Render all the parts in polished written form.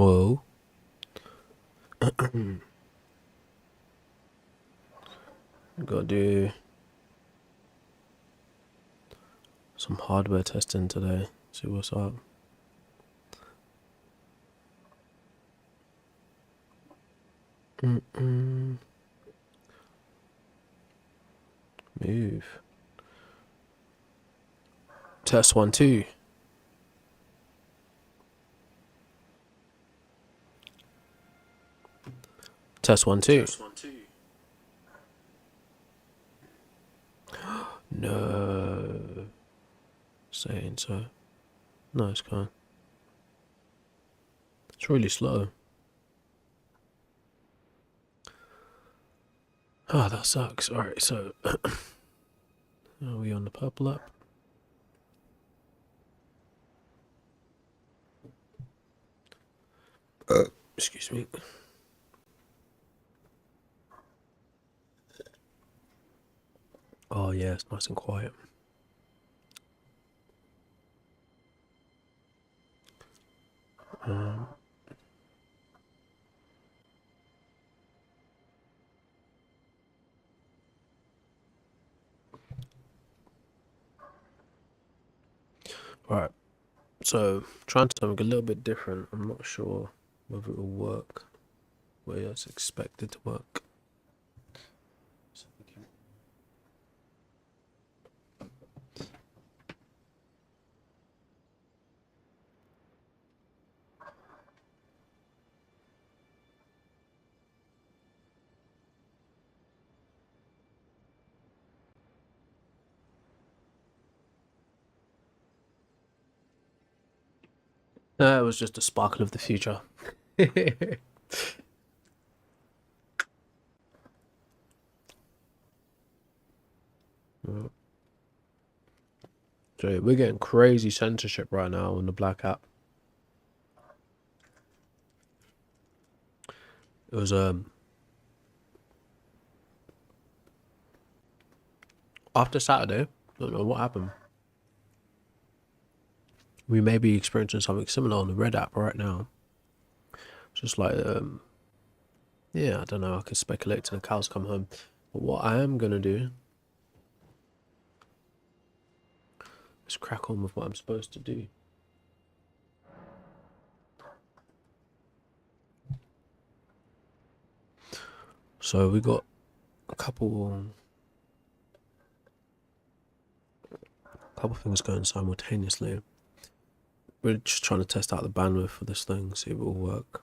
Whoa. Gotta do some hardware testing today. See what's up. Move. Test 1 2. Test 1 2. No. Saying so. No, it's fine. It's really slow. Ah, that sucks. Alright, so are we on the purple app? Excuse me. Oh yeah, it's nice and quiet. Alright, so trying something a little bit different. I'm not sure whether it will work where it's expected to work. It was just a sparkle of the future. So we're getting crazy censorship right now on the Black app. It was after Saturday. Don't know what happened. We may be experiencing something similar on the Red app right now. Just like yeah, I don't know. I could speculate till the cows come home. But what I am gonna do is crack on with what I'm supposed to do. So we got a couple things going simultaneously. We're just trying to test out the bandwidth for this thing, see if it will work.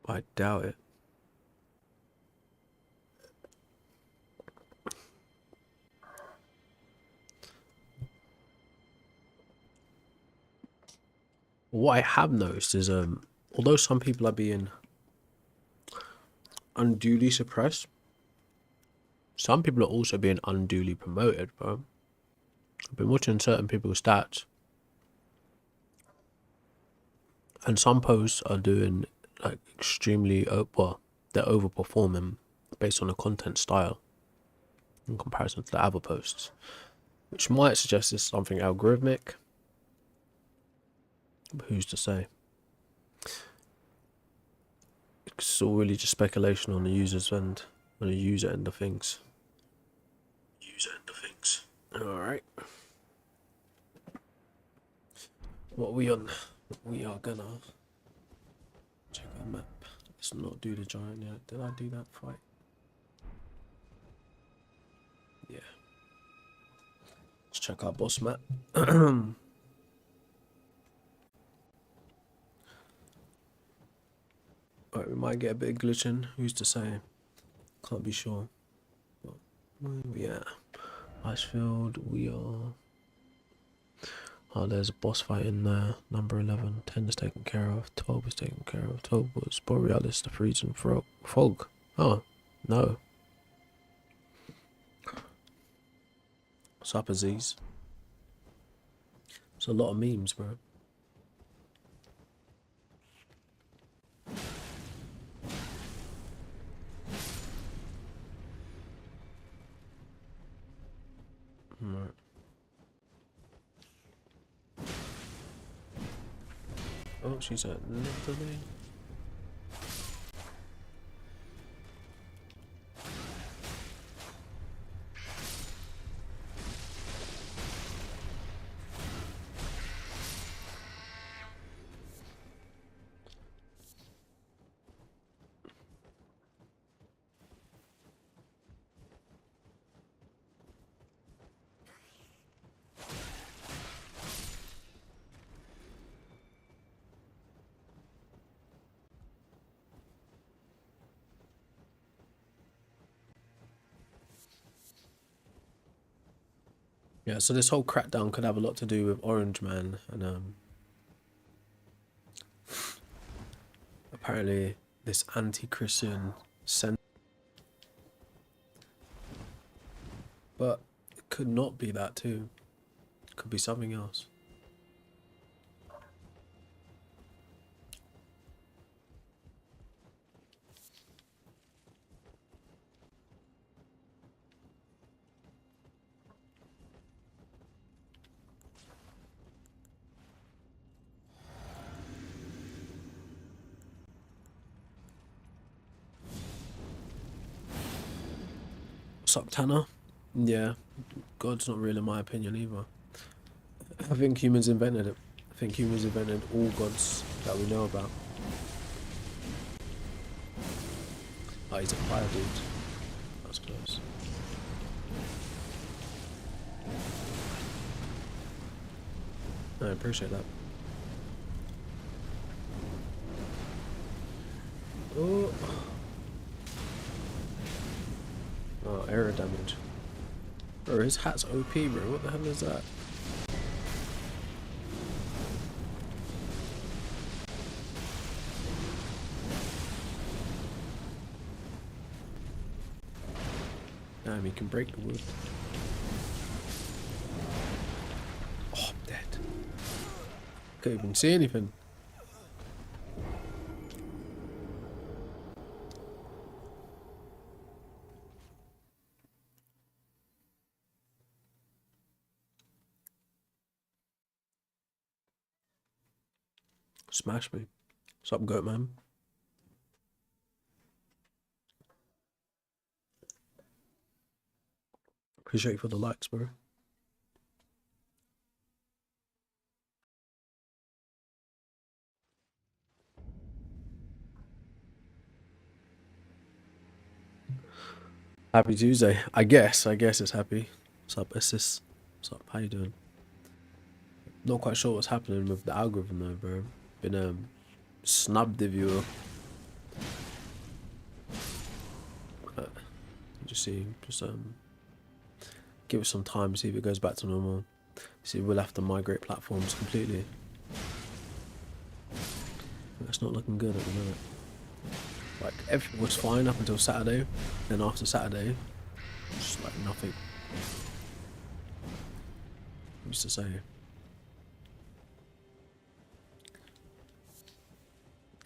I doubt it. What I have noticed is although some people are being unduly suppressed, some people are also being unduly promoted, bro. I've been watching certain people's stats, and some posts are doing like extremely well, they're overperforming based on the content style in comparison to the other posts, which might suggest it's something algorithmic. But who's to say? It's all really just speculation on the user's end, on the user end of things. All right. What are we on? We are gonna check our map. Let's not do the giant yet. Did I do that fight? Yeah. Let's check our boss map. Alright, we might get a bit of glitching. Who's to say? Can't be sure. But where are we at? Icefield, we are. Oh, there's a boss fight in there. Number 11. 10 is taken care of. 12 is taken care of. 12 was Borealis, the freezing fog. Oh, no. What's up, Aziz? There's a lot of memes, bro. Right. Oh, she's at Italy. Yeah, so this whole crackdown could have a lot to do with Orange Man and apparently this anti-Christian sentiment. But it could not be that too. It could be something else. What's up, Tanner? Yeah, God's not real in my opinion either. I think humans invented it. I think humans invented all gods that we know about. Oh, he's a fire dude. That's close. I appreciate that. Oh. Oh, arrow damage. Bro, his hat's OP, bro. What the hell is that? Damn, he can break the wood. Oh, I'm dead. Can't even see anything. Smash me. What's up, goat man? Appreciate you for the likes, bro. Happy Tuesday. I guess it's happy. What's up, Essis? What's up? How you doing? Not quite sure what's happening with the algorithm though, bro. Been snubbed if you will. Just give it some time, see if it goes back to normal. See, we'll have to migrate platforms completely. That's not looking good at the minute. Like, everything was fine up until Saturday, then after Saturday, just like nothing. I used to say.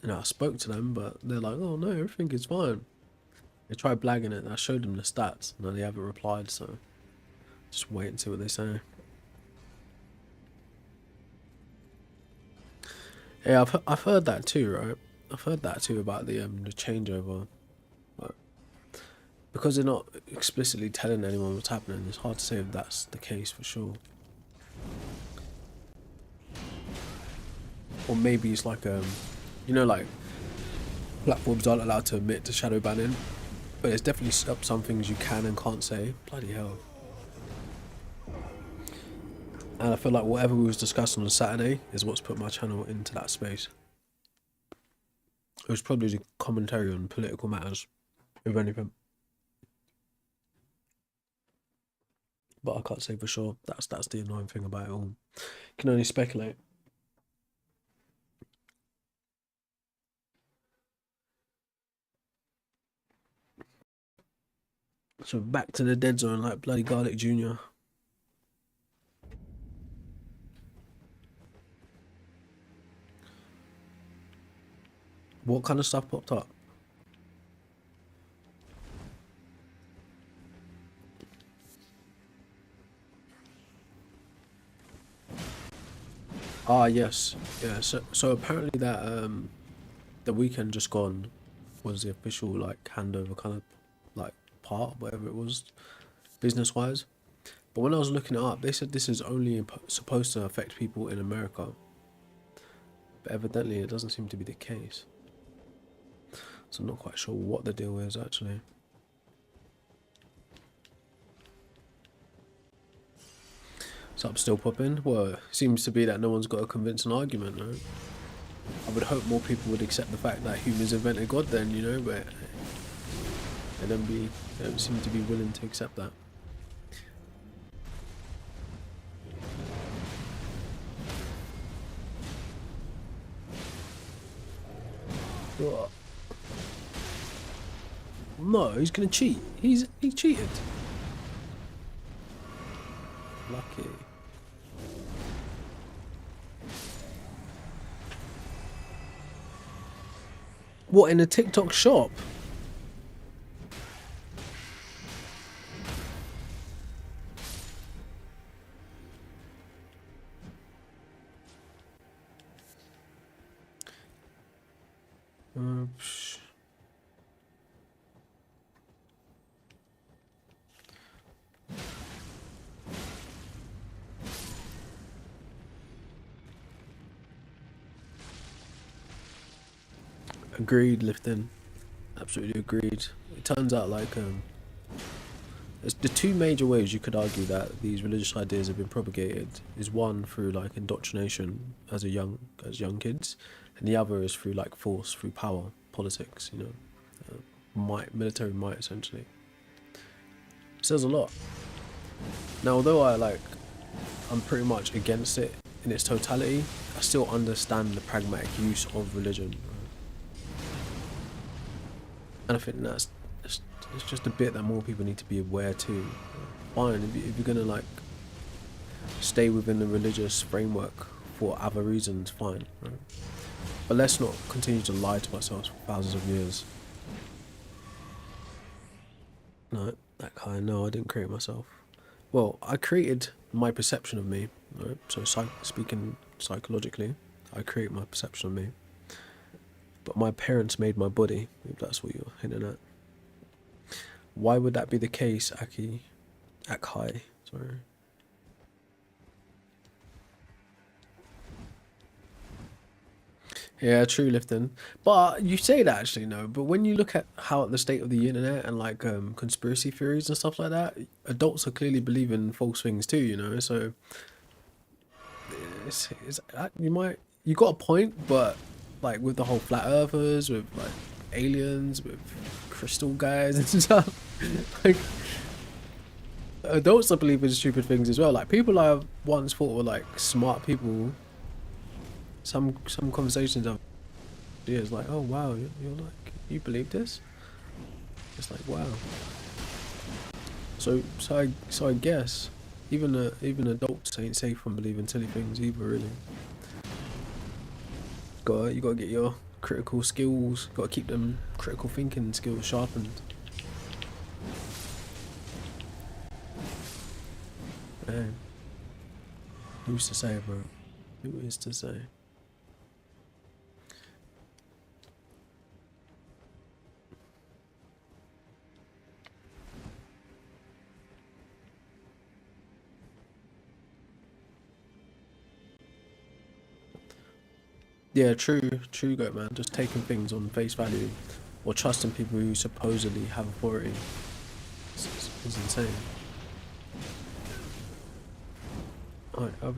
You know, I spoke to them, but they're like, oh no, everything is fine. They tried blagging it, and I showed them the stats, and they haven't replied, so just wait and see what they say. Yeah, I've heard that too, right? I've heard that too about the changeover, but because they're not explicitly telling anyone what's happening, it's hard to say if that's the case for sure. Or maybe it's like you know, like platforms aren't allowed to admit to shadow banning, but there's definitely some things you can and can't say. Bloody hell. And I feel like whatever we was discussing on Saturday is what's put my channel into that space. It was probably the commentary on political matters, if anything. But I can't say for sure. That's the annoying thing about it all. You can only speculate. So back to the dead zone like bloody Garlic Jr. What kind of stuff popped up? Ah, yes, yeah. So apparently that the weekend just gone was the official like handover kind of like part, whatever it was, business wise. But when I was looking it up, they said this is only supposed to affect people in America. But evidently, it doesn't seem to be the case. So I'm not quite sure what the deal is actually. So I'm still popping. Well, it seems to be that no one's got a convincing argument, no? I would hope more people would accept the fact that humans invented God then, you know, but they don't seem to be willing to accept that. What? No, he's gonna cheat. He cheated. Lucky. What, in a TikTok shop? Psh. Agreed, Lifton. Absolutely agreed. It turns out like there's the two major ways you could argue that these religious ideas have been propagated is one through like indoctrination as young kids, and the other is through like force, through power, politics. You know, might, military might essentially. It says a lot. Now, although I'm pretty much against it in its totality, I still understand the pragmatic use of religion, and I think it's just a bit that more people need to be aware too. Fine, if you're gonna like stay within the religious framework for other reasons, fine, right? But let's not continue to lie to ourselves for thousands of years. No, that kind. No, I didn't create myself. Well, I created my perception of me. Right? So, speaking psychologically, I create my perception of me. But my parents made my body. If that's what you're hinting at. Why would that be the case, Akai? Sorry. Yeah, true, Lifton. But you say that actually, no. But when you look at how the state of the internet and like conspiracy theories and stuff like that, adults are clearly believing false things too. You know, so you got a point, but like with the whole flat earthers, with like aliens, with crystal guys and stuff, like adults are believing stupid things as well. Like people I once thought were like smart people. Some conversations I've is like, oh wow, you're like, you believe this? It's like, wow. So I guess even adults ain't safe from believing silly things either, really. You gotta get your critical skills, gotta keep them critical thinking skills sharpened. Man, who's to say, bro? Who is to say? Yeah, true, goat man. Just taking things on face value, or trusting people who supposedly have authority is insane. Alright, give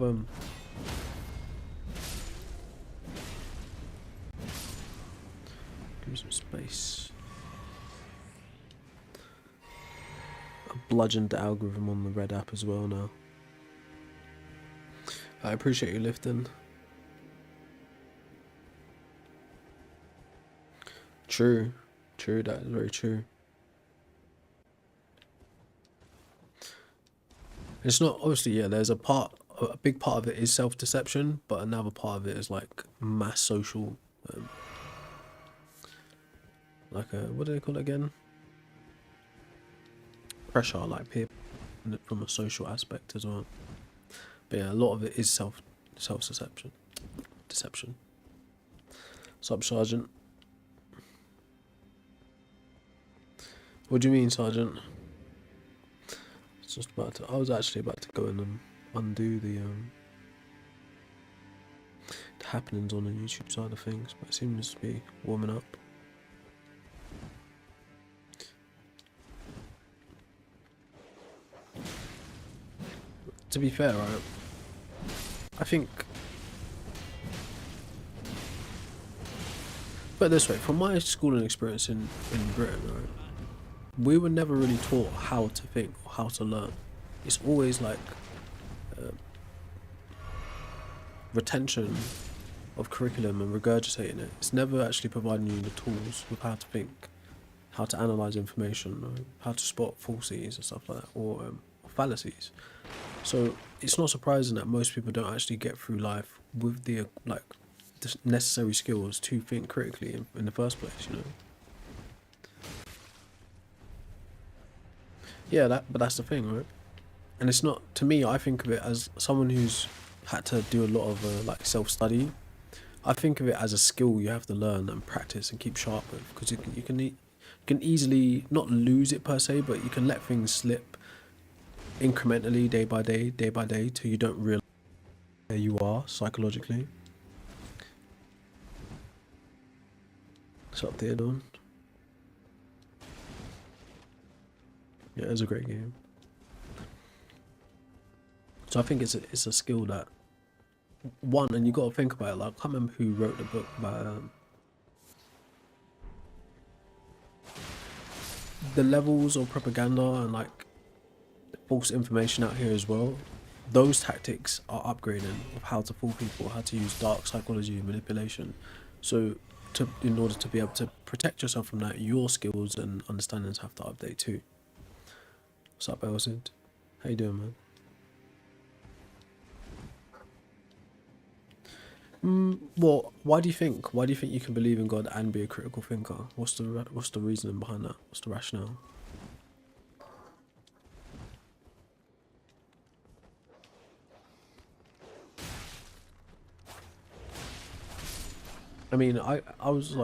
me some space. I bludgeoned the algorithm on the red app as well now. I appreciate you lifting. True, that is very true. It's not obviously, yeah. There's a big part of it is self-deception, but another part of it is like mass social, um, like what do they call it again? Pressure, like peer, from a social aspect as well. But yeah, a lot of it is self-deception. Deception. Sub Sergeant. What do you mean, Sergeant? It's just about to. I was actually about to go in and undo the happenings on the YouTube side of things, but it seems to be warming up. To be fair, right, I think, put it this way, from my schooling experience in Britain, right, we were never really taught how to think or how to learn. It's always like retention of curriculum and regurgitating it. It's never actually providing you the tools with how to think, how to analyze information, or how to spot falsies and stuff like that, or fallacies. So it's not surprising that most people don't actually get through life with the the necessary skills to think critically in the first place, you know. Yeah, but that's the thing, right? And it's not, to me, I think of it as someone who's had to do a lot of like self-study. I think of it as a skill you have to learn and practice and keep sharp with, because you can easily not lose it per se, but you can let things slip incrementally, day by day, till you don't realize where you are psychologically. What's up there, Dawn? Yeah, it was a great game. So I think it's a skill that, one, and you got to think about it. Like, I can't remember who wrote the book about the levels of propaganda and like false information out here as well. Those tactics are upgrading of how to fool people, how to use dark psychology and manipulation. So in order to be able to protect yourself from that, your skills and understandings have to update too. What's up, Elsid? How you doing, man? Well, why do you think you can believe in God and be a critical thinker? What's the reasoning behind that? What's the rationale? I mean, I was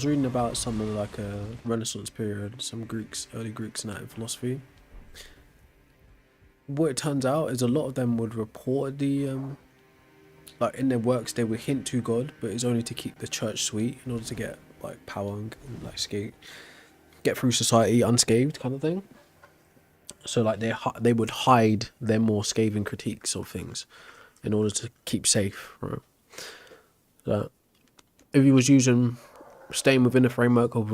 reading about some of like a Renaissance period, some early Greeks and that in philosophy. What it turns out is a lot of them would report like in their works they would hint to God, but it's only to keep the church sweet in order to get like power and like get through society unscathed, kind of thing. So like they would hide their more scathing critiques of things in order to keep safe, right? So if he was staying within the framework of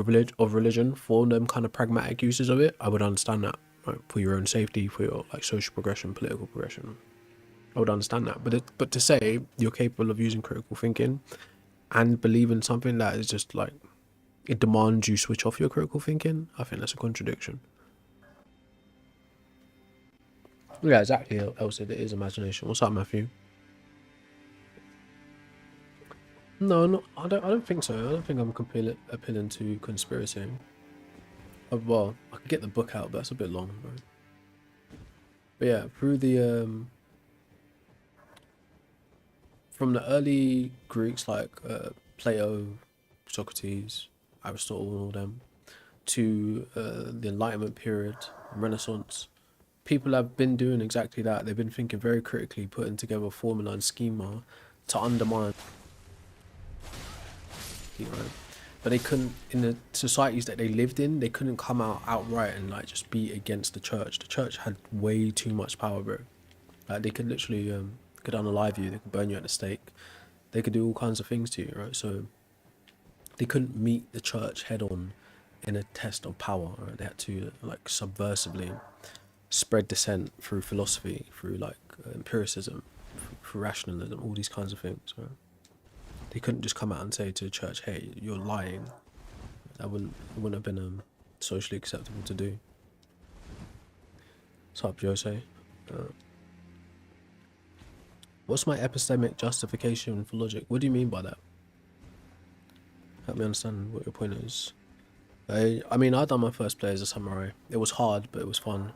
religion for them kind of pragmatic uses of it, I would understand that, right? For your own safety, for your like social progression, political progression, I would understand that. But to say you're capable of using critical thinking and believe in something that is just like it demands you switch off your critical thinking, I think that's a contradiction. Yeah, exactly. Elsa, it is imagination. What's up, Matthew? No, no, I don't think so. I don't think I'm appealing to conspiracy. Well, I could get the book out, but that's a bit long, right? But yeah, through the from the early Greeks like Plato, Socrates, Aristotle, and all them, to the Enlightenment period, Renaissance, people have been doing exactly that. They've been thinking very critically, putting together a formula and schema to undermine, you know. But they couldn't, in the societies that they lived in, they couldn't come out outright and like just be against the church. The church had way too much power, bro. Like they could literally could unalive you, they could burn you at the stake, they could do all kinds of things to you, right? So they couldn't meet the church head on in a test of power, right? They had to like subversively spread dissent through philosophy, through like empiricism, through rationalism, all these kinds of things, right? They couldn't just come out and say to the church, hey, you're lying. That wouldn't have been socially acceptable to do. What's up, Jose? What's my epistemic justification for logic? What do you mean by that? Help me understand what your point is. I mean, I done my first play as a samurai. It was hard, but it was fun.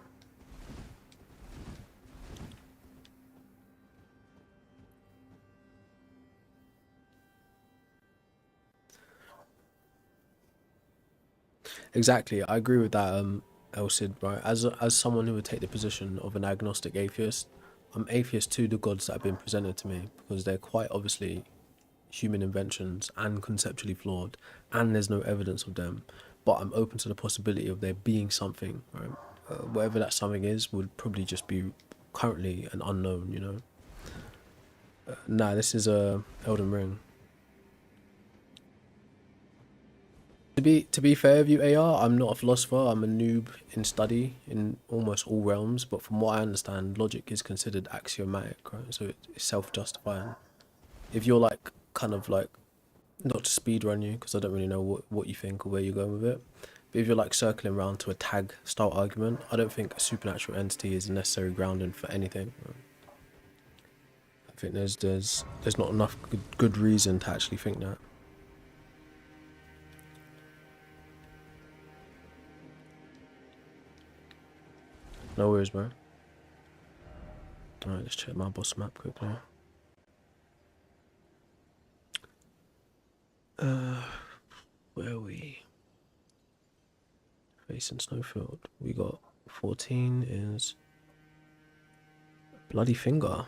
Exactly, I agree with that, El Cid, right? As someone who would take the position of an agnostic atheist, I'm atheist to the gods that have been presented to me because they're quite obviously human inventions and conceptually flawed, and there's no evidence of them. But I'm open to the possibility of there being something, right? Whatever that something is would probably just be currently an unknown, you know. Nah, this is a Elden Ring. To be fair with you, AR, I'm not a philosopher. I'm a noob in study in almost all realms. But from what I understand, logic is considered axiomatic, right? So it's self-justifying. If you're like kind of like not to speed run you because I don't really know what you think or where you're going with it. But if you're like circling around to a tag style argument, I don't think a supernatural entity is a necessary grounding for anything. Right? I think there's not enough good reason to actually think that. No worries, bro. Alright, let's check my boss map quickly. Where are we? Facing Snowfield. We got 14 is Bloody Finger.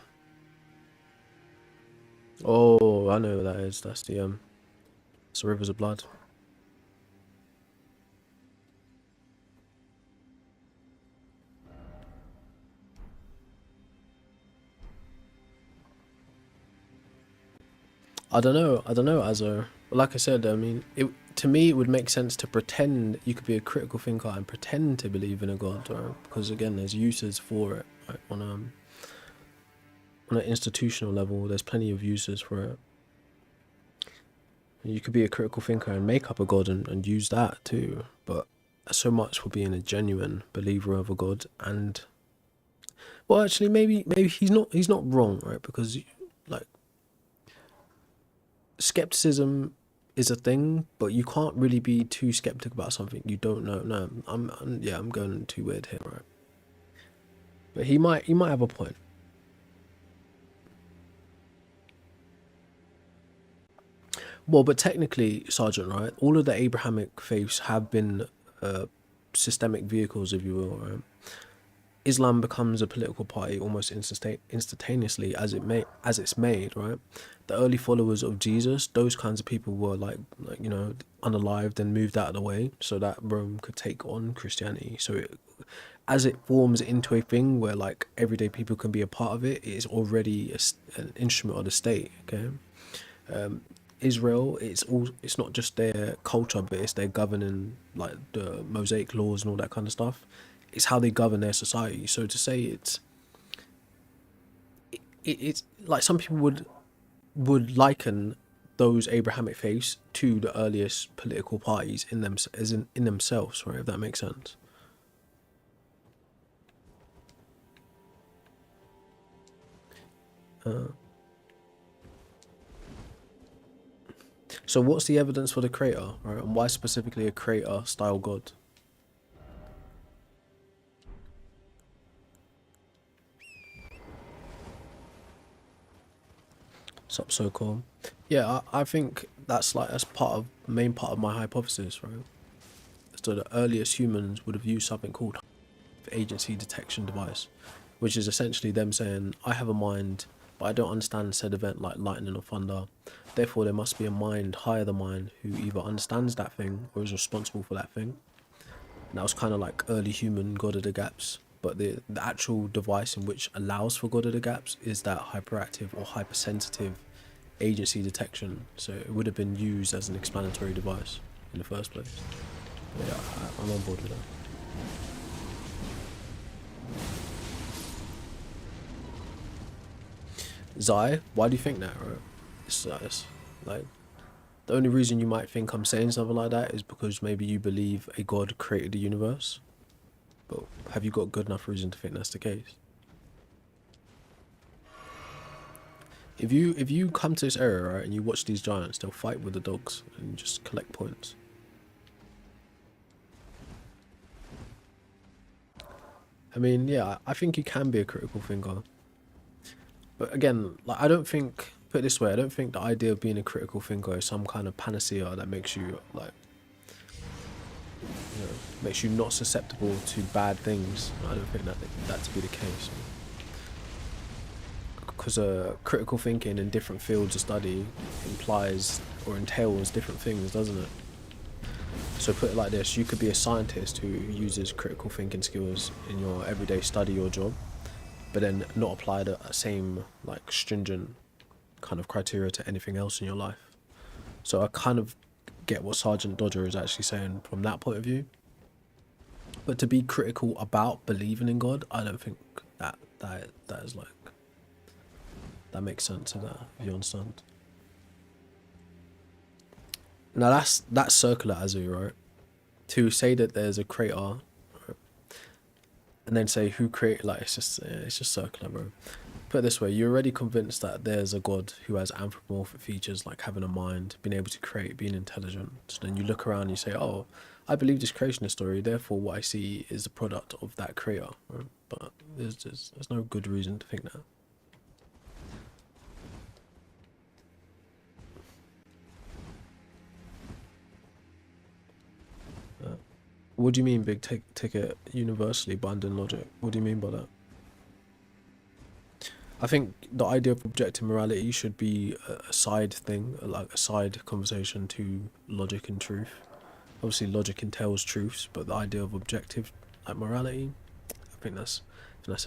Oh, I know what that is. That's the it's the Rivers of Blood. I don't know, Azo. Like I said, I mean, to me it would make sense to pretend you could be a critical thinker and pretend to believe in a god, right? Because again, there's uses for it, right? On an institutional level, there's plenty of uses for it. You could be a critical thinker and make up a god and use that too, but so much for being a genuine believer of a god. And well, actually, maybe he's not wrong, right? Because like skepticism is a thing, but you can't really be too skeptic about something you don't know. No, yeah, I'm going too weird here, right? But he might have a point. Well, but technically, Sergeant, right? All of the Abrahamic faiths have been systemic vehicles, if you will, right? Islam becomes a political party almost instantaneously as it's made, right? The early followers of Jesus, those kinds of people were like you know unalived and moved out of the way so that Rome could take on Christianity. So as it forms into a thing where like everyday people can be a part of it, it is already an instrument of the state. Okay, Israel, it's not just their culture, but it's their governing like the Mosaic laws and all that kind of stuff. It's how they govern their society. So to say it's like some people would liken those Abrahamic faiths to the earliest political parties in them as in themselves, right? If that makes sense. So what's the evidence for the creator, right? And why specifically a creator style god? Sup, so cool. Yeah, I think that's part of main part of my hypothesis, right? So the earliest humans would have used something called agency detection device, which is essentially them saying, I have a mind, but I don't understand said event like lightning or thunder. Therefore, there must be a mind higher than mine who either understands that thing or is responsible for that thing. And that was kind of like early human God of the Gaps. But the actual device in which allows for God of the Gaps is that hyperactive or hypersensitive agency detection. So it would have been used as an explanatory device in the first place. But yeah, I'm on board with that. Zai, why do you think that, right? It's like the only reason you might think I'm saying something like that is because maybe you believe a god created the universe. But have you got good enough reason to think that's the case? If you come to this area, right, and you watch these giants, they'll fight with the dogs and just collect points. I mean, yeah, I think you can be a critical thinker. But again, like I don't think put it this way, I don't think the idea of being a critical thinker is some kind of panacea that makes you like you know, makes you not susceptible to bad things. I don't think that to be the case. Because critical thinking in different fields of study implies or entails different things, doesn't it? So put it like this, you could be a scientist who uses critical thinking skills in your everyday study or job, but then not apply the same like stringent kind of criteria to anything else in your life. So I kind of get what Sergeant Dodger is actually saying from that point of view. But to be critical about believing in God, I don't think that is like, that makes sense of that, if you understand. Now that's circular, Azu, right? To say that there's a creator, right? And then say who created, like it's just circular, bro. Put it this way, you're already convinced that there's a God who has anthropomorphic features like having a mind, being able to create, being intelligent. So then you look around and you say, oh, I believe this creationist story, therefore what I see is the product of that creator, right? But there's no good reason to think that. What do you mean big ticket universally binding logic? What do you mean by that? I think the idea of objective morality should be a side thing, like a side conversation to logic and truth. Obviously logic entails truths, but the idea of objective like morality, I think that's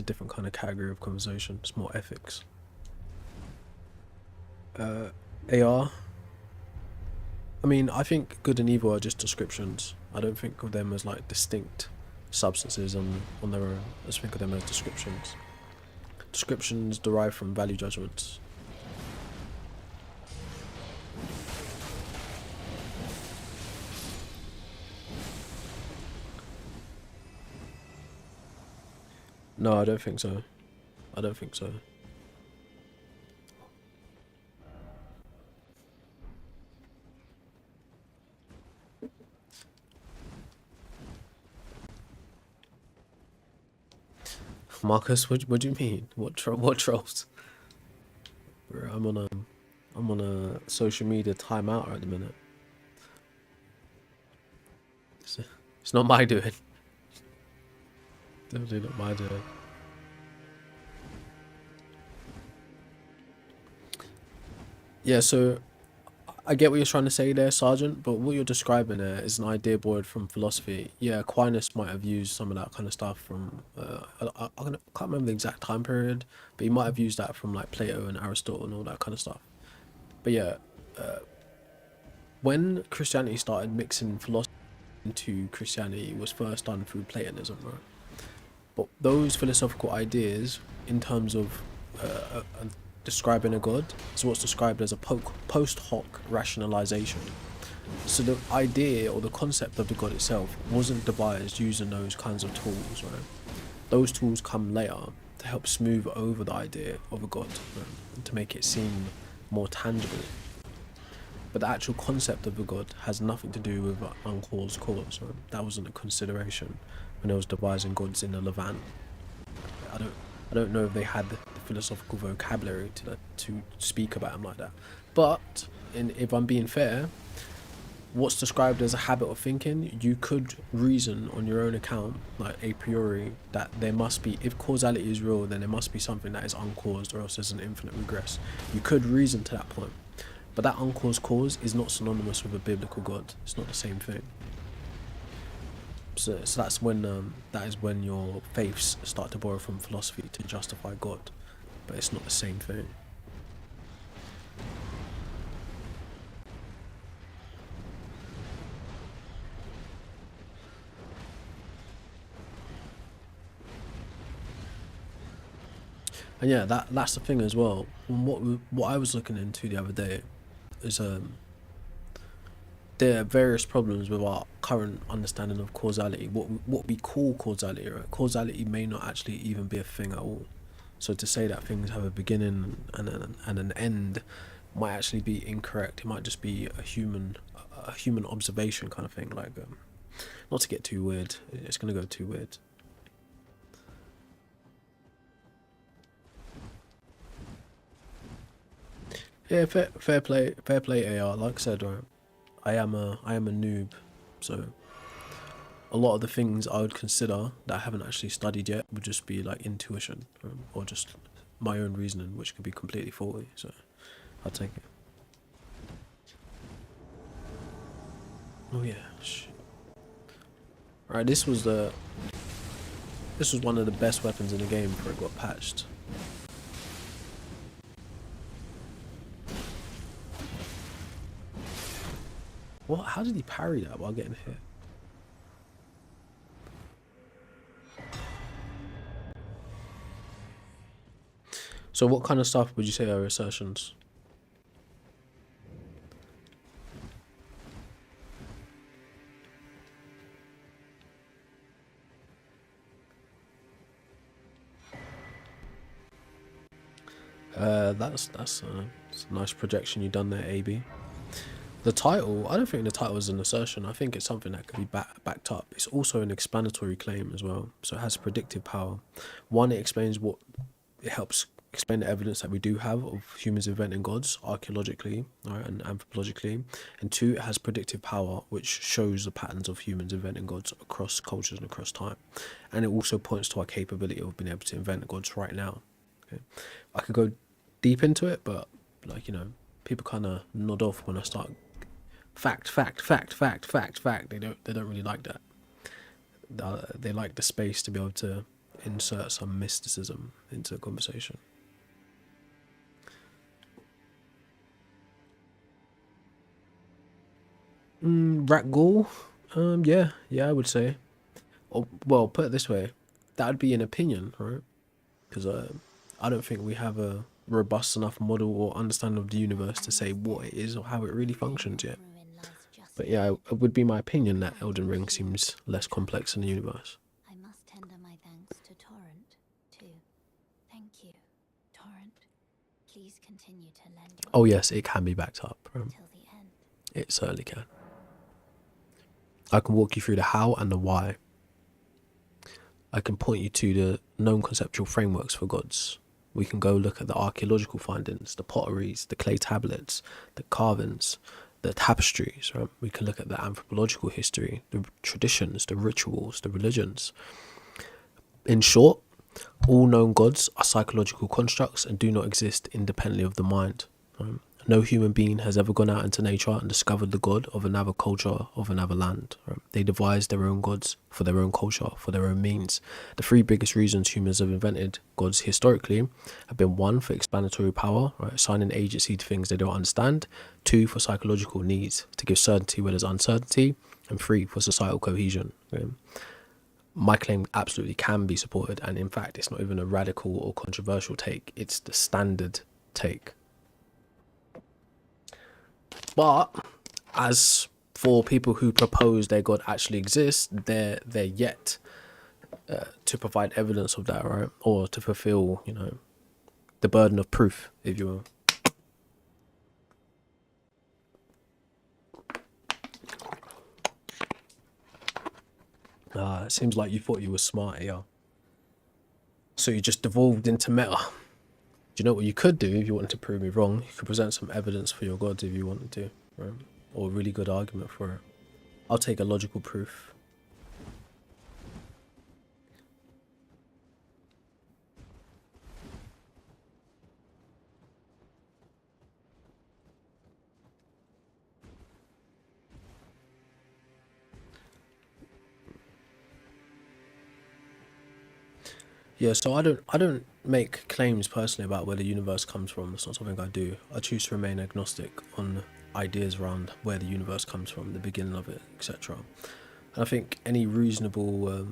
a different kind of category of conversation. It's more ethics. AR, I mean, I think good and evil are just descriptions. I don't think of them as like distinct substances on their own. I just think of them as descriptions. Descriptions derive from value judgments. No, I don't think so. I don't think so. Marcus, what do you mean? What trolls? Bro, I'm on a social media timeout at the minute. It's not my doing. Definitely not my doing. Yeah, so I get what you're trying to say there, Sergeant, but what you're describing there is an idea borrowed from philosophy. Yeah, Aquinas might have used some of that kind of stuff from, I can't remember the exact time period, but he might have used that from like Plato and Aristotle and all that kind of stuff. But yeah, when Christianity started mixing philosophy into Christianity, it was first done through Platonism, right? But those philosophical ideas, in terms of describing a god, is what's described as a post hoc rationalization. So the idea or the concept of the god itself wasn't devised using those kinds of tools, right? Those tools come later to help smooth over the idea of a god, right? And to make it seem more tangible. But the actual concept of a god has nothing to do with uncaused cause, right? That wasn't a consideration when they was devising gods in the Levant. I don't know if they had the philosophical vocabulary to speak about them like that. But if I'm being fair, what's described as a habit of thinking, you could reason on your own account, like a priori, that there must be, if causality is real, then there must be something that is uncaused, or else there's an infinite regress. You could reason to that point. But that uncaused cause is not synonymous with a biblical God. It's not the same thing. So that's when that is when your faiths start to borrow from philosophy to justify God, but it's not the same thing. And yeah, that's the thing as well. What I was looking into the other day is there are various problems with our current understanding of causality. What we call causality, right? Causality may not actually even be a thing at all. So to say that things have a beginning and an end might actually be incorrect. It might just be a human observation kind of thing. Like, not to get too weird. It's gonna go too weird. Yeah, fair play, AR. Like I said, right, I am a noob, so a lot of the things I would consider that I haven't actually studied yet would just be like intuition, or just my own reasoning, which could be completely faulty. So I'll take it. Oh yeah. Shit. Alright, this was one of the best weapons in the game before it got patched. What? How did he parry that while getting hit? So what kind of stuff would you say are assertions? That's a nice projection you done there, AB. The title, I don't think the title is an assertion. I think it's something that could be backed up. It's also an explanatory claim as well, so it has predictive power. One, it helps explain the evidence that we do have of humans inventing gods archaeologically, right, and anthropologically. And two, it has predictive power, which shows the patterns of humans inventing gods across cultures and across time. And it also points to our capability of being able to invent gods right now. Okay, I could go deep into it, but like, you know, people kind of nod off when I start fact. They don't really like that. They like the space to be able to insert some mysticism into the conversation. Rakghoul, yeah, I would say. Or, well, put it this way, that would be an opinion, right? Because I don't think we have a robust enough model or understanding of the universe to say what it is or how it really functions yet. But yeah, it would be my opinion that Elden Ring seems less complex than the universe. I must tender my thanks to Torrent, too. Thank you, Torrent. Please continue to lend your Oh yes, it can be backed up. till the end. It certainly can. I can walk you through the how and the why. I can point you to the known conceptual frameworks for gods. We can go look at the archaeological findings, the potteries, the clay tablets, the carvings, the tapestries, right? We can look at the anthropological history, the traditions, the rituals, the religions. In short, all known gods are psychological constructs and do not exist independently of the mind. Right? No human being has ever gone out into nature and discovered the god of another culture, of another land. Right? They devised their own gods for their own culture, for their own means. The three biggest reasons humans have invented gods historically have been: one, for explanatory power, right? Assigning agency to things they don't understand; two, for psychological needs, to give certainty where there's uncertainty; and three, for societal cohesion. Right? My claim absolutely can be supported, and in fact it's not even a radical or controversial take, it's the standard take. But as for people who propose their god actually exists, they're yet to provide evidence of that, right? Or to fulfill, you know, the burden of proof, if you will. It seems like you thought you were smart, yeah. So you just devolved into meta. Do you know what you could do if you wanted to prove me wrong? You could present some evidence for your gods if you wanted to, right? Or a really good argument for it. I'll take a logical proof. Yeah, so I don't make claims personally about where the universe comes from. It's not something I do. I choose to remain agnostic on ideas around where the universe comes from, the beginning of it, etc. And I think any reasonable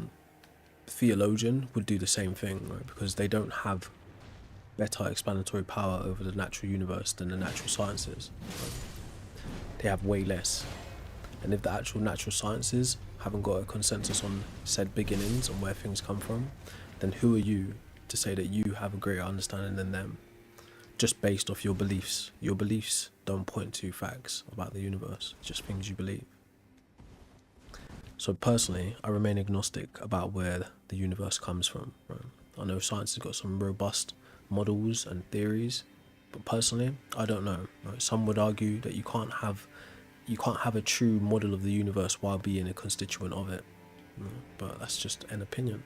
theologian would do the same thing, right? Because they don't have better explanatory power over the natural universe than the natural sciences. Right? They have way less. And if the actual natural sciences haven't got a consensus on said beginnings and where things come from, then who are you to say that you have a greater understanding than them, just based off your beliefs? Your beliefs don't point to facts about the universe, just things you believe. So personally, I remain agnostic about where the universe comes from. Right? I know science has got some robust models and theories, but personally, I don't know. Right? Some would argue that you can't have a true model of the universe while being a constituent of it. but that's just an opinion.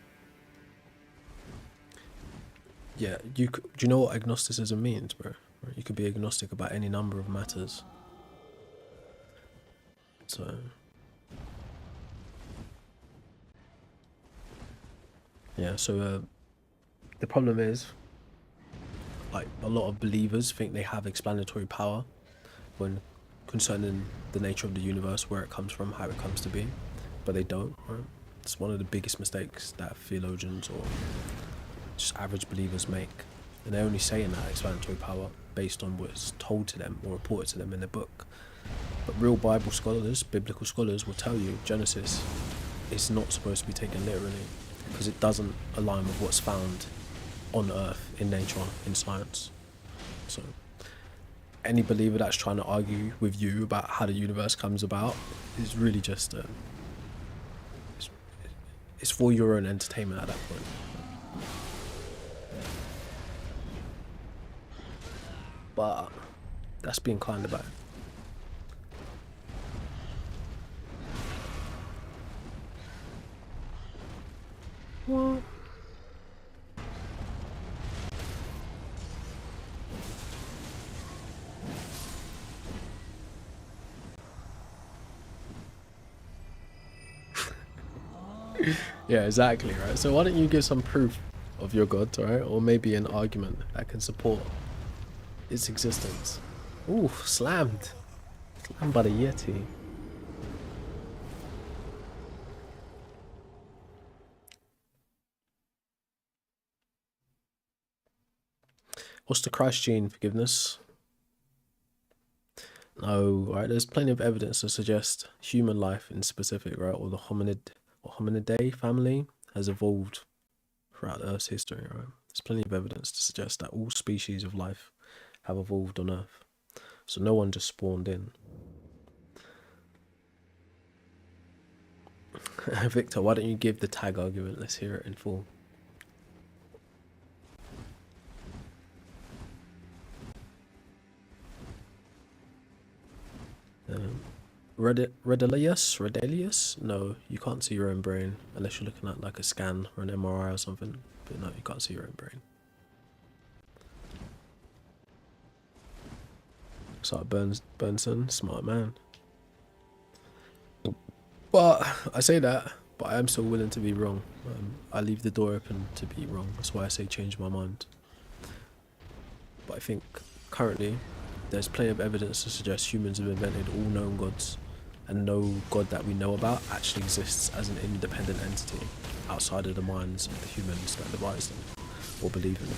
Yeah, do you know what agnosticism means, bro? You could be agnostic about any number of matters. So yeah, so the problem is, like, a lot of believers think they have explanatory power when concerning the nature of the universe, where it comes from, how it comes to be, but they don't, right? It's one of the biggest mistakes that theologians or just average believers make, and they're only saying that explanatory power based on what's told to them or reported to them in the book. But real Bible scholars, biblical scholars, will tell you Genesis is not supposed to be taken literally, because it doesn't align with what's found on Earth, in nature, in science. So any believer that's trying to argue with you about how the universe comes about is really just it's for your own entertainment at that point. But that's being kind about it. What? Yeah, exactly, right? So why don't you give some proof of your God, right? Or maybe an argument that can support its existence. Ooh, slammed. Slammed by the Yeti. What's the Christ gene? Forgiveness? No, right? There's plenty of evidence to suggest human life in specific, right? Or the hominidae family has evolved throughout Earth's history, right? There's plenty of evidence to suggest that all species of life have evolved on Earth. So no one just spawned in. Victor, why don't you give the tag argument? Let's hear it in full. Redelius? No, you can't see your own brain unless you're looking at like a scan or an MRI or something. But no, you can't see your own brain. So Burnson, smart man. But I say that, but I am still willing to be wrong. I leave the door open to be wrong. That's why I say change my mind. But I think currently there's plenty of evidence to suggest humans have invented all known gods, and no god that we know about actually exists as an independent entity outside of the minds of the humans that devise them or believe in them.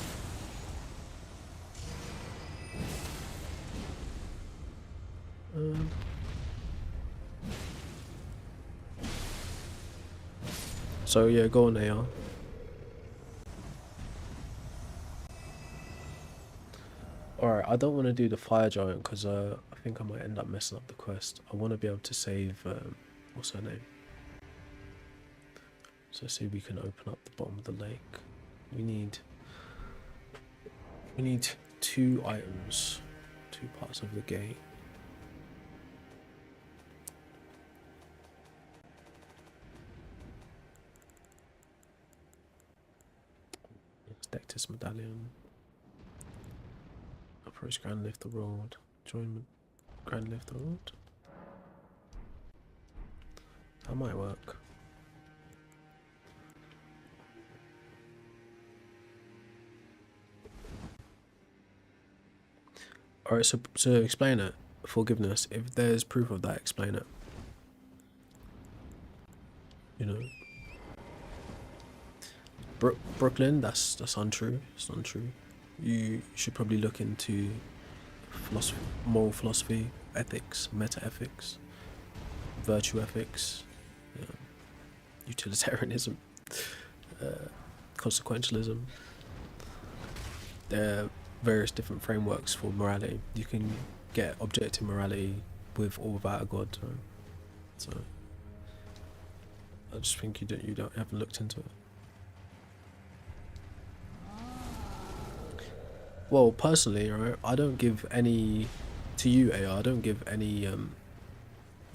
So yeah, go on, AR. Alright, I don't want to do the fire giant because I think I might end up messing up the quest. I want to be able to save, what's her name? So see if we can open up the bottom of the lake. We need 2 items, 2 parts of the gate. Dectus medallion. Approach Grand Lift the Road. Join Grand Lift the Road. That might work. Alright, so explain it. Forgiveness. If there's proof of that, explain it. You know. Brooklyn, that's untrue. It's untrue. You should probably look into philosophy, moral philosophy, ethics, meta ethics, virtue ethics, utilitarianism, consequentialism. There are various different frameworks for morality. You can get objective morality with or without a god. Right? So I just think you haven't looked into it. Well, personally, right, I don't give any, to you, AR, I don't give any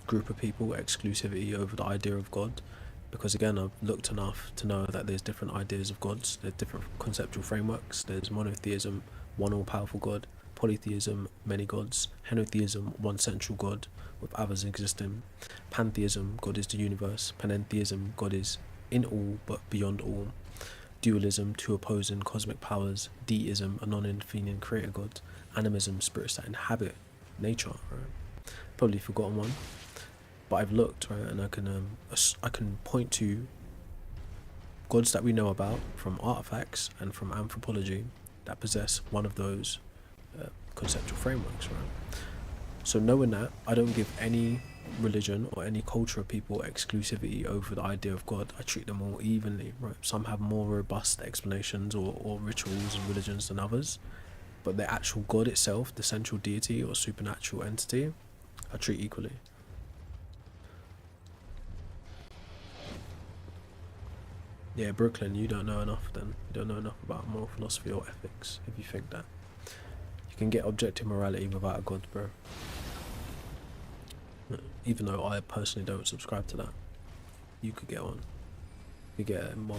group of people exclusivity over the idea of God. because again, I've looked enough to know that there's different ideas of gods, there's different conceptual frameworks. There's monotheism, one all-powerful god; polytheism, many gods; henotheism, one central god with others existing; pantheism, God is the universe; panentheism, God is in all but beyond all; dualism, two opposing cosmic powers; deism, a non-intervening creator god; animism, spirits that inhabit nature. Right? Probably forgotten one, but I've looked, right, and I can point to gods that we know about from artifacts and from anthropology that possess one of those conceptual frameworks, right? So knowing that, I don't give any religion or any culture of people exclusivity over the idea of God. I treat them all evenly, right? Some have more robust explanations or rituals and religions than others, but the actual God itself, the central deity or supernatural entity, I treat equally. Yeah, Brooklyn, you don't know enough then. You don't know enough about moral philosophy or ethics if you think that. You can get objective morality without a god, bro. Even though I personally don't subscribe to that. You could get one. You could get an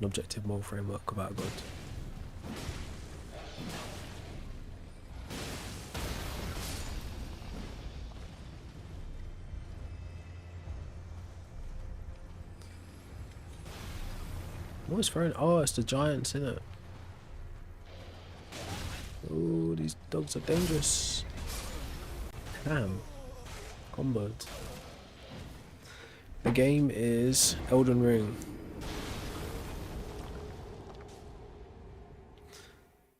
objective moral framework without a god. What is throwing? Oh, it's the giants, isn't it? Oh, these dogs are dangerous. Damn. Comboed. The game is Elden Ring.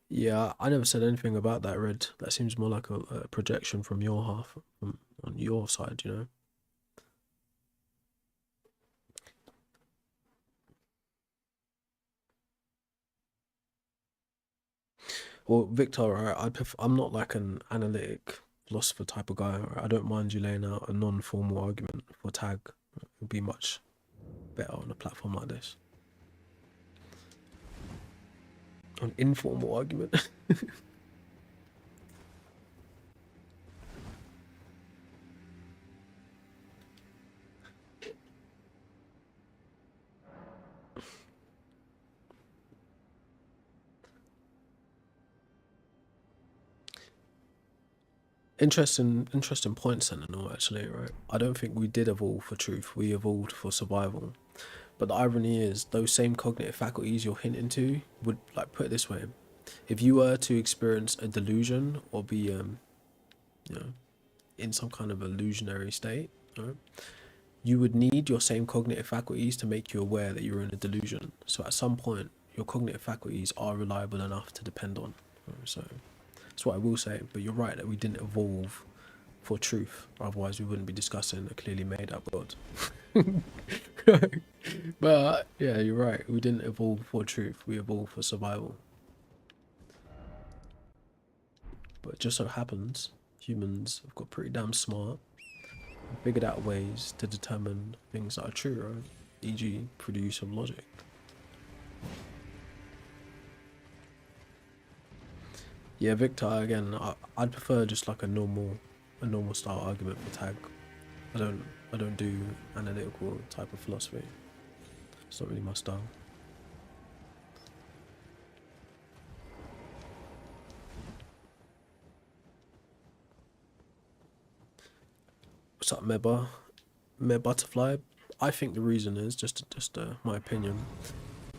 Yeah, I never said anything about that, Red. That seems more like a projection from your half, on your side, you know? Well, Victor, I'm not like an analytic philosopher type of guy. I don't mind you laying out a non-formal argument for tag. It would be much better on a platform like this. An informal argument. Interesting point, Sentinel, actually, right? I don't think we did evolve for truth, we evolved for survival. But the irony is, those same cognitive faculties you're hinting to would, like, put it this way: if you were to experience a delusion or be, you know, in some kind of illusionary state, right, you would need your same cognitive faculties to make you aware that you're in a delusion. So at some point, your cognitive faculties are reliable enough to depend on. Right? So that's what I will say. But you're right that we didn't evolve for truth. Otherwise, we wouldn't be discussing a clearly made up God. But yeah, you're right. We didn't evolve for truth. We evolved for survival. But it just so happens humans have got pretty damn smart and figured out ways to determine things that are true, right? E.g., through the use of logic. Yeah, Victor. Again, I'd prefer just like a normal style argument for tag. I don't do analytical type of philosophy. It's not really my style. What's up, Meba? Meb Butterfly? I think the reason is just my opinion.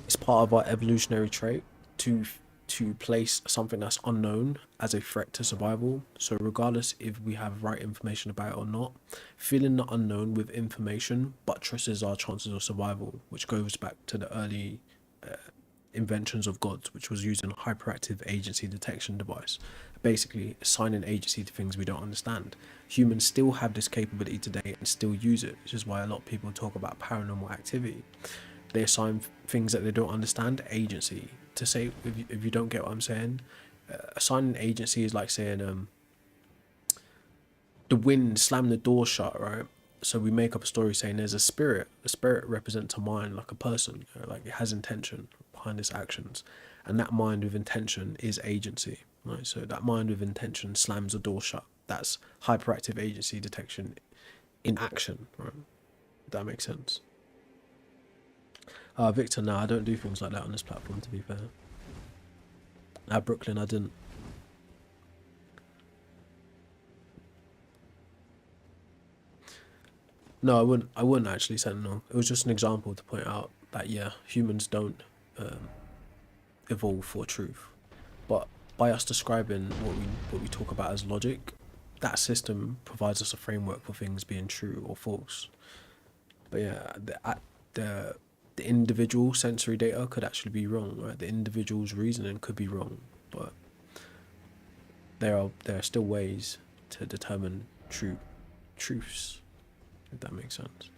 It's part of our evolutionary trait to place something that's unknown as a threat to survival. So regardless if we have right information about it or not, filling the unknown with information buttresses our chances of survival, which goes back to the early inventions of gods, which was using a hyperactive agency detection device, basically assigning agency to things we don't understand. Humans still have this capability today and still use it, which is why a lot of people talk about paranormal activity. They assign things that they don't understand agency. To say, if you don't get what I'm saying, assigning agency is like saying the wind slammed the door shut, right? So we make up a story saying there's a spirit. A spirit represents a mind, like a person, you know, like it has intention behind its actions, and that mind with intention is agency, right? So that mind with intention slams a door shut. That's hyperactive agency detection in action, right? If that makes sense. Victor, no, I don't do things like that on this platform, to be fair. At Brooklyn, I didn't. No, I wouldn't actually say no. It was just an example to point out that, yeah, humans don't evolve for truth. But by us describing what we talk about as logic, that system provides us a framework for things being true or false. But yeah, the individual sensory data could actually be wrong, right? The individual's reasoning could be wrong, but there are still ways to determine truths, if that makes sense.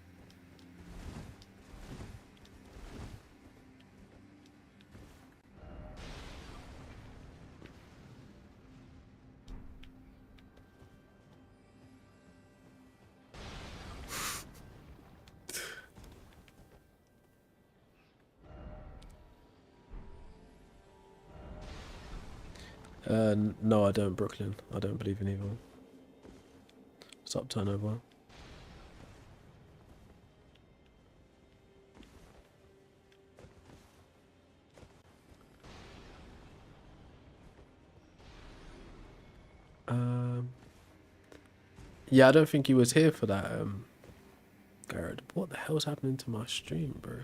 No, I don't, Brooklyn. I don't believe in evil. Stop turnover. Yeah, I don't think he was here for that, Garrett. What the hell's happening to my stream, bro?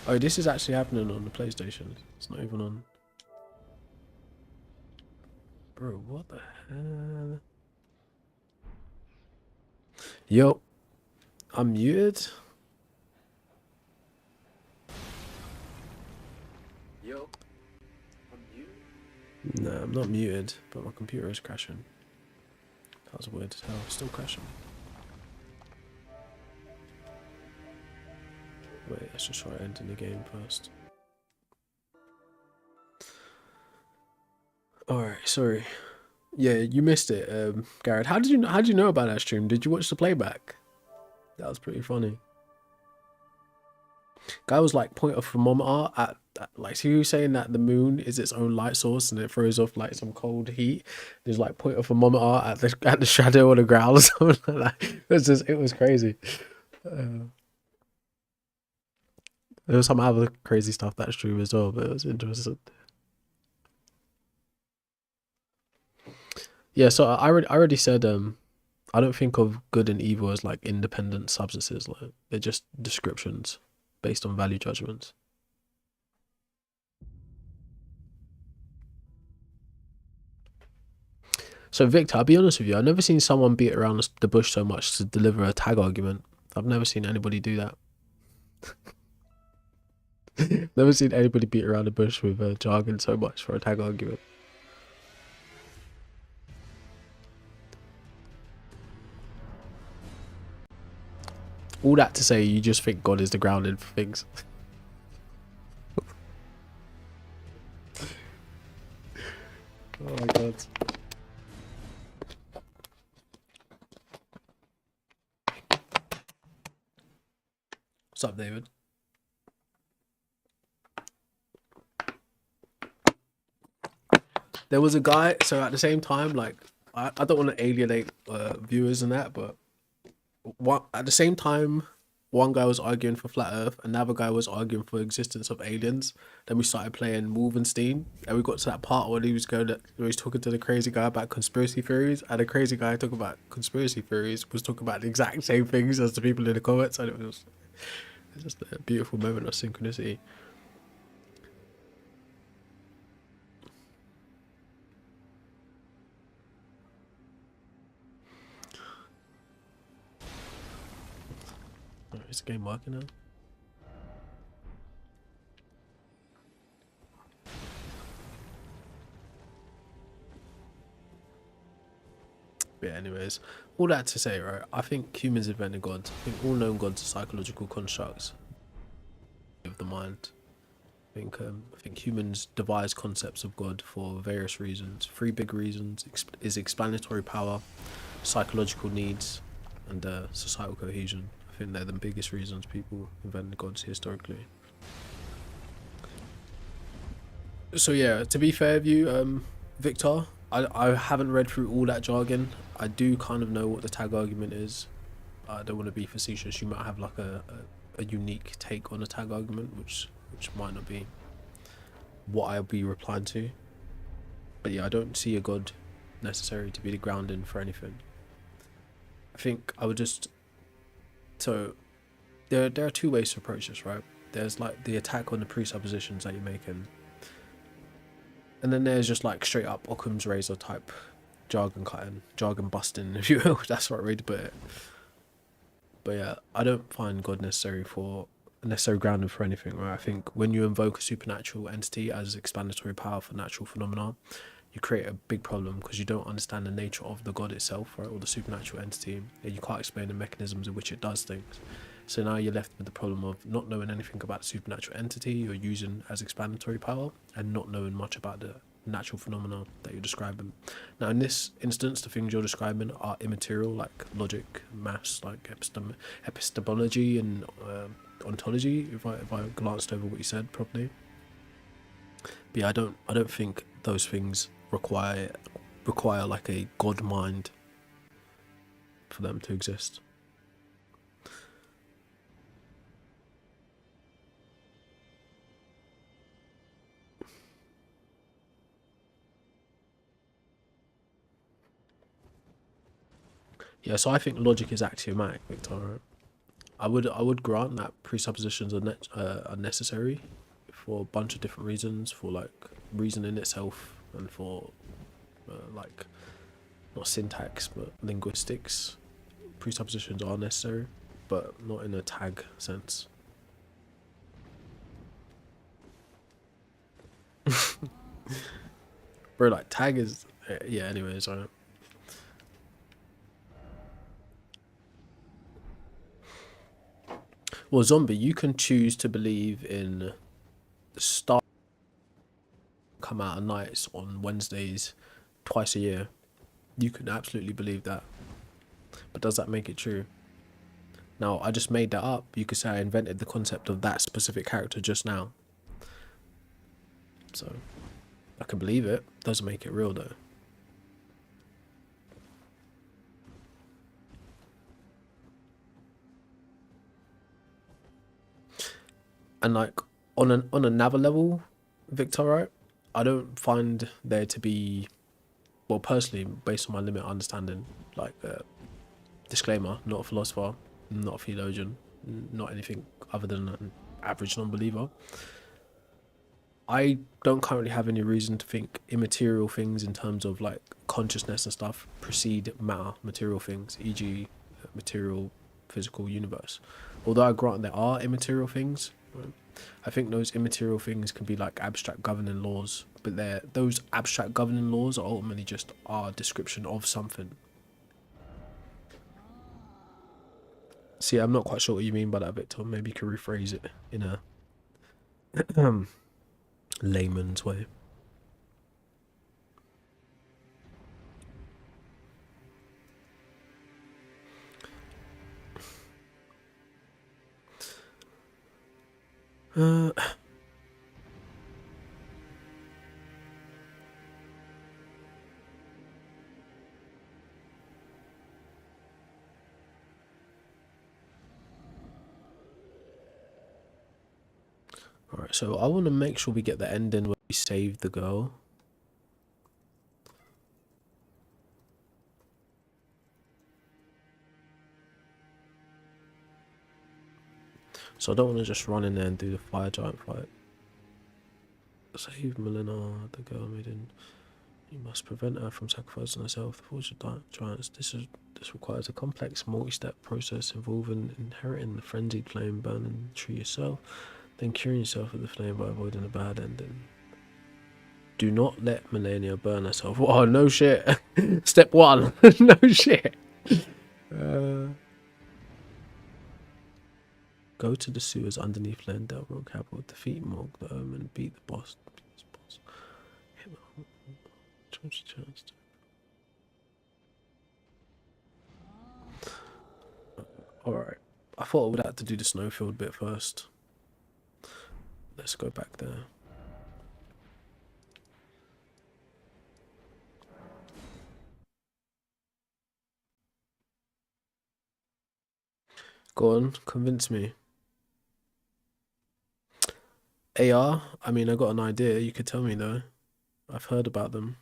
Oh, this is actually happening on the PlayStation. It's not even on... Bro, what the hell? Yo, I'm muted. Yo, I'm muted. Nah, I'm not muted, but my computer is crashing. That was weird as hell. Still crashing. Wait, let's just try ending the game first. Alright, sorry. Yeah, you missed it, Garrett. How did you know about that stream? Did you watch the playback? That was pretty funny. Guy was like point a thermometer at like, so he was saying that the moon is its own light source and it throws off like some cold heat. There's like point a thermometer at the shadow on the ground or something like that. It was crazy. There was some other crazy stuff that stream as well, but it was interesting. Yeah, so I already said I don't think of good and evil as like independent substances. Like they're just descriptions based on value judgments. So Victor, I'll be honest with you, I've never seen someone beat around the bush so much to deliver a tag argument. I've never seen anybody do that. Never seen anybody beat around the bush with jargon so much for a tag argument. All that to say, you just think God is the grounding for things. Oh my God. What's up, David? There was a guy, so at the same time, like, I don't want to alienate viewers and that, but at the same time, one guy was arguing for flat Earth, another guy was arguing for existence of aliens. Then we started playing Wolfenstein, and we got to that part where he was talking to the crazy guy about conspiracy theories, and the crazy guy talking about conspiracy theories was talking about the exact same things as the people in the comments, and it was just a beautiful moment of synchronicity. Is the game working now? Yeah, anyways, all that to say, right, I think humans invented God. I think all known gods are psychological constructs of the mind. I think humans devise concepts of God for various reasons. Three big reasons is explanatory power, psychological needs, and societal cohesion. I think they're the biggest reasons people invented gods historically. So yeah, to be fair with you, Victor, I haven't read through all that jargon. I do kind of know what the tag argument is. I don't want to be facetious. You might have like a a unique take on a tag argument, which might not be what I'll be replying to. But yeah, I don't see a god necessary to be the grounding for anything. I think I would just so there are two ways to approach this, right? There's like the attack on the presuppositions that you're making, and then there's just like straight up Occam's razor type jargon cutting, jargon busting, if you will. That's what I read, but yeah, I don't find God necessary grounding for anything, right? I think when you invoke a supernatural entity as explanatory power for natural phenomena, you create a big problem because you don't understand the nature of the God itself, right, or the supernatural entity, and you can't explain the mechanisms in which it does things. So now you're left with the problem of not knowing anything about the supernatural entity you're using as explanatory power and not knowing much about the natural phenomena that you're describing. Now in this instance, the things you're describing are immaterial, like logic, maths, like epistemology and ontology, if I glanced over what you said properly. But yeah, I don't think those things require like a god mind for them to exist. Yeah, so I think logic is axiomatic, Victor. I would grant that presuppositions are necessary for a bunch of different reasons, for like reasoning itself and for like not syntax but linguistics. Presuppositions are necessary, but not in a tag sense. Bro, like tag is yeah. Anyways, alright. Well, zombie, you can choose to believe in Star come out at nights on Wednesdays twice a year. You can absolutely believe that. But does that make it true? Now, I just made that up. You could say I invented the concept of that specific character just now. So, I can believe it. Doesn't make it real though. And like on another level, Victor, right? I don't find there to be, well, personally, based on my limited understanding, like disclaimer, not a philosopher, not a theologian, not anything other than an average non-believer. I don't currently have any reason to think immaterial things in terms of like consciousness and stuff precede matter, material things, e.g., material physical universe. Although I grant there are immaterial things, right? I think those immaterial things can be like abstract governing laws, but those abstract governing laws are ultimately just our description of something. See, I'm not quite sure what you mean by that, Victor. Maybe you can rephrase it in a layman's way. Alright, so I want to make sure we get the ending where we save the girl. So I don't want to just run in there and do the fire giant fight. Save Melina, the girl maiden. You must prevent her from sacrificing herself. The forge of giants. This requires a complex multi-step process involving inheriting the frenzied flame, burning the tree yourself, then curing yourself of the flame by avoiding a bad ending. Do not let Melania burn herself. Oh, no shit. Step 1. No shit. Go to the sewers underneath Lendell Rock Capital, defeat Morg the Omen, beat the boss. Alright. I thought I would have to do the snowfield bit first. Let's go back there. Go on, convince me. AR, I mean, I got an idea. You could tell me though. I've heard about them.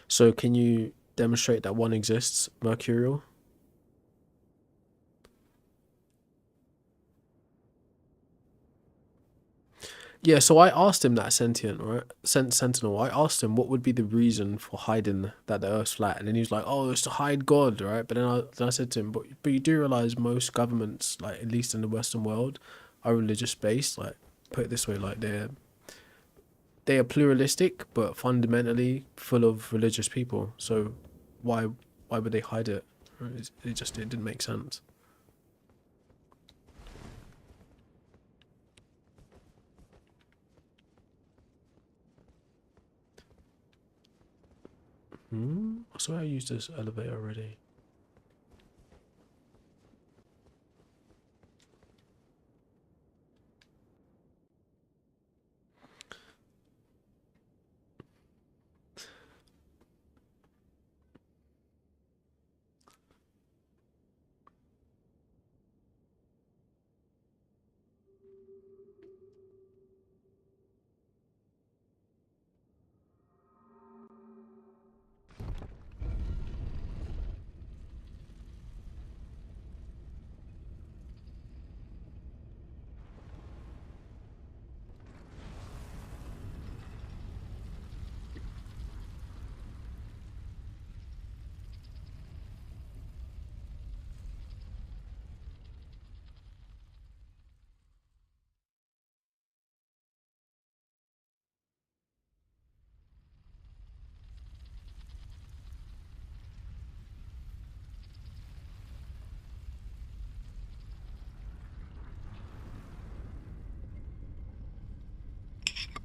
So can you demonstrate that one exists, Mercurial? Yeah, so I asked him that sentient, right? Sentinel. I asked him what would be the reason for hiding that the Earth's flat, and then he was like, "Oh, it's to hide God, right?" But then I said to him, "But you do realize most governments, like at least in the Western world, are religious based. Like, put it this way, like they are pluralistic, but fundamentally full of religious people. So why would they hide it? Right? It didn't make sense." I swear I used this elevator already.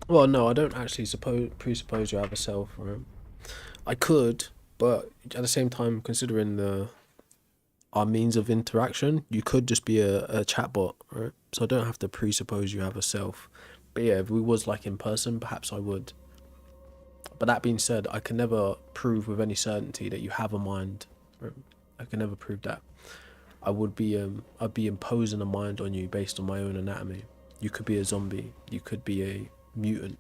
Well, no, I don't actually presuppose you have a self, right? I could, but at the same time, considering the our means of interaction, you could just be a chatbot, right? So I don't have to presuppose you have a self. But yeah, if we was like in person, perhaps I would. But that being said, I can never prove with any certainty that you have a mind. Right? I can never prove that. I'd be imposing a mind on you based on my own anatomy. You could be a zombie. You could be a mutant.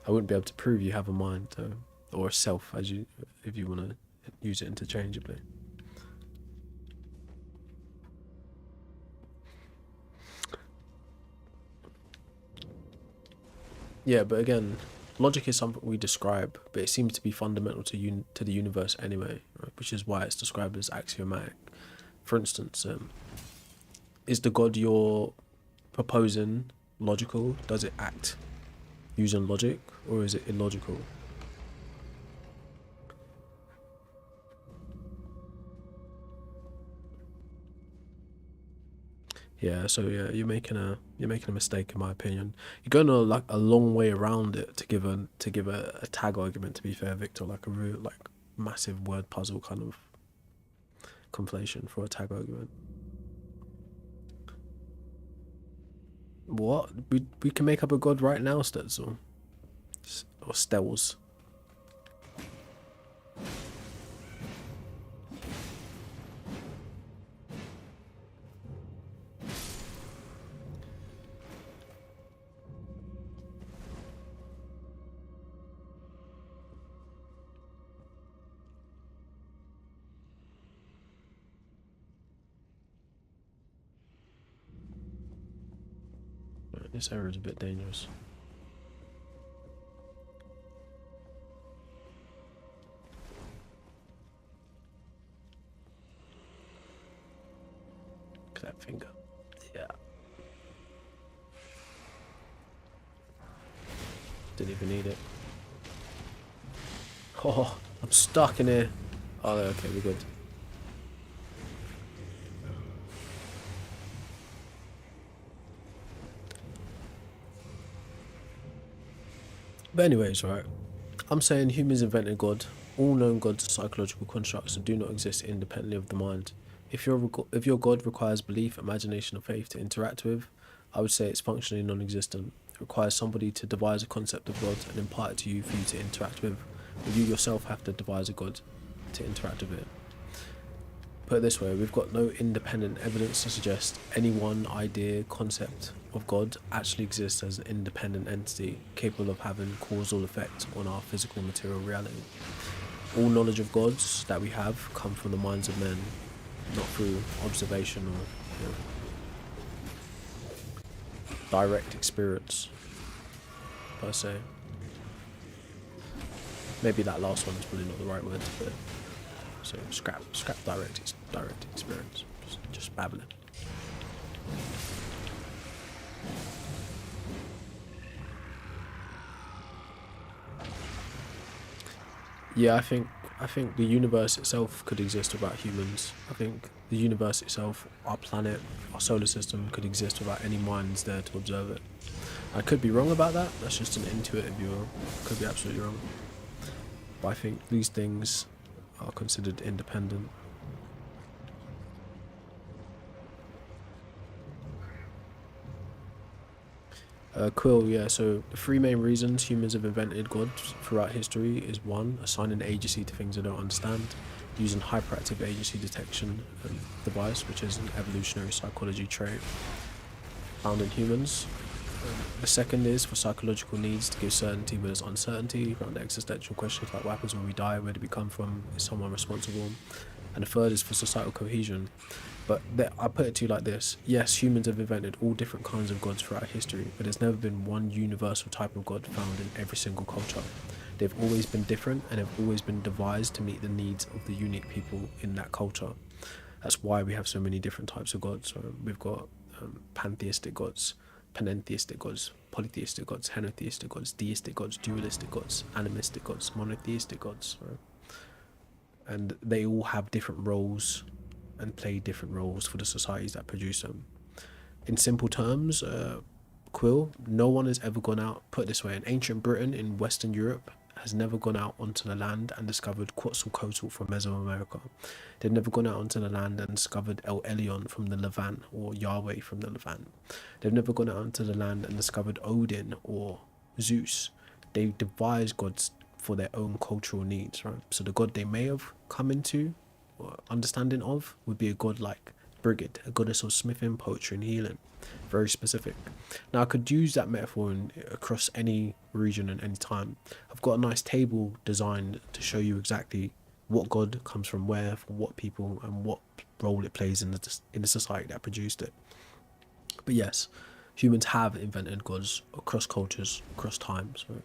I wouldn't be able to prove you have a mind or a self, as you, if you want to use it interchangeably. Yeah, but again, logic is something we describe, but it seems to be fundamental to the universe anyway, right? Which is why it's described as axiomatic. For instance, is the God you're proposing logical? Does it act using logic, or is it illogical? Yeah, so yeah, you're making a mistake in my opinion. You're going like a long way around it to give a tag argument. To be fair, Victor, like a real like massive word puzzle kind of conflation for a tag argument. What we can make up a god right now, Stetzel or Stels. Right, this area is a bit dangerous. Look at that finger. Yeah, didn't even need it. Oh, I'm stuck in here. Oh, okay, we're good. But anyways, right. I'm saying humans invented God. All known gods are psychological constructs that do not exist independently of the mind. If your God requires belief, imagination, or faith to interact with, I would say it's functionally non-existent. It requires somebody to devise a concept of God and impart it to you for you to interact with. But you yourself have to devise a God to interact with it. Put it this way, we've got no independent evidence to suggest any one idea, concept of God actually exists as an independent entity capable of having causal effect on our physical material reality. All knowledge of gods that we have come from the minds of men, not through observation or direct experience per se. Maybe that last one is probably not the right word to put it. So scrap direct experience. Just babbling. Yeah, I think the universe itself could exist without humans. I think the universe itself, our planet, our solar system could exist without any minds there to observe it. I could be wrong about that. That's just an intuitive view. Could be absolutely wrong. But I think these things are considered independent. Quill, yeah, so the three main reasons humans have invented gods throughout history is one, assigning agency to things they don't understand, using hyperactive agency detection device, which is an evolutionary psychology trait found in humans. The second is for psychological needs to give certainty where there's uncertainty around existential questions like what happens when we die, where do we come from, is someone responsible? And the third is for societal cohesion. But I put it to you like this: yes, humans have invented all different kinds of gods throughout history, but there's never been one universal type of god found in every single culture. They've always been different and have always been devised to meet the needs of the unique people in that culture. That's why we have so many different types of gods. We've got pantheistic gods, panentheistic gods, polytheistic gods, henotheistic gods, deistic gods, dualistic gods, animistic gods, monotheistic gods, right? And they all have different roles and play different roles for the societies that produce them. In simple terms, Quill, no one has ever gone out, put it this way, in ancient Britain in Western Europe has never gone out onto the land and discovered Quetzalcoatl from Mesoamerica. They've never gone out onto the land and discovered El Elyon from the Levant or Yahweh from the Levant. They've never gone out onto the land and discovered Odin or Zeus. They devised gods for their own cultural needs, right? So the god they may have come into or understanding of would be a god like Brigid, a goddess of smithing, poetry and healing. Very specific. Now I could use that metaphor across any region and any time. I've got a nice table designed to show you exactly what god comes from where, for what people, and what role it plays in the society that produced it. But yes, humans have invented gods across cultures, across times, right?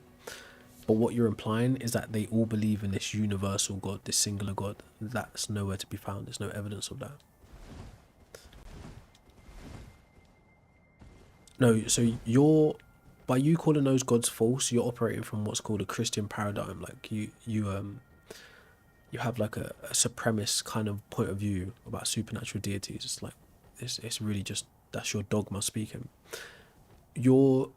But what you're implying is that they all believe in this universal God, this singular God. That's nowhere to be found. There's no evidence of that. No, so by you calling those gods false, you're operating from what's called a Christian paradigm. Like you have like a supremacist kind of point of view about supernatural deities. It's like it's really just, that's your dogma speaking. Your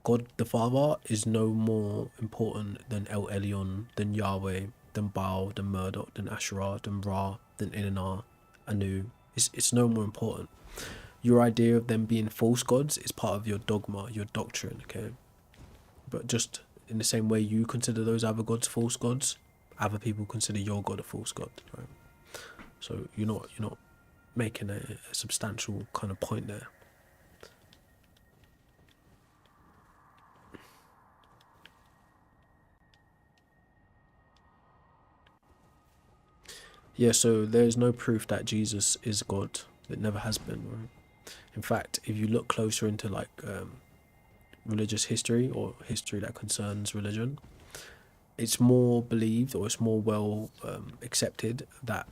God the Father is no more important than El Elyon, than Yahweh, than Baal, than Marduk, than Asherah, than Ra, than Inanna, Anu. It's no more important. Your idea of them being false gods is part of your dogma, your doctrine, okay? But just in the same way you consider those other gods false gods, other people consider your God a false god, right? So you're not making a substantial kind of point there. Yeah, so there's no proof that Jesus is God. It never has been, right? In fact, if you look closer into like religious history or history that concerns religion, it's more believed, or it's more well accepted, that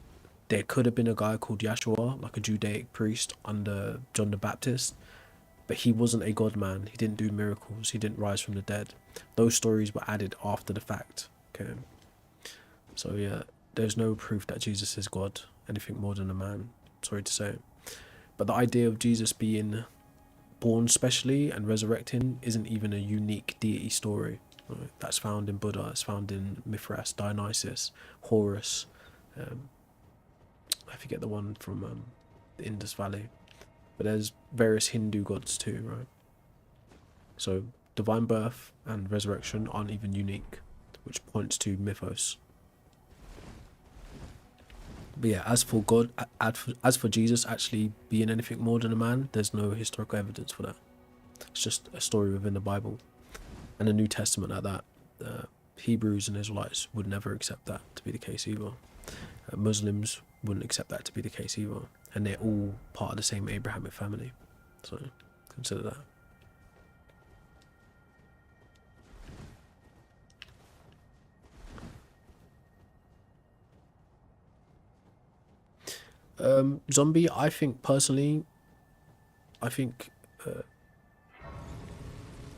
there could have been a guy called Yahshua, like a Judaic priest under John the Baptist, but he wasn't a God man. He didn't do miracles. He didn't rise from the dead. Those stories were added after the fact. Okay, so yeah, there's no proof that Jesus is God, anything more than a man. Sorry to say, but the idea of Jesus being born specially and resurrecting isn't even a unique deity story. Right? That's found in Buddha. It's found in Mithras, Dionysus, Horus. I forget the one from the Indus Valley. but there's various Hindu gods too, right? So divine birth and resurrection aren't even unique, which points to mythos. But yeah, as for God, as for Jesus actually being anything more than a man, there's no historical evidence for that. It's just a story within the Bible and the New Testament at that. Hebrews and Israelites would never accept that to be the case either. Muslims wouldn't accept that to be the case either. And they're all part of the same Abrahamic family. So consider that. Zombie, I think personally, I think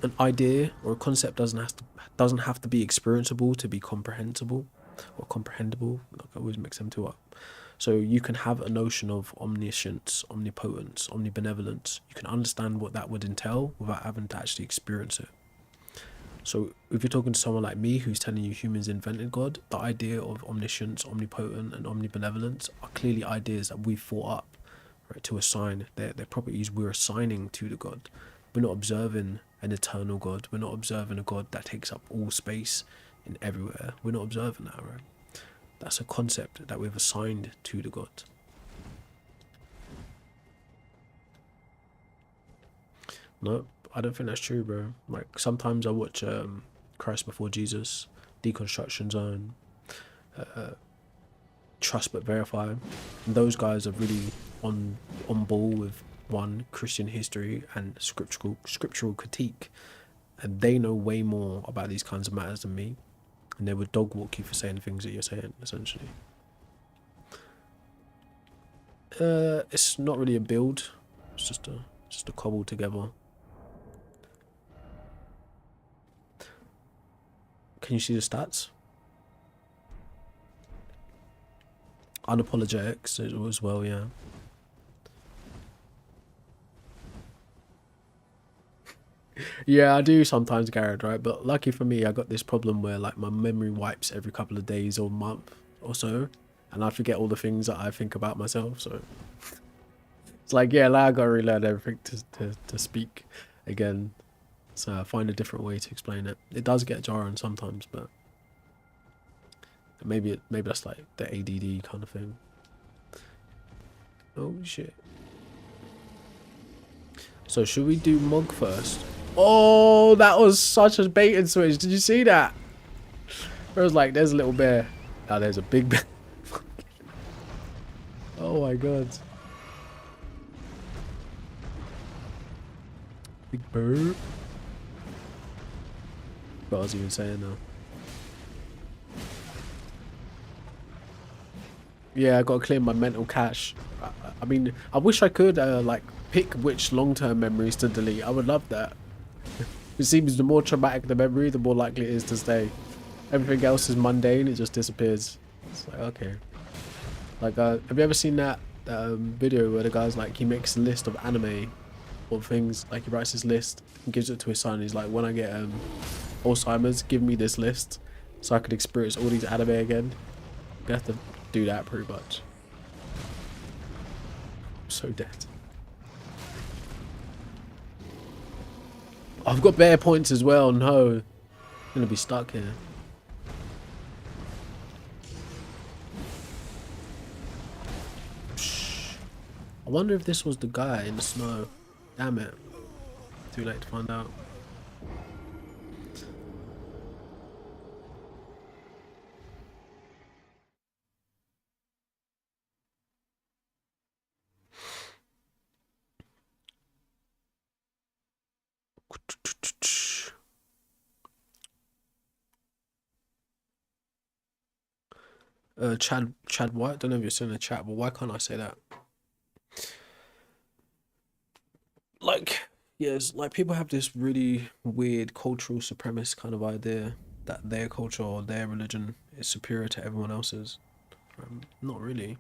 an idea or a concept doesn't have to be experienceable to be comprehensible or comprehensible. Like I always mix them two up. So you can have a notion of omniscience, omnipotence, omnibenevolence. You can understand what that would entail without having to actually experience it. So if you're talking to someone like me who's telling you humans invented God, the idea of omniscience, omnipotent, and omnibenevolence are clearly ideas that we've thought up, right, to assign. They're properties we're assigning to the God. We're not observing an eternal God. We're not observing a God that takes up all space and everywhere. We're not observing that, right? That's a concept that we've assigned to the God. No, I don't think that's true, bro. Like sometimes I watch Christ Before Jesus, Deconstruction Zone, Trust But Verify. And those guys are really on ball with one, Christian history and scriptural critique, and they know way more about these kinds of matters than me, and they would dog walk you for saying things that you're saying, essentially. It's not really a build. It's just a cobble together. Can you see the stats? Unapologetics as well, yeah. Yeah, I do sometimes, Garrett, right? But lucky for me, I got this problem where like my memory wipes every couple of days or month or so, and I forget all the things that I think about myself. So it's like, yeah, now I gotta relearn everything to speak again. So I find a different way to explain it. It does get jarring sometimes, but maybe that's like the ADD kind of thing. Oh shit. So should we do Mog first? Oh, that was such a bait and switch. Did you see that? It was like, there's a little bear. Now there's a big bear. Oh my god. Big bird. What was I even saying now? Yeah, I gotta clear my mental cache. I mean, I wish I could like pick which long-term memories to delete. I would love that. It seems the more traumatic the memory, the more likely it is to stay. Everything else is mundane, it just disappears. It's like, okay. Like, have you ever seen that video where the guy's like, he makes a list of anime or things, like he writes his list and gives it to his son. He's like, when I get Alzheimer's, give me this list so I could experience all these anime again. You have to do that pretty much. I'm so dead. I've got bear points as well. No, I'm gonna be stuck here. I wonder if this was the guy in the snow. Damn it. Too late to find out. Chad White. Don't know if you're still in the chat, but why can't I say that? Like, yes, like people have this really weird cultural supremacist kind of idea that their culture or their religion is superior to everyone else's. Not really.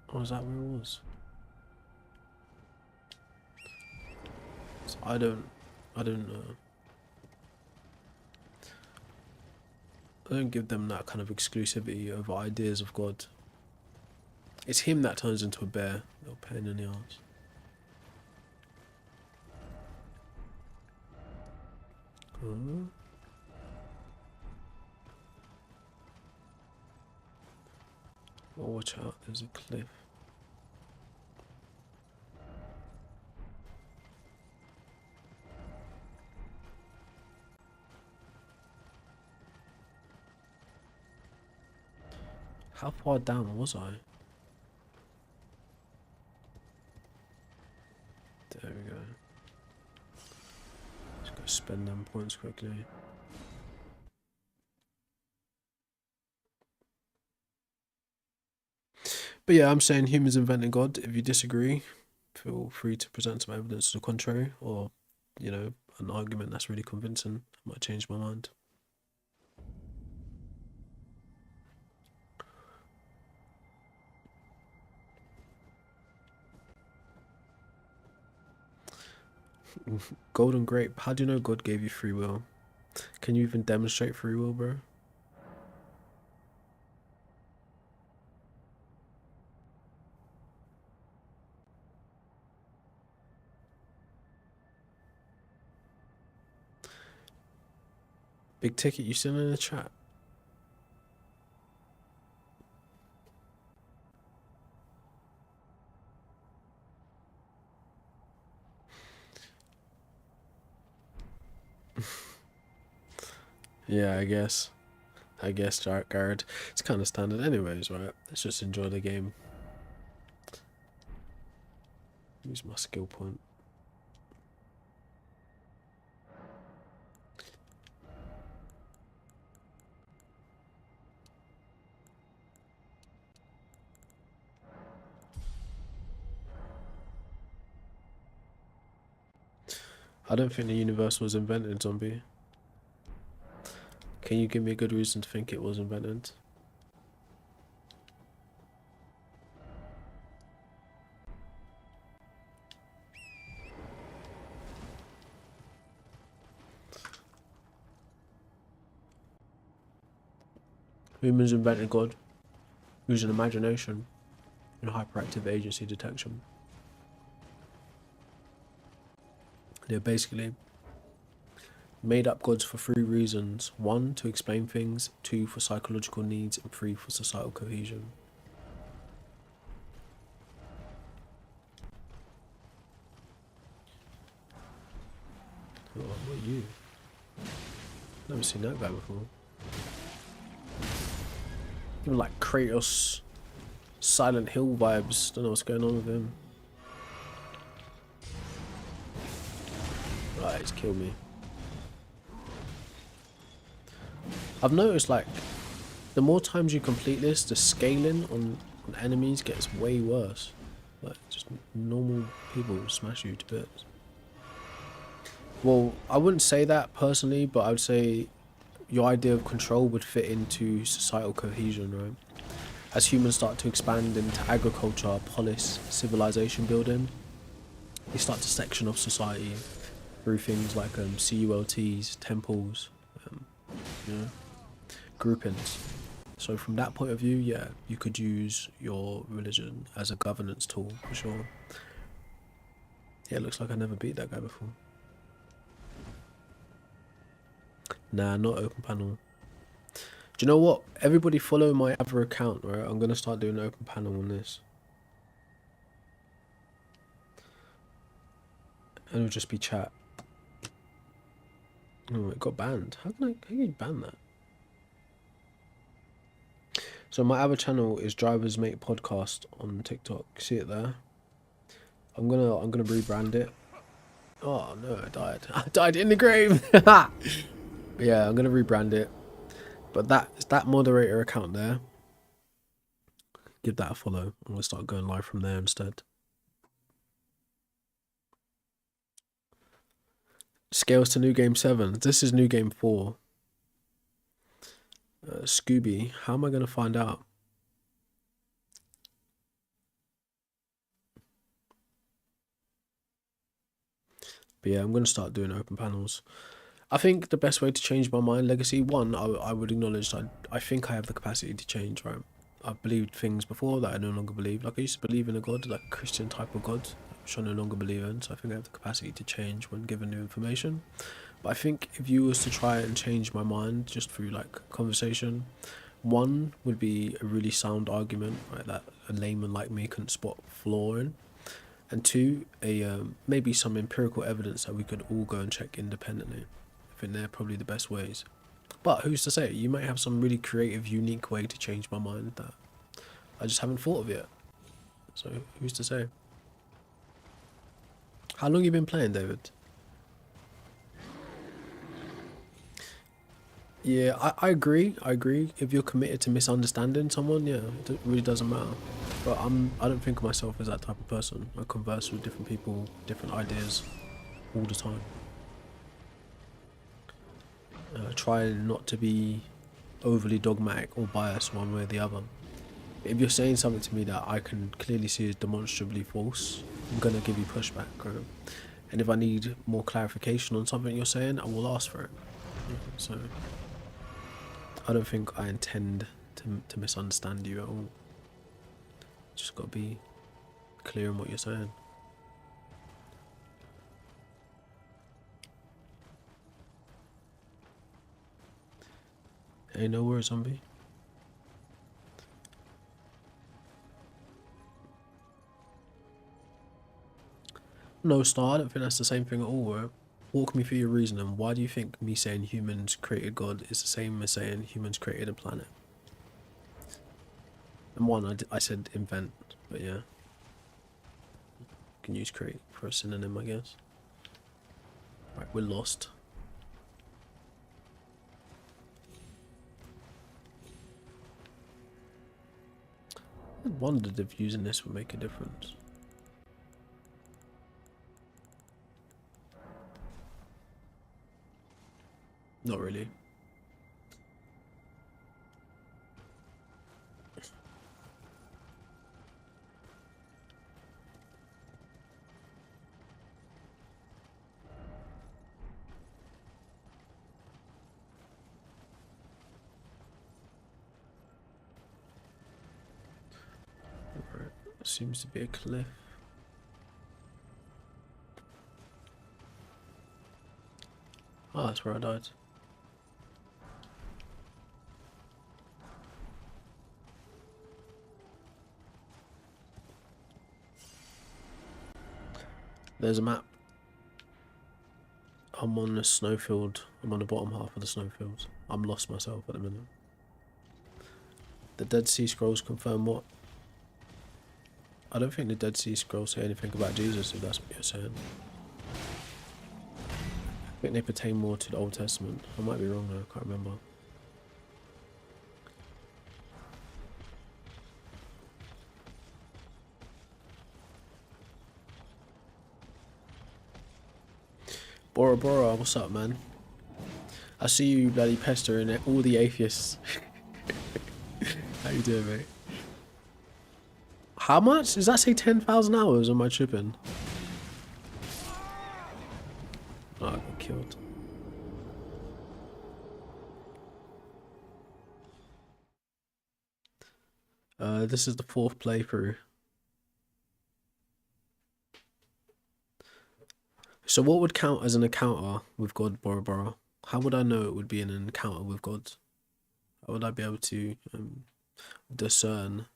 Or is that where it was? So I don't I don't give them that kind of exclusivity over ideas of God. It's him that turns into a bear. Little pain in the arse. Oh, watch out, there's a cliff. How far down was I? There we go. Just go spend them points quickly. But yeah, I'm saying humans invented God. If you disagree, feel free to present some evidence to the contrary, or, you know, an argument that's really convincing. I might change my mind. Golden grape. How do you know God gave you free will? Can you even demonstrate free will, bro? Big ticket, you still in the chat? Yeah, I guess, Jared. It's kind of standard anyways, right? Let's just enjoy the game. Use my skill point. I don't think the universe was invented, zombie. Can you give me a good reason to think it was invented? Humans invented God using imagination and hyperactive agency detection. They're basically made up gods for three reasons: one, to explain things; two, for psychological needs; and three, for societal cohesion. Oh, what are you? Never seen that guy before. Even like Kratos, Silent Hill vibes. Don't know what's going on with him. Right, he's killed me. I've noticed, like, the more times you complete this, the scaling on enemies gets way worse. Like, just normal people smash you to bits. Well, I wouldn't say that personally, but I would say your idea of control would fit into societal cohesion, right? As humans start to expand into agriculture, polis, civilization building, they start to section off society through things like CULTs, temples, you know, groupings. So from that point of view, yeah, you could use your religion as a governance tool for sure. Yeah, it looks like I never beat that guy before. Nah, not open panel. Do you know what? Everybody follow my other account, right? I'm gonna start doing open panel on this. And it'll just be chat. Oh, it got banned. How can you ban that? So my other channel is Drivers Make Podcast on TikTok. See it there? I'm gonna rebrand it. Oh no, I died. I died in the grave. Yeah, I'm gonna rebrand it. But that moderator account there, give that a follow. I'm gonna start going live from there instead. Scales to New Game 7. This is New Game 4. Scooby, how am I gonna find out? But yeah, I'm gonna start doing open panels. I think the best way to change my mind, Legacy, one, I would acknowledge that I think I have the capacity to change, right? I've believed things before that I no longer believe. Like I used to believe in a god, like a Christian type of god, which I no longer believe in. So I think I have the capacity to change when given new information. But I think if you was to try and change my mind just through like conversation, one would be a really sound argument, right, that a layman like me couldn't spot flaw in, and two, a maybe some empirical evidence that we could all go and check independently. I think they're probably the best ways. But who's to say? You might have some really creative, unique way to change my mind that I just haven't thought of yet. So who's to say? How long you been playing, David? Yeah, I agree. I agree. If you're committed to misunderstanding someone, yeah, it really doesn't matter. But I don't think of myself as that type of person. I converse with different people, different ideas, all the time. Try not to be overly dogmatic or biased one way or the other. If you're saying something to me that I can clearly see is demonstrably false, I'm gonna give you pushback. Right? And if I need more clarification on something you're saying, I will ask for it. So I don't think I intend to misunderstand you at all. Just gotta be clear in what you're saying. Hey, no worries, zombie. No, Star, I don't think that's the same thing at all, right? Walk me through your reasoning. Why do you think me saying humans created God is the same as saying humans created a planet? And one, I said invent, but yeah. Can use create for a synonym, I guess. Right, we're lost. I wondered if using this would make a difference. Not really. Alright, seems to be a cliff. Oh, that's where I died. There's a map. I'm on the snowfield. I'm on the bottom half of the snowfield. I'm lost myself at the minute. The Dead Sea Scrolls confirm what? I don't think the Dead Sea Scrolls say anything about Jesus, if that's what you're saying. I think they pertain more to the Old Testament. I might be wrong though, I can't remember. Bora Bora, what's up, man? I see you bloody pestering all the atheists. How you doing, mate? How much? Does that say 10,000 hours? Or am I tripping? Oh, I got killed. This is the 4th playthrough. So what would count as an encounter with God, Bora Bora? How would I know it would be an encounter with God? How would I be able to discern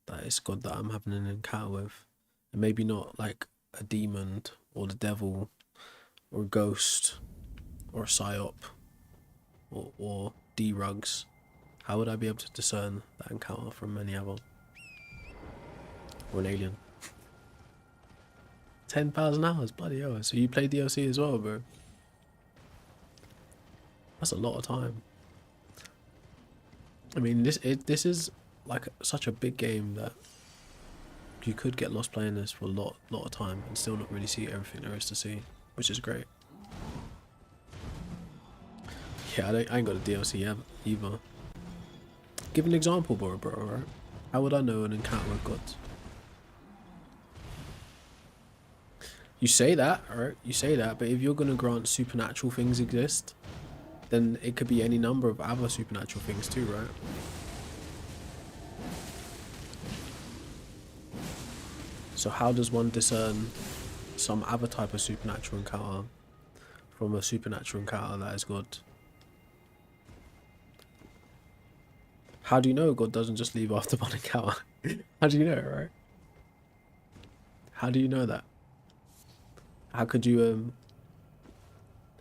that it's God that I'm having an encounter with? And maybe not like a demon or the devil or a ghost or a psyop or D-Rugs. How would I be able to discern that encounter from any other? Or an alien? 10,000 hours, bloody hell. So you play DLC as well, bro? That's a lot of time. I mean, this is like such a big game that you could get lost playing this for a lot of time and still not really see everything there is to see, which is great. Yeah, I ain't got a DLC either. Give an example, bro, right? How would I know an encounter with God? You say that, alright? You say that, but if you're gonna grant supernatural things exist, then it could be any number of other supernatural things too, right? So how does one discern some other type of supernatural encounter from a supernatural encounter that is God? How do you know God doesn't just leave after one encounter? How do you know, right? How do you know that? How could you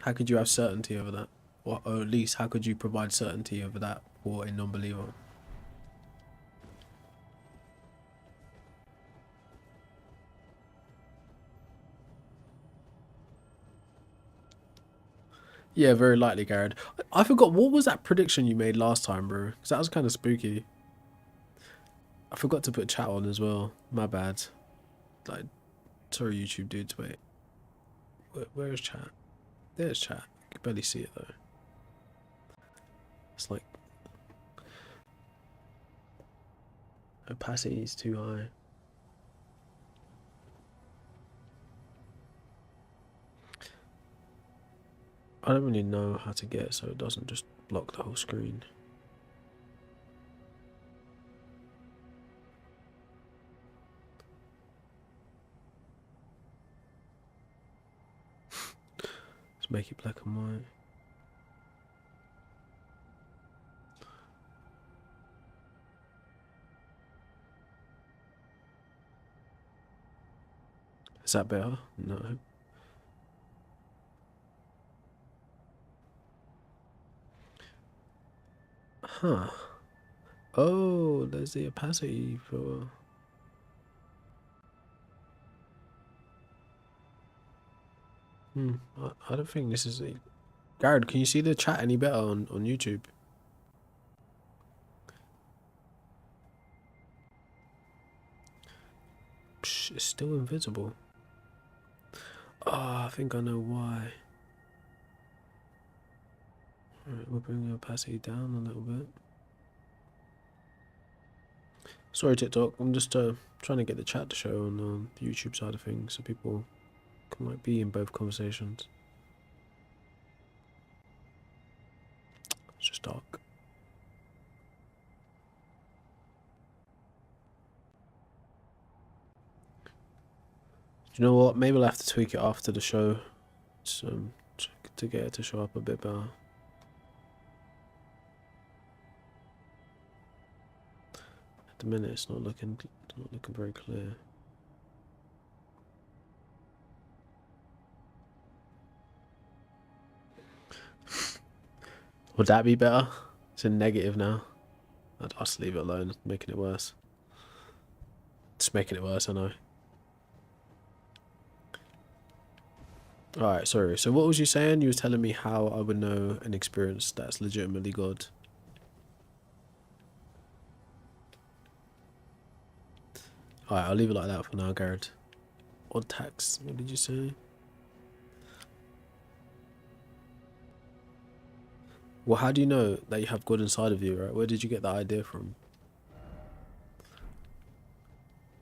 have certainty over that? Or at least how could you provide certainty over that for a non-believer? Yeah, very likely, Garrett. I forgot, what was that prediction you made last time, bro? Because that was kind of spooky. I forgot to put chat on as well. My bad. Like, sorry, YouTube dudes. Wait, where is chat? There's chat. I can barely see it though. It's like opacity is too high. I don't really know how to get it so it doesn't just block the whole screen. Let's make it black and white. Is that better? No. Huh. Oh, there's the opacity for... I don't think this is a... Garrett, can you see the chat any better on YouTube? Psh, it's still invisible. Ah, I think I know why. Alright, we'll bring the opacity down a little bit. Sorry, TikTok. I'm just trying to get the chat to show on the YouTube side of things so people can like be in both conversations. It's just dark. Do you know what? Maybe I'll have to tweak it after the show to get it to show up a bit better. At the minute, it's not looking very clear. Would that be better? It's in negative now. I'd just leave it alone, making it worse. Just making it worse, I know. Alright, sorry. So what was you saying? You was telling me how I would know an experience that's legitimately God. Alright, I'll leave it like that for now, Garrett. Odd tax, what did you say? Well, how do you know that you have God inside of you, right? Where did you get that idea from?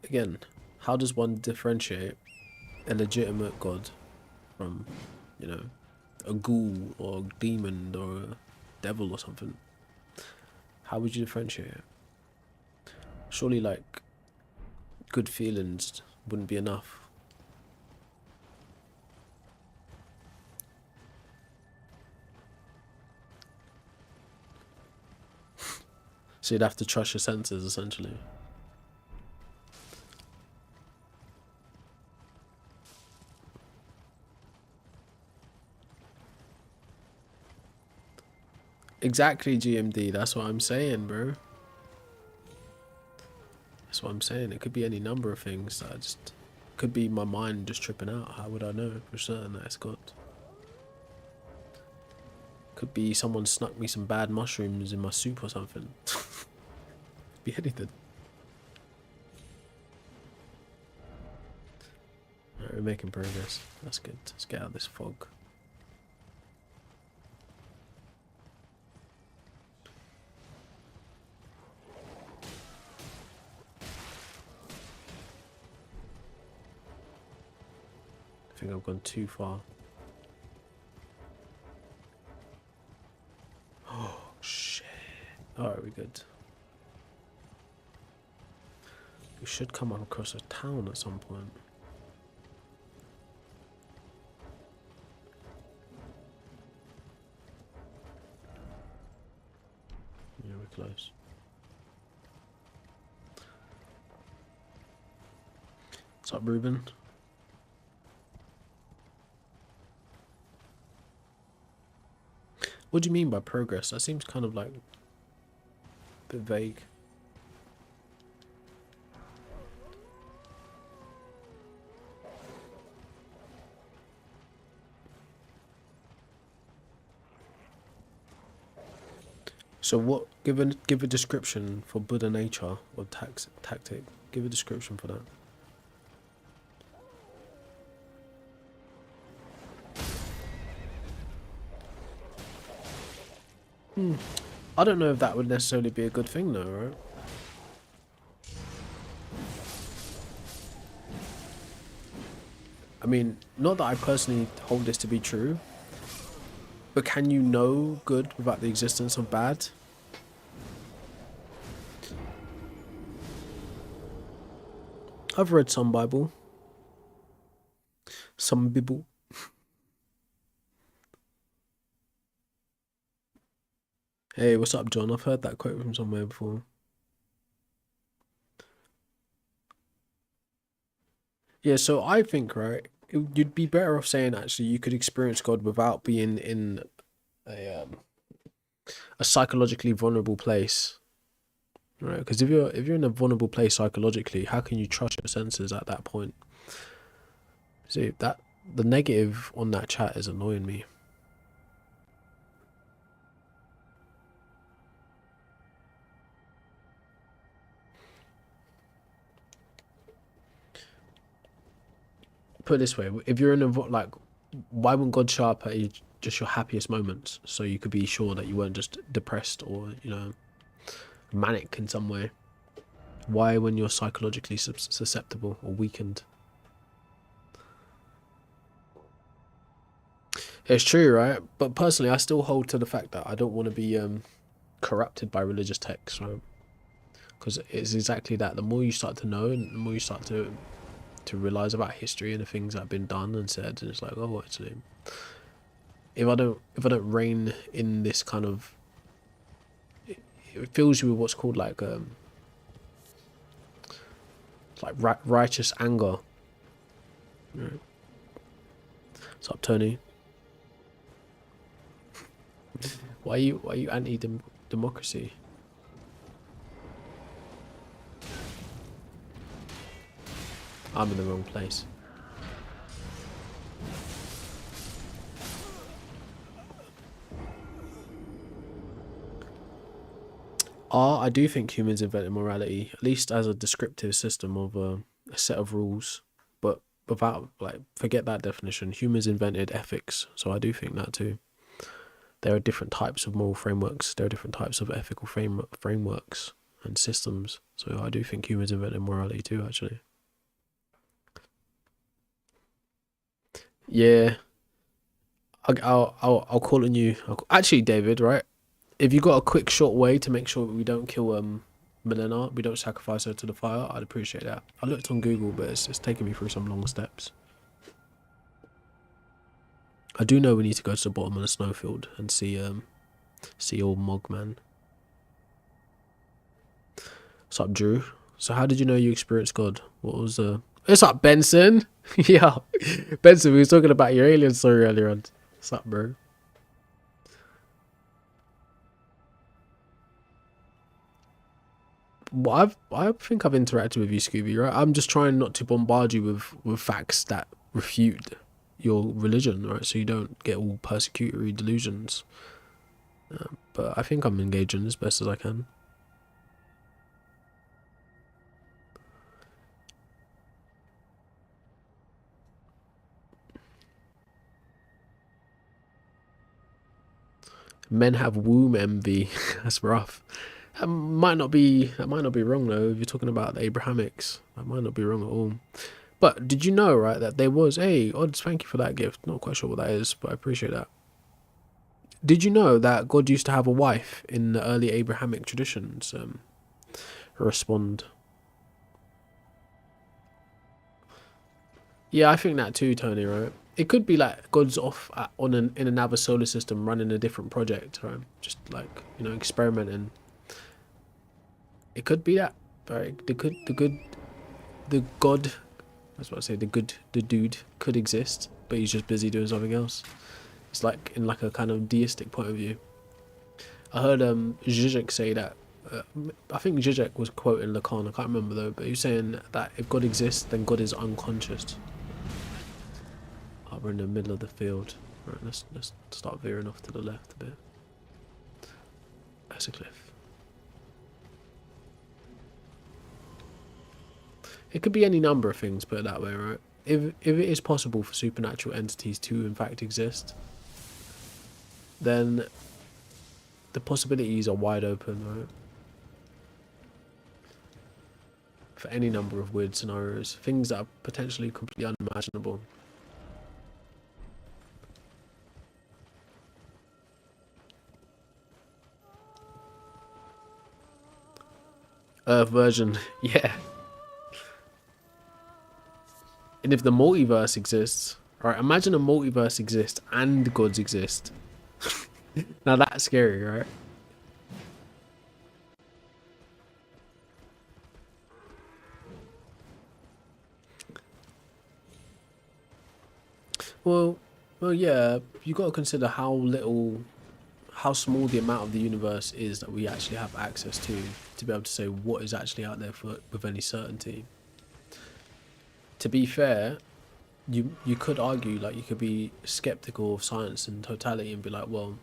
Again, how does one differentiate a legitimate God from, you know, a ghoul or a demon or a devil or something? How would you differentiate it? Surely, like, good feelings wouldn't be enough. So you'd have to trust your senses, essentially. Exactly, GMD. That's what I'm saying, bro. That's what I'm saying. It could be any number of things. That I just could be my mind just tripping out. How would I know for certain that it's God? Could be someone snuck me some bad mushrooms in my soup or something. Could be anything. Alright, we're making progress. That's good. Let's get out of this fog. I think I've gone too far. Oh, shit. Alright, we're good. We should come across a town at some point. Yeah, we're close. What's up, Ruben? What do you mean by progress? That seems kind of like a bit vague. So what? Give a description for Buddha nature or tactic. Give a description for that. I don't know if that would necessarily be a good thing, though, right? I mean, not that I personally hold this to be true, but can you know good without the existence of bad? I've read some Bible. Some Bible. Hey, what's up, John? I've heard that quote from somewhere before. Yeah, so I think, right, you'd be better off saying actually you could experience God without being in a psychologically vulnerable place, right? Because if you're in a vulnerable place psychologically, how can you trust your senses at that point? See, that the negative on that chat is annoying me. Put it this way, if you're in a like, why wouldn't God show up at just your happiest moments, so you could be sure that you weren't just depressed or manic in some way? Why when you're psychologically susceptible or weakened? It's true, right? But personally, I still hold to the fact that I don't want to be corrupted by religious texts, right? Because it's exactly that. The more you start to know, and the more you start to realize about history and the things that have been done and said, and it's like, oh, actually, if I don't reign in this kind of, it fills you with what's called like righteous anger. Right. What's up, Tony? Why are you anti-democracy? I'm in the wrong place. I do think humans invented morality, at least as a descriptive system of a set of rules. But without, like, forget that definition. Humans invented ethics, so I do think that too. There are different types of moral frameworks. There are different types of ethical frameworks and systems. So I do think humans invented morality too, actually. Yeah, I'll call on you. Actually, David, right? If you got a quick, short way to make sure we don't kill Milena, we don't sacrifice her to the fire, I'd appreciate that. I looked on Google, but it's taking me through some long steps. I do know we need to go to the bottom of the snowfield and see old Mogman. What's up, Drew? So how did you know you experienced God? What was What's up, Benson? Yeah, Benson, we were talking about your alien story earlier on. What's up, bro? Well, I think I've interacted with you, Scooby, right? I'm just trying not to bombard you with facts that refute your religion, right? So you don't get all persecutory delusions. But I think I'm engaging as best as I can. Men have womb envy. That's rough. That might not be wrong though. If you're talking about the Abrahamics, that might not be wrong at all. But did you know, right, that there was Odds, thank you for that gift. Not quite sure what that is, but I appreciate that. Did you know that God used to have a wife in the early Abrahamic traditions? Respond. Yeah, I think that too, Tony. Right? It could be like gods off in another solar system, running a different project, right? Just like experimenting. It could be that, right? The god. I was about to say the dude could exist, but he's just busy doing something else. It's like in like a kind of deistic point of view. I heard Zizek say that. I think Zizek was quoting Lacan. I can't remember though, but he was saying that if God exists, then God is unconscious. Oh, we're in the middle of the field. Right, let's start veering off to the left a bit. That's a cliff. It could be any number of things, put it that way, right? If it is possible for supernatural entities to in fact exist, then the possibilities are wide open, right? For any number of weird scenarios, things that are potentially completely unimaginable. Earth version, yeah. And if the multiverse exists, right? Imagine a multiverse exists and gods exist. Now that's scary, right? Well, yeah. You got to consider how small the amount of the universe is that we actually have access to be able to say what is actually out there with any certainty. To be fair, you could argue, like, you could be skeptical of science in totality and be like, well,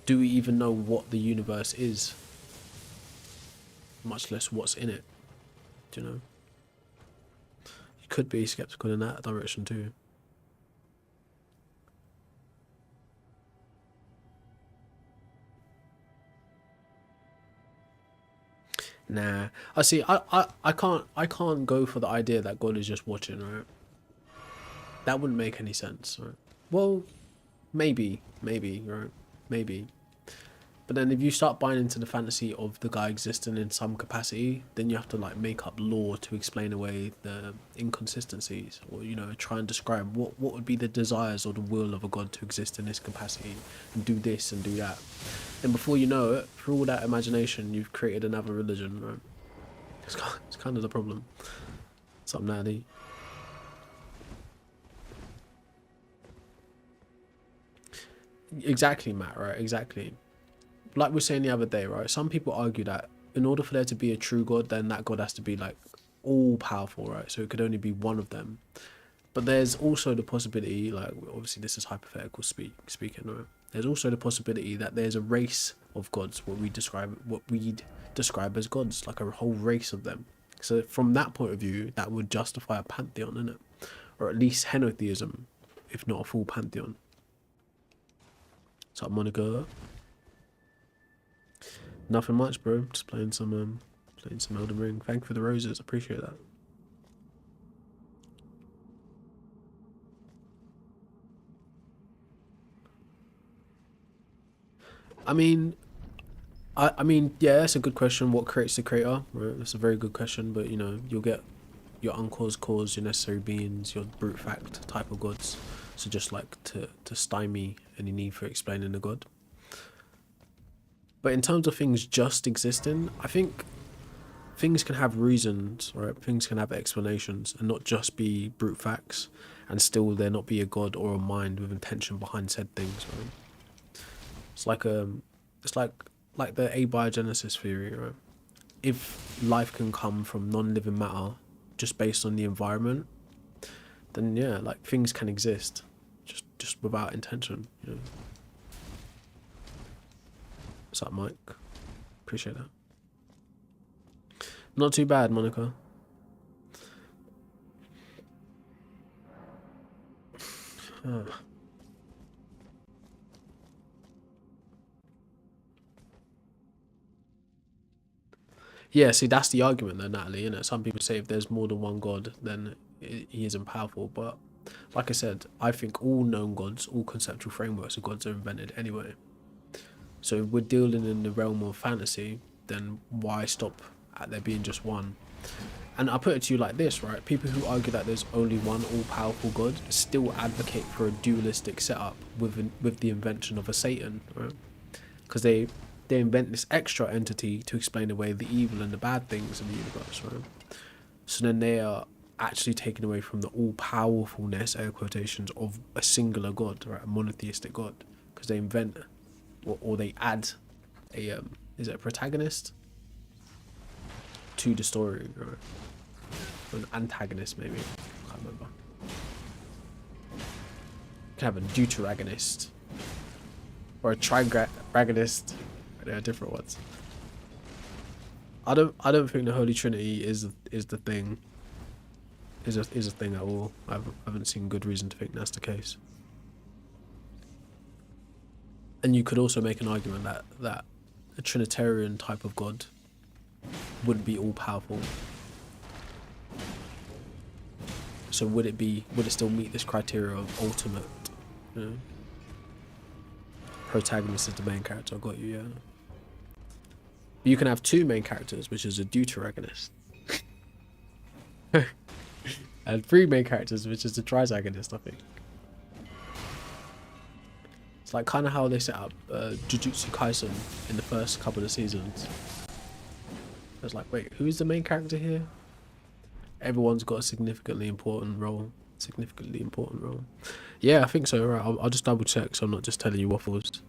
do we even know what the universe is, much less what's in it? Do you know? You could be skeptical in that direction too. Nah, I see. I can't go for the idea that God is just watching, right? That wouldn't make any sense, right? Well, maybe, right? Maybe. But then if you start buying into the fantasy of the guy existing in some capacity, then you have to like make up lore to explain away the inconsistencies, or try and describe what would be the desires or the will of a god to exist in this capacity and do this and do that. And before you know it, through all that imagination, you've created another religion, right? It's kind of the problem. Something natty. Exactly, Matt, right? Exactly. Like we were saying the other day, right? Some people argue that in order for there to be a true God, then that God has to be like all powerful, right? So it could only be one of them. But there's also the possibility, like, obviously this is hypothetical speaking, right? There's also the possibility that there's a race of gods, what we'd describe as gods, like a whole race of them. So from that point of view, that would justify a pantheon, innit? Or at least henotheism, if not a full pantheon. What's up, Monica? Nothing much, bro. Just playing some Elden Ring. Thank you for the roses. Appreciate that. I mean, yeah, that's a good question. What creates the creator? Right, that's a very good question. But you'll get your uncaused cause, your necessary beings, your brute fact type of gods. So just like to stymie any need for explaining the god. But in terms of things just existing, I think things can have reasons, right? Things can have explanations and not just be brute facts, and still there not be a god or a mind with intention behind said things, right? It's like it's like the abiogenesis theory, right? If life can come from non-living matter just based on the environment, then yeah, like things can exist just without intention. What's up, Mike? Appreciate that. Not too bad, Monica. Yeah, see, that's the argument though, Natalie, innit? Some people say if there's more than one god, then he isn't powerful. But like I said, I think all known gods, all conceptual frameworks of gods are invented anyway. So if we're dealing in the realm of fantasy, then why stop at there being just one? And I put it to you like this, right? People who argue that there's only one all-powerful God still advocate for a dualistic setup with the invention of a Satan, right? Because they invent this extra entity to explain away the evil and the bad things in the universe, right? So then they are actually taken away from the all-powerfulness, air quotations, of a singular God, right? A monotheistic God, because they invent or they add a is it a protagonist to the story, right? Or an antagonist, maybe. I can't remember. You can have a deuteragonist or a trigragonist. They are different ones. I don't think the Holy Trinity is the thing. Is a thing at all. I haven't seen good reason to think that's the case. And you could also make an argument that a Trinitarian type of God wouldn't be all powerful. So would it still meet this criteria of ultimate, you know? Protagonist is the main character. I got you, yeah. You can have two main characters, which is a deuteragonist. And three main characters, which is the trisagonist, I think. It's like kind of how they set up Jujutsu Kaisen in the first couple of seasons. It's like, wait, who's the main character here? Everyone's got a significantly important role. Yeah, I think so. Right, I'll just double check so I'm not just telling you waffles.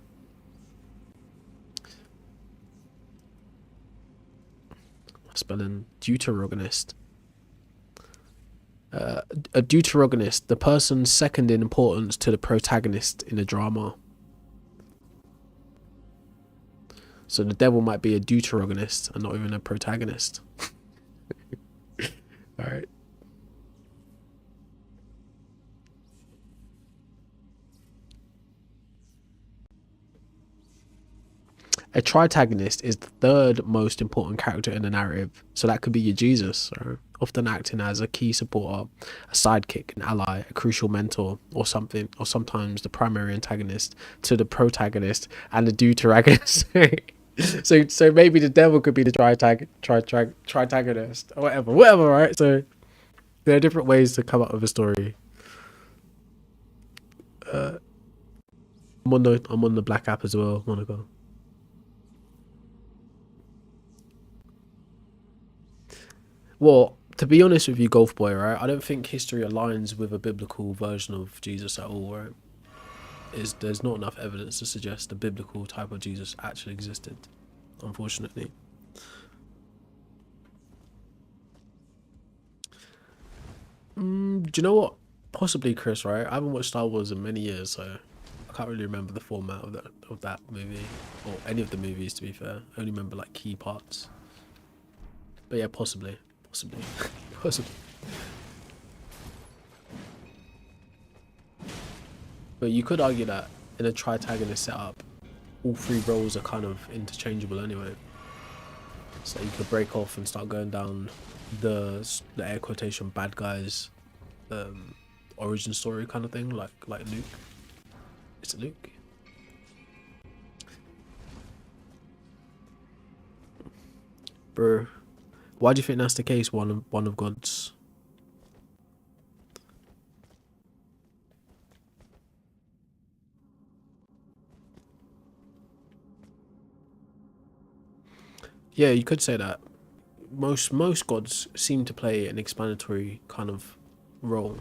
Spelling deuteragonist. A deuteragonist, the person second in importance to the protagonist in a drama. So the devil might be a deuteragonist and not even a protagonist. Alright. A tritagonist is the third most important character in the narrative, so that could be your Jesus, or often acting as a key supporter, a sidekick, an ally, a crucial mentor, or something, or sometimes the primary antagonist to the protagonist and the deuteragonist. so maybe the devil could be the tritagonist, or whatever, right? So there are different ways to come up with a story. I'm on the Black app as well, Monaco. Well, to be honest with you, Golf Boy, right? I don't think history aligns with a biblical version of Jesus at all, right? There's not enough evidence to suggest the biblical type of Jesus actually existed, unfortunately. Do you know what? Possibly, Chris, right? I haven't watched Star Wars in many years, so I can't really remember the format of that movie, or any of the movies, to be fair. I only remember like key parts. But yeah, possibly. Possibly. But you could argue that in a tritagonist setup, all three roles are kind of interchangeable anyway. So you could break off and start going down the air quotation bad guys origin story kind of thing, like Luke. Is it Luke? Bro, why do you think that's the case? One of God's. Yeah, you could say that. Most gods seem to play an explanatory kind of role,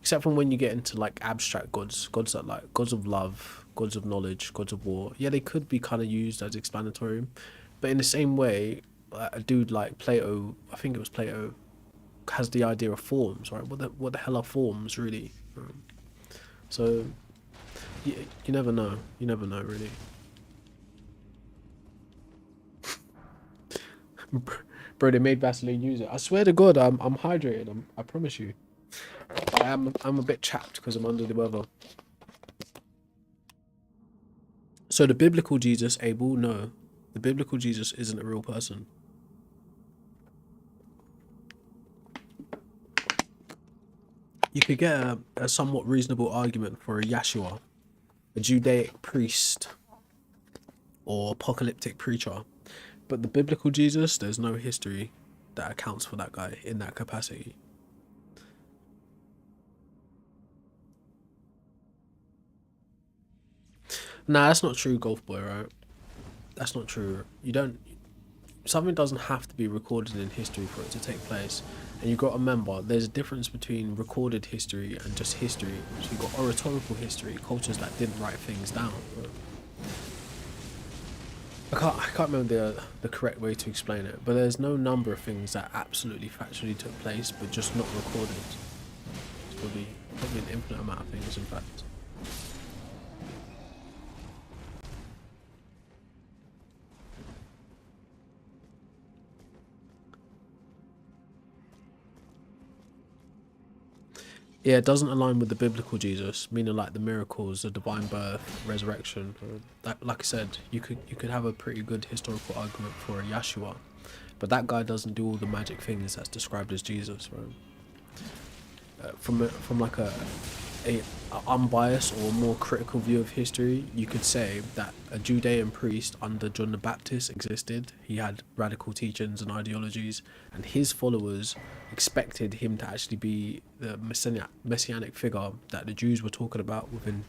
except for when you get into like abstract gods that like gods of love, gods of knowledge, gods of war. Yeah, they could be kind of used as explanatory, but in the same way, a dude like Plato, I think it was Plato, has the idea of forms, right? What the hell are forms really? So you never know. You never know, really. Bro, they made Vaseline use it. I swear to God, I'm hydrated. I promise you. I'm a bit chapped because I'm under the weather. So the biblical Jesus, Abel, no, the biblical Jesus isn't a real person. You could get a somewhat reasonable argument for a Yeshua, a Judaic priest or apocalyptic preacher, but the biblical Jesus, there's no history that accounts for that guy in that capacity. Nah, that's not true, Golf Boy, right? That's not true. You don't. Something doesn't have to be recorded in history for it to take place. And you've got to remember, there's a difference between recorded history and just history. So you've got oratorical history, cultures that didn't write things down. I can't remember the correct way to explain it, but there's no number of things that absolutely factually took place, but just not recorded. It's probably an infinite amount of things, in fact. Yeah, it doesn't align with the biblical Jesus, meaning like the miracles, the divine birth, resurrection. That, like I said, you could have a pretty good historical argument for a Yeshua, but that guy doesn't do all the magic things that's described as Jesus, right? From like a unbiased or more critical view of history, you could say that a Judean priest under John the Baptist existed. He had radical teachings and ideologies, and his followers expected him to actually be the messianic figure that the Jews were talking about within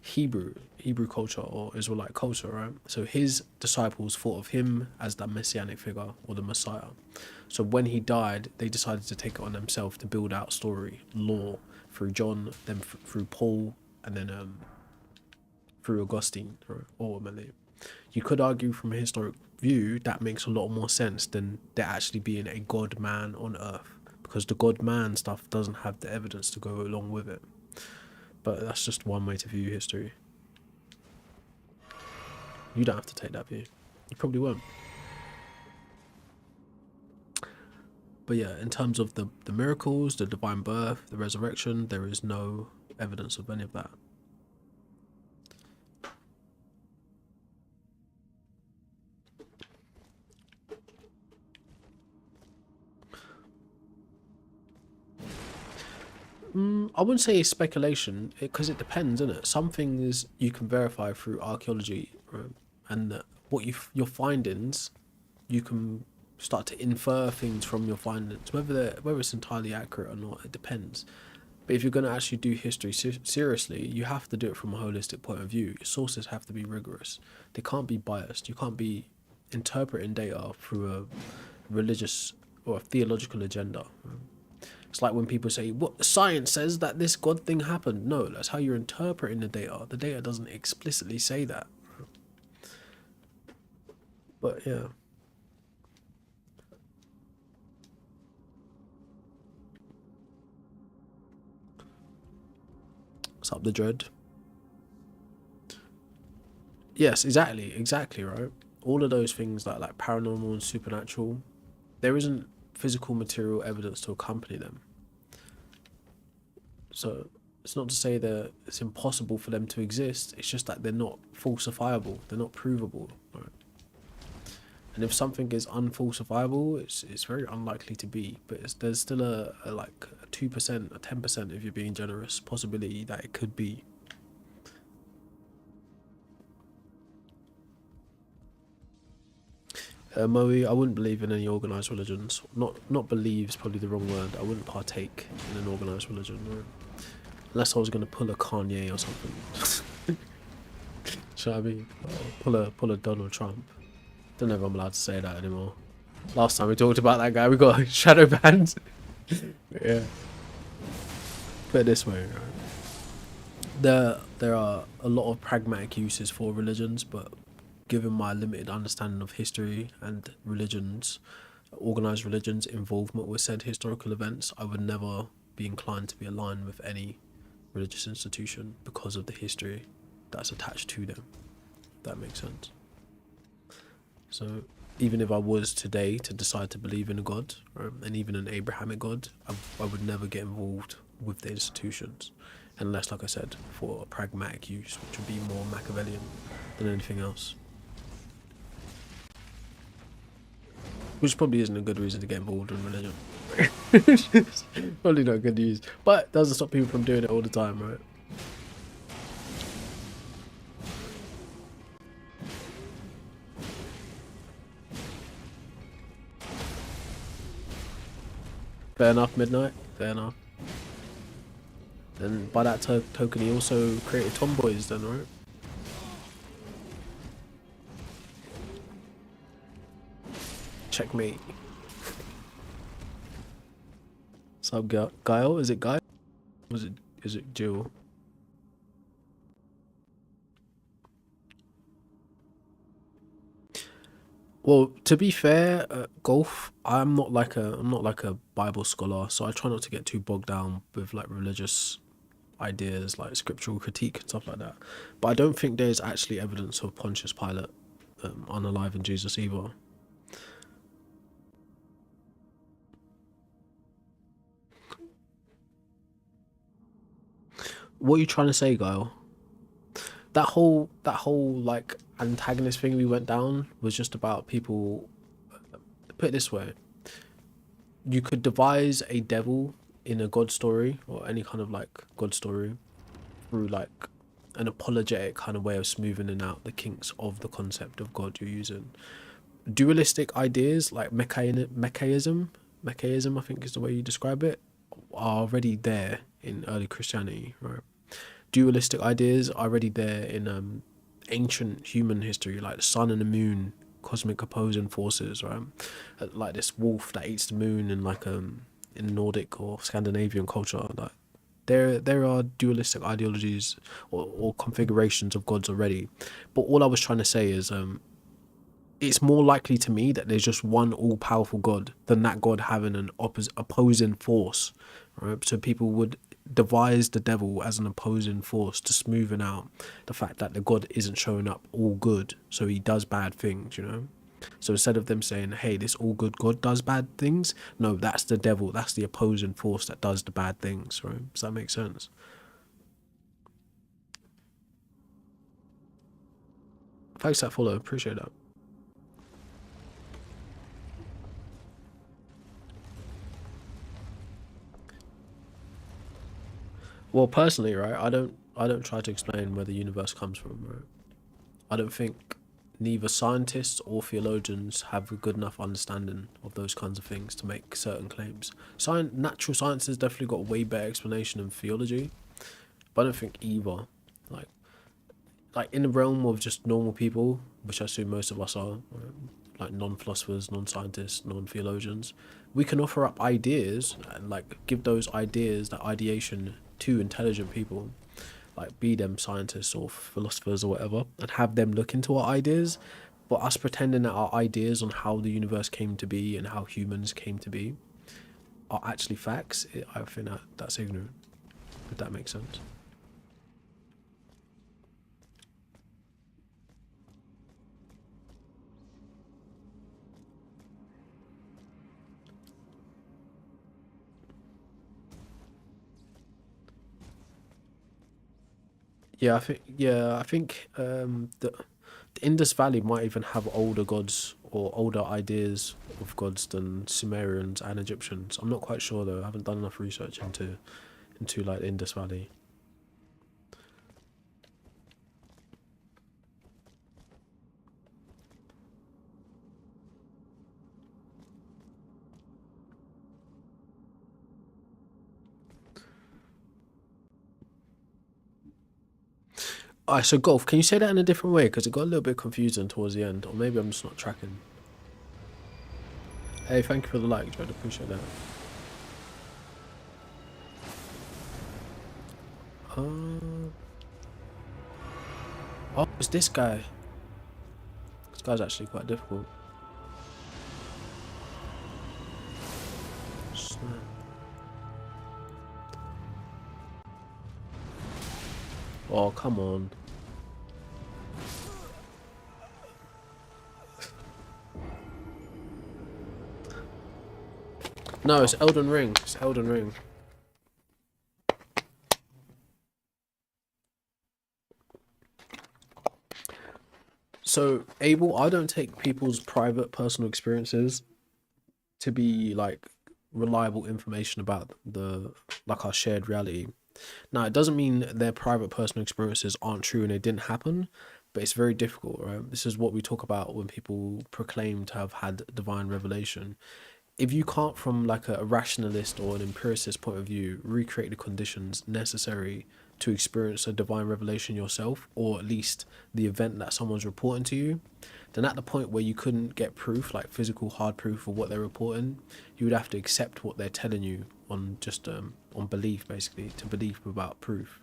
Hebrew culture or Israelite culture, right? So his disciples thought of him as the messianic figure or the Messiah. So when he died, they decided to take it on themselves to build out story, law, through John, then through Paul, and then through Augustine, right? Ultimately. You could argue from a historic view that makes a lot more sense than there actually being a God man on earth, because the God man stuff doesn't have the evidence to go along with it. But that's just one way to view history. You don't have to take that view. You probably won't. But yeah, in terms of the miracles, the divine birth, the resurrection, there is no evidence of any of that. I wouldn't say it's speculation, because it depends, isn't it? Some things you can verify through archaeology, right? And what your findings, you can start to infer things from your findings. Whether it's entirely accurate or not, it depends. But if you're going to actually do history seriously, you have to do it from a holistic point of view. Your sources have to be rigorous. They can't be biased. You can't be interpreting data through a religious or a theological agenda. It's like when people say, "What science says that this God thing happened." No, that's how you're interpreting the data. The data doesn't explicitly say that. But yeah. What's up, the dread? Yes, exactly, right? All of those things like paranormal and supernatural, there isn't physical material evidence to accompany them. So it's not to say that it's impossible for them to exist, it's just that they're not falsifiable, they're not provable, right? And if something is unfalsifiable, it's very unlikely to be, but there's still a 2%, a 10%, if you're being generous, possibility that it could be. Moe, I wouldn't believe in any organised religions. Not believe is probably the wrong word. I wouldn't partake in an organised religion, right? Unless I was going to pull a Kanye or something. Should I mean? Pull a Donald Trump. Don't know if I'm allowed to say that anymore. Last time we talked about that guy, we got shadow banned. Yeah. Put it this way, right? There are a lot of pragmatic uses for religions, but given my limited understanding of history and religions, organized religions' involvement with said historical events, I would never be inclined to be aligned with any religious institution because of the history that's attached to them. If that makes sense. So even if I was today to decide to believe in a God, and even an Abrahamic God, I would never get involved with the institutions unless, like I said, for a pragmatic use, which would be more Machiavellian than anything else. Which probably isn't a good reason to get involved in religion. Probably not good news, but doesn't stop people from doing it all the time, right? Fair enough, Midnight. Fair enough. Then by that token, he also created Tomboys, then, right? Checkmate. Sub Guile? Is it Guile? Was it? Is it Jill? Well, to be fair, golf. I'm not like a Bible scholar, so I try not to get too bogged down with like religious ideas, like scriptural critique and stuff like that. But I don't think there's actually evidence of Pontius Pilate unaliving Jesus either. What are you trying to say, Guile? That whole like antagonist thing we went down was just about people. Put it this way: you could devise a devil in a God story or any kind of like God story through like an apologetic kind of way of smoothing out the kinks of the concept of God you're using. Dualistic ideas like mechaism, I think is the way you describe it, are already there in early Christianity, right? Dualistic ideas are already there in ancient human history, like the sun and the moon, cosmic opposing forces, right? Like this wolf that eats the moon in like in Nordic or Scandinavian culture. Like there are dualistic ideologies or configurations of gods already. But all I was trying to say is it's more likely to me that there's just one all-powerful God than that God having an opposing force, right? So people would devise the devil as an opposing force to smoothen out the fact that the God isn't showing up all good, so he does bad things, you know? So instead of them saying, hey, this all good God does bad things, no, that's the devil, that's the opposing force that does the bad things, right? Does that make sense? Thanks that follow, appreciate that. Well, personally, right, I don't try to explain where the universe comes from, right? I don't think neither scientists or theologians have a good enough understanding of those kinds of things to make certain claims. Natural science has definitely got a way better explanation than theology, but I don't think either. Like, like in the realm of just normal people, which I assume most of us are, right? Like non-philosophers, non-scientists, non-theologians, we can offer up ideas and like give those ideas, that ideation, to intelligent people, like be them scientists or philosophers or whatever, and have them look into our ideas. But us pretending that our ideas on how the universe came to be and how humans came to be are actually facts, I think that's ignorant. If that makes sense. I think the Indus Valley might even have older gods or older ideas of gods than Sumerians and Egyptians. I'm not quite sure though. I haven't done enough research into like the Indus Valley. Alright, so golf. Can you say that in a different way? Because it got a little bit confusing towards the end, or maybe I'm just not tracking. Hey, thank you for the like, Joe. Appreciate that. Uh, oh, it's this guy. This guy's actually quite difficult. Snap. Oh, come on. No, it's Elden Ring. It's Elden Ring. So, Abel, I don't take people's private personal experiences to be like reliable information about the like our shared reality. Now, it doesn't mean their private personal experiences aren't true and they didn't happen, but it's very difficult, right? This is what we talk about when people proclaim to have had divine revelation. if you can't, from like a rationalist or an empiricist point of view, recreate the conditions necessary to experience a divine revelation yourself, or at least the event that someone's reporting to you, then at the point where you couldn't get proof, like physical hard proof of what they're reporting, you would have to accept what they're telling you on just on belief, basically, to believe without proof.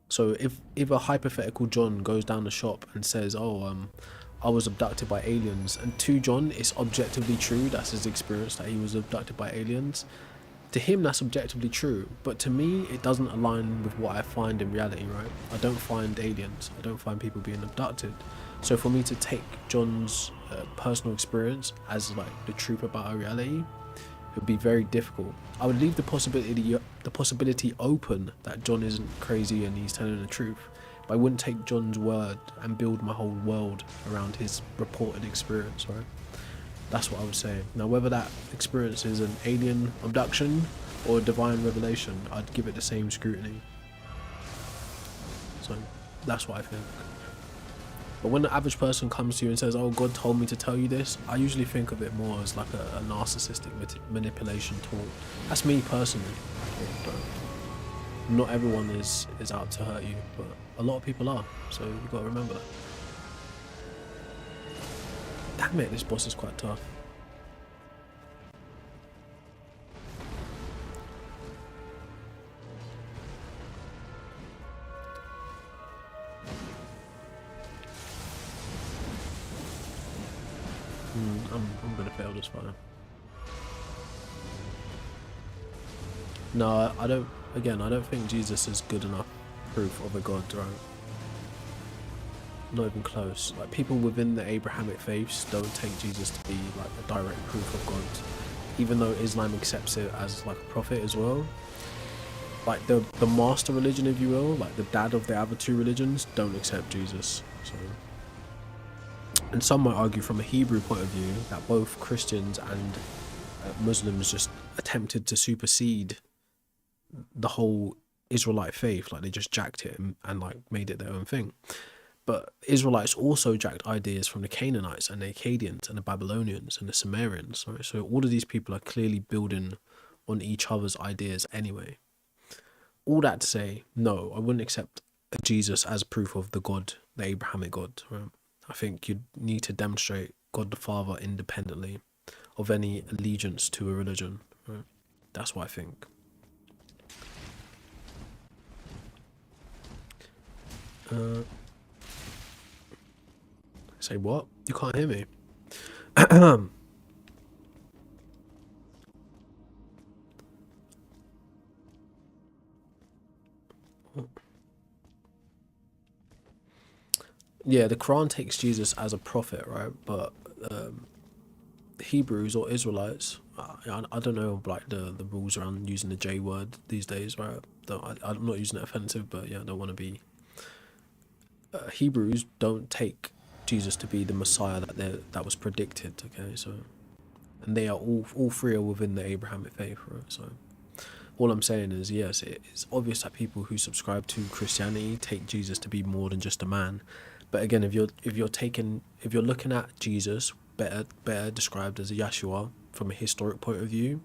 So if a hypothetical John goes down the shop and says, "Oh, I was abducted by aliens," and to John it's objectively true, that's his experience, that he was abducted by aliens, to him that's objectively true, but to me it doesn't align with what I find in reality, right? I don't find aliens, I don't find people being abducted. So for me to take John's personal experience as like the truth about our reality, it would be very difficult. I would leave the possibility open that John isn't crazy and he's telling the truth, but I wouldn't take John's word and build my whole world around his reported experience, right? That's what I would say. Now, whether that experience is an alien abduction or a divine revelation, I'd give it the same scrutiny. So that's what I think. But when the average person comes to you and says, "Oh, God told me to tell you this," I usually think of it more as like a narcissistic manipulation tool. That's me personally. But not everyone is out to hurt you, but a lot of people are. So you've got to remember that. Damn it, this boss is quite tough. I'm gonna fail this fight. No, I don't. Again, I don't think Jesus is good enough proof of a god, right? Not even close. Like, people within the Abrahamic faiths don't take Jesus to be like a direct proof of God, even though Islam accepts it as like a prophet as well. Like the master religion, if you will, like the dad of the other two religions, don't accept Jesus. So, and some might argue from a Hebrew point of view that both Christians and Muslims just attempted to supersede the whole Israelite faith. Like, they just jacked it and like made it their own thing. But Israelites also jacked ideas from the Canaanites and the Akkadians and the Babylonians and the Sumerians. Right? So all of these people are clearly building on each other's ideas anyway. All that to say, no, I wouldn't accept Jesus as proof of the God, the Abrahamic God. Right? I think you need to demonstrate God the Father independently of any allegiance to a religion. Right? That's what I think. Say what? You can't hear me. Yeah, the Quran takes Jesus as a prophet, right? But Hebrews or Israelites, I don't know like the rules around using the J word these days, right? I'm not using it offensive, but yeah, I don't want to be. Hebrews don't take Jesus to be the Messiah that was predicted. Okay, so, and they are all three are within the Abrahamic faith, right? So, all I'm saying is, yes, it's obvious that people who subscribe to Christianity take Jesus to be more than just a man. But again, if you're looking at Jesus, better described as a Yeshua from a historic point of view,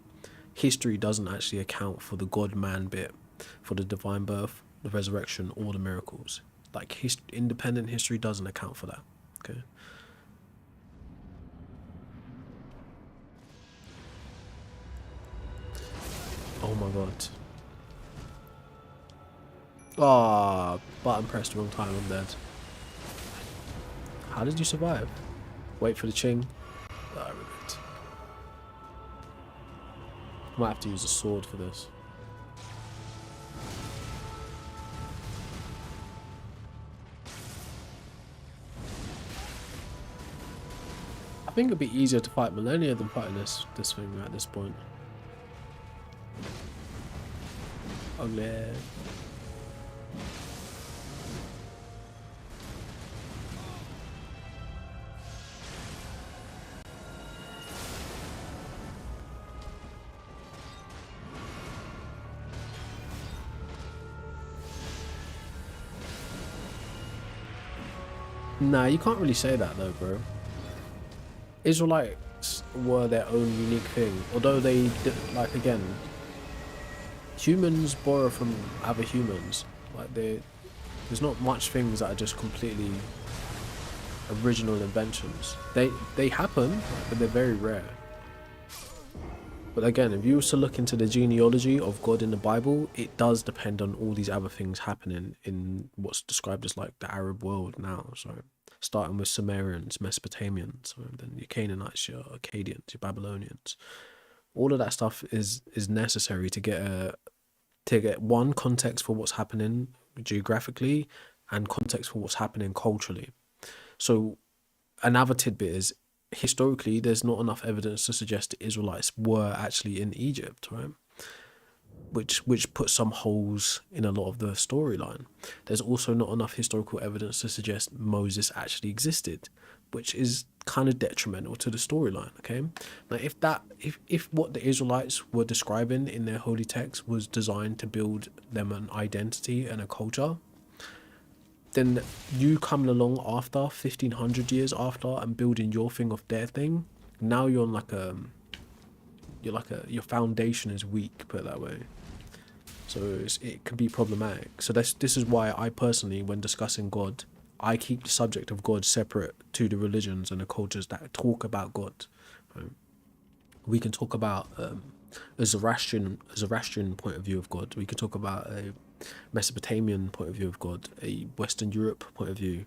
history doesn't actually account for the God-man bit, for the divine birth, the resurrection, or the miracles. Like, independent history doesn't account for that. Okay. Oh my god. Ah, button pressed the wrong time, I'm dead. How did you survive? Wait for the ching. Ah, ribbit. Might have to use a sword for this. I think it'd be easier to fight Millennia than fighting this thing at this point. Ugly. Nah, you can't really say that though, bro. Israelite were their own unique thing. Although they like, again, humans borrow from other humans. Like there's not much things that are just completely original inventions. They happen, but they're very rare. But again, if you were to look into the genealogy of God in the Bible, it does depend on all these other things happening in what's described as like the Arab world now. So starting with Sumerians, Mesopotamians, then your Canaanites, your Akkadians, your Babylonians. All of that stuff is necessary to get one, context for what's happening geographically, and context for what's happening culturally. So another tidbit is, historically, there's not enough evidence to suggest the Israelites were actually in Egypt, right? Which puts some holes in a lot of the storyline. There's also not enough historical evidence to suggest Moses actually existed, which is kind of detrimental to the storyline. Okay, now if what the Israelites were describing in their holy text was designed to build them an identity and a culture, then you coming along after 1500 years after and building your thing of their thing, now you're on like your foundation is weak, put it that way. So it can be problematic. So this is why I personally, when discussing God, I keep the subject of God separate to the religions and the cultures that talk about God. Right? We can talk about a Zoroastrian point of view of God. We could talk about a Mesopotamian point of view of God, a Western Europe point of view,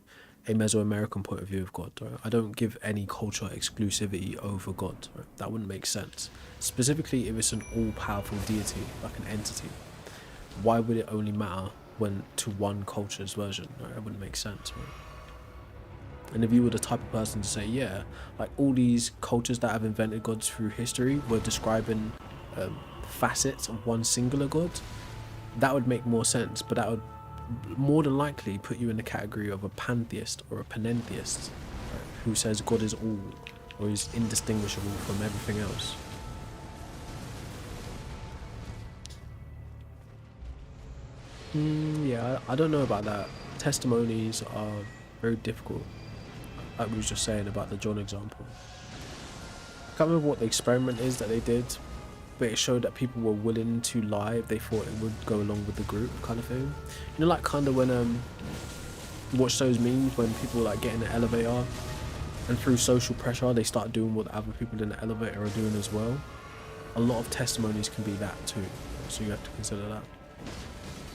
a Mesoamerican point of view of God. Right? I don't give any culture exclusivity over God. Right? That wouldn't make sense. Specifically, if it's an all-powerful deity, like an entity, why would it only matter when to one culture's version? Right? It wouldn't make sense. Right? And if you were the type of person to say, yeah, like all these cultures that have invented gods through history were describing facets of one singular god, that would make more sense. But that would more than likely put you in the category of a pantheist or a panentheist, right, who says God is all, or is indistinguishable from everything else. Yeah, I don't know about that. Testimonies are very difficult. Like we was just saying about the John example. I can't remember what the experiment is that they did, but it showed that people were willing to lie if they thought it would go along with the group, kind of thing. You know, like kind of when you watch those memes when people like get in the elevator and through social pressure they start doing what other people in the elevator are doing as well. A lot of testimonies can be that too, so you have to consider that.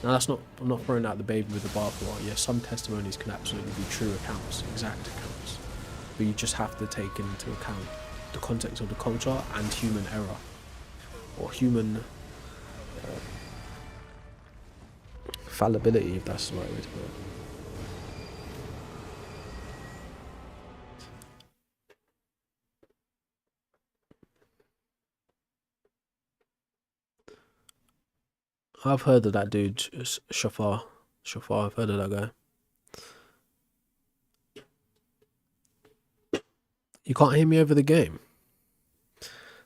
Now I'm not throwing out the baby with the bathwater. Yes, some testimonies can absolutely be true accounts, exact accounts, but you just have to take into account the context of the culture and human error, or human fallibility, if that's the right way to put it. I've heard of that dude, Shafar. I've heard of that guy. You can't hear me over the game.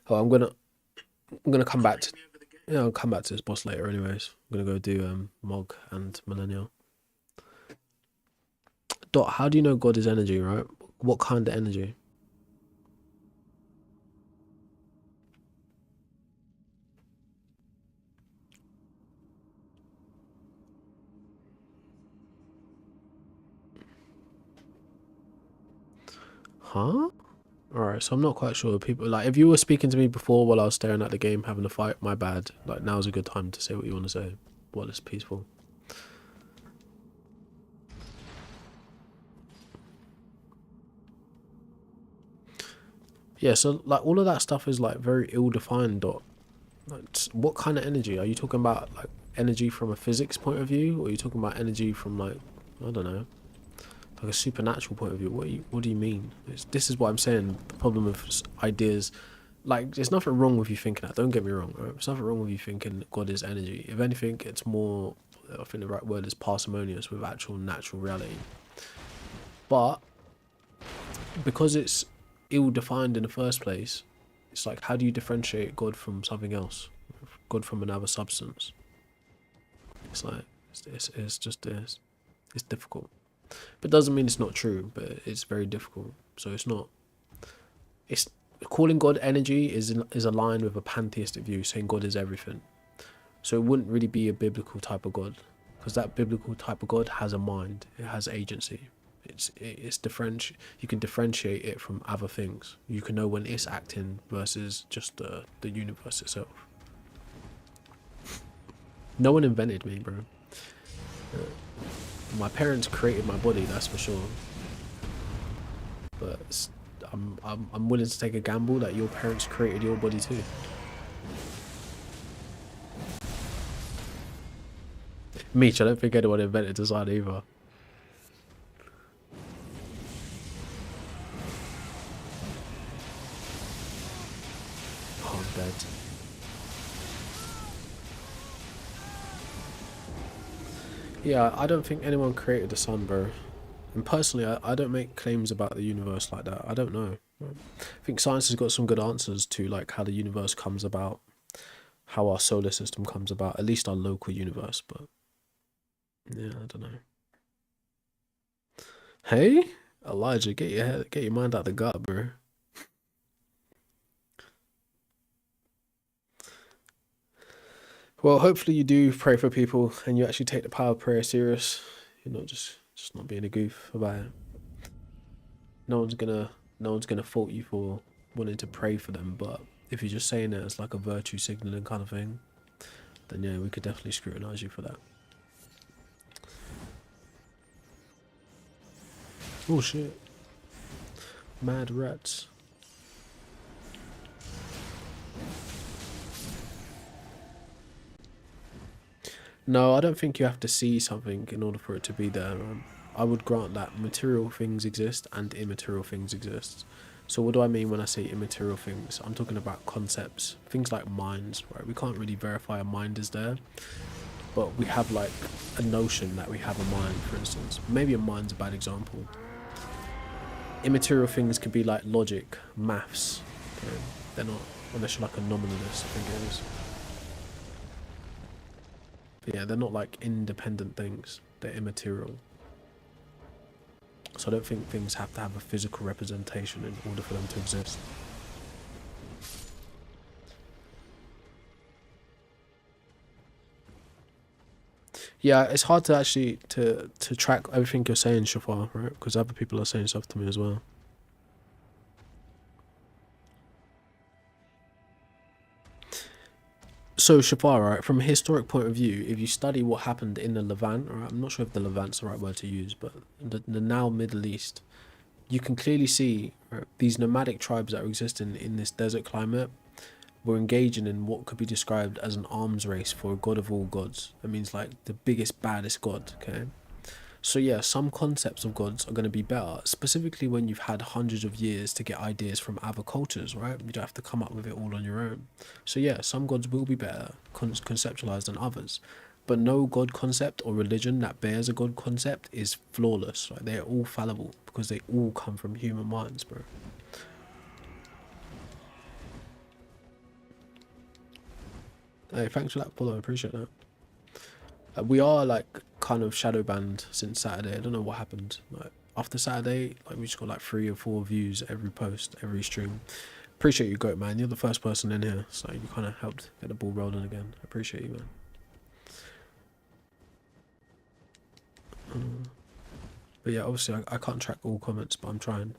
Oh, I'm gonna come back to, yeah, I'll come back to this boss later. Anyways, I'm gonna go do Mog and Millennial. Dot, how do you know God is energy, right? What kind of energy? Huh? Alright, so I'm not quite sure. People, like, if you were speaking to me before while I was staring at the game having a fight, my bad. Like, now's a good time to say what you want to say while it's peaceful. Yeah, so like all of that stuff is like very ill-defined. Dot. Like, what kind of energy are you talking about? Like energy from a physics point of view, or are you talking about energy from like, I don't know, like a supernatural point of view? What do you mean? This is what I'm saying. The problem with ideas, like, there's nothing wrong with you thinking that. Don't get me wrong. Right? There's nothing wrong with you thinking God is energy. If anything, it's more, I think the right word is parsimonious with actual natural reality. But because it's ill-defined in the first place, it's like, how do you differentiate God from something else, God from another substance? It's like it's just it's difficult, but it doesn't mean it's not true, but it's very difficult. So it's not, it's calling God energy is aligned with a pantheistic view, saying God is everything. So it wouldn't really be a biblical type of God, because that biblical type of God has a mind, it has agency. It's different. You can differentiate it from other things. You can know when it's acting versus just the universe itself. No one invented me, bro. My parents created my body, that's for sure. But I'm willing to take a gamble that your parents created your body too. Meech, I don't think anyone invented design either. Oh, I'm dead. Yeah, I don't think anyone created the sun, bro. And personally, I don't make claims about the universe like that. I don't know. I think science has got some good answers to like how the universe comes about, how our solar system comes about, at least our local universe, but yeah, I don't know. Hey, Elijah, get your mind out the gut, bro. Well, hopefully you do pray for people and you actually take the power of prayer serious. You're not just not being a goof about it. No one's gonna fault you for wanting to pray for them, but if you're just saying it as like a virtue signaling kind of thing, then yeah, we could definitely scrutinize you for that. Oh shit. Mad rats. No, I don't think you have to see something in order for it to be there. I would grant that material things exist and immaterial things exist. So what do I mean when I say immaterial things? I'm talking about concepts, things like minds, right? We can't really verify a mind is there, but we have like a notion that we have a mind, for instance. Maybe a mind's a bad example. Immaterial things could be like logic, maths. Okay? They're not, unless you're like a nominalist, I think it is. But yeah, they're not like independent things. They're immaterial. So I don't think things have to have a physical representation in order for them to exist. Yeah, it's hard to actually to track everything you're saying, Shafar, right? Because other people are saying stuff to me as well. So Shafar, right, from a historic point of view, if you study what happened in the Levant, right, I'm not sure if the Levant's the right word to use, but the now Middle East, you can clearly see, right, these nomadic tribes that are existing in this desert climate were engaging in what could be described as an arms race for a god of all gods. That means like the biggest, baddest god, okay? So yeah, some concepts of gods are going to be better, specifically when you've had hundreds of years to get ideas from other cultures, right? You don't have to come up with it all on your own. So yeah, some gods will be better conceptualized than others. But no god concept or religion that bears a god concept is flawless. Right? They're all fallible because they all come from human minds, bro. Hey, thanks for that follow. I appreciate that. We are like kind of shadow banned since Saturday. I don't know what happened. Like after Saturday, like we just got like 3 or 4 views every post, every stream. Appreciate you, Goat Man. You're the first person in here, so you kind of helped get the ball rolling again. I appreciate you, man. But yeah, obviously I can't track all comments, but I'm trying.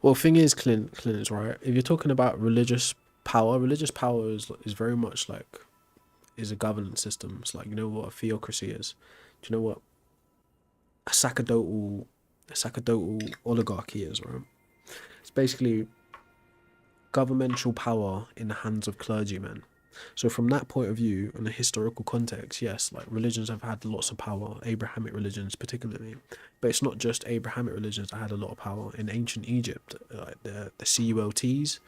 Well, thing is, Clint is right. If you're talking about religious power is very much like is a governance system. It's like, you know what a theocracy is. Do you know what a sacerdotal oligarchy is, right? It's basically governmental power in the hands of clergymen. So from that point of view, in the historical context, yes, like religions have had lots of power, Abrahamic religions particularly, but it's not just Abrahamic religions that had a lot of power. In ancient Egypt, like the CULTs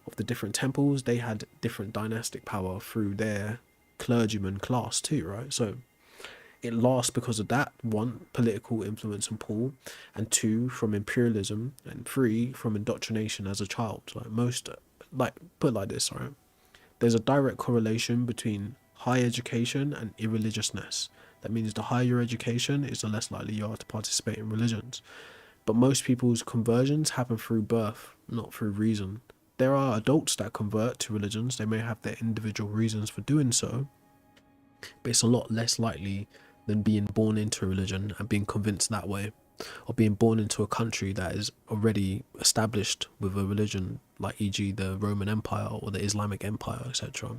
of the different temples, they had different dynastic power through their clergyman class too, right? So it lasts because of that, one, political influence and pull, and two, from imperialism, and three, from indoctrination as a child. Like most, like put it like this, right? There's a direct correlation between high education and irreligiousness. That means the higher your education is the less likely you are to participate in religions. But most people's conversions happen through birth, not through reason. There are adults that convert to religions. They may have their individual reasons for doing so, but it's a lot less likely than being born into a religion and being convinced that way, or being born into a country that is already established with a religion, like e.g. the Roman Empire or the Islamic Empire, etc.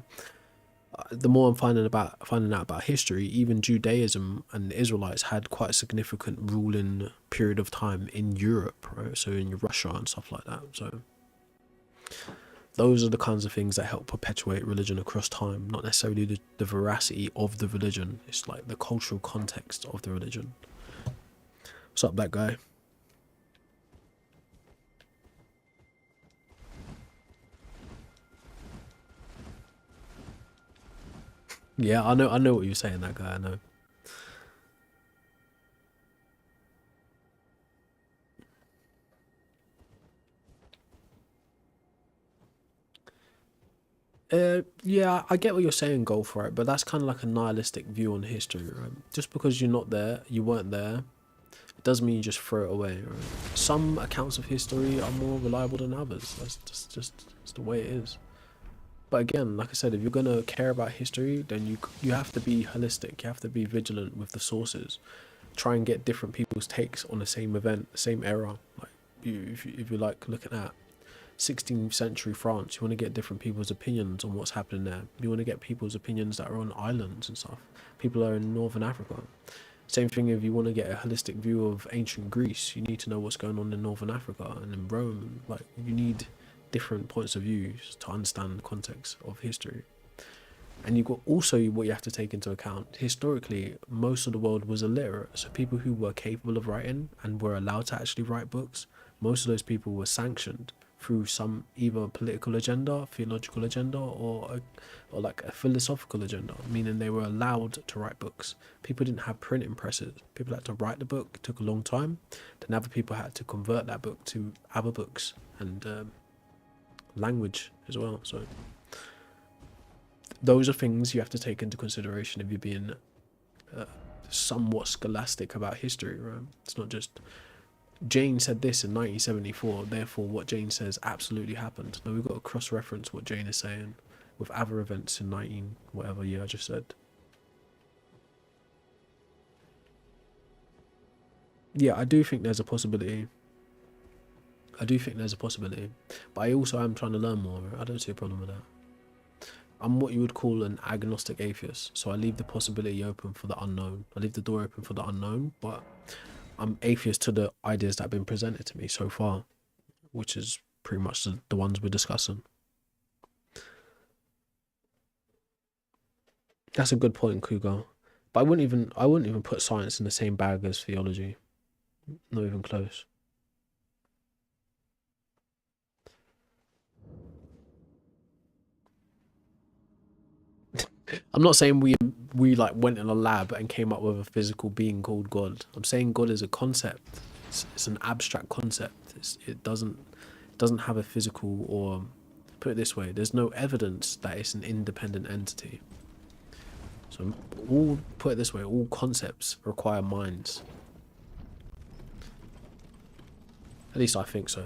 The more I'm finding out about history, even Judaism and the Israelites had quite a significant ruling period of time in Europe, right? So in Russia and stuff like that. So those are the kinds of things that help perpetuate religion across time, not necessarily the veracity of the religion. It's like the cultural context of the religion. What's up, that guy? Yeah, I know what you're saying, that guy, I know. Yeah, I get what you're saying, go for it, but that's kind of like a nihilistic view on history, right? Just because you're not there, you weren't there, it doesn't mean you just throw it away, right? Some accounts of history are more reliable than others. That's just the way it is. But again, like I said, if you're gonna care about history, then you have to be holistic. You have to be vigilant with the sources. Try and get different people's takes on the same event, the same era. Like if you like looking at 16th century France, you want to get different people's opinions on what's happening there. You want to get people's opinions that are on islands and stuff. People are in Northern Africa. Same thing if you want to get a holistic view of ancient Greece, you need to know what's going on in Northern Africa and in Rome. Like, you need different points of view to understand the context of history. And you've got also what you have to take into account. Historically, most of the world was illiterate. So people who were capable of writing and were allowed to actually write books, most of those people were sanctioned through some either political agenda, theological agenda, or like a philosophical agenda, meaning they were allowed to write books. People didn't have printing presses. People had to write the book. It took a long time. Then other people had to convert that book to other books and language as well. So those are things you have to take into consideration if you're being somewhat scholastic about history, right? It's not just Jane said this in 1974, therefore what Jane says absolutely happened. No, we've got to cross-reference what Jane is saying with other events in 19 whatever year I just said. Yeah, I do think there's a possibility. But I also am trying to learn more. I don't see a problem with that. I'm what you would call an agnostic atheist, so I leave the possibility open for the unknown. I leave the door open for the unknown, but I'm atheist to the ideas that have been presented to me so far, which is pretty much the ones we're discussing. That's a good point, Cougar. But I wouldn't even put science in the same bag as theology. Not even close. I'm not saying we like went in a lab and came up with a physical being called God. I'm saying God is a concept. It's an abstract concept. It doesn't have a physical, or put it this way, there's no evidence that it's an independent entity. So put it this way, all concepts require minds. At least I think so.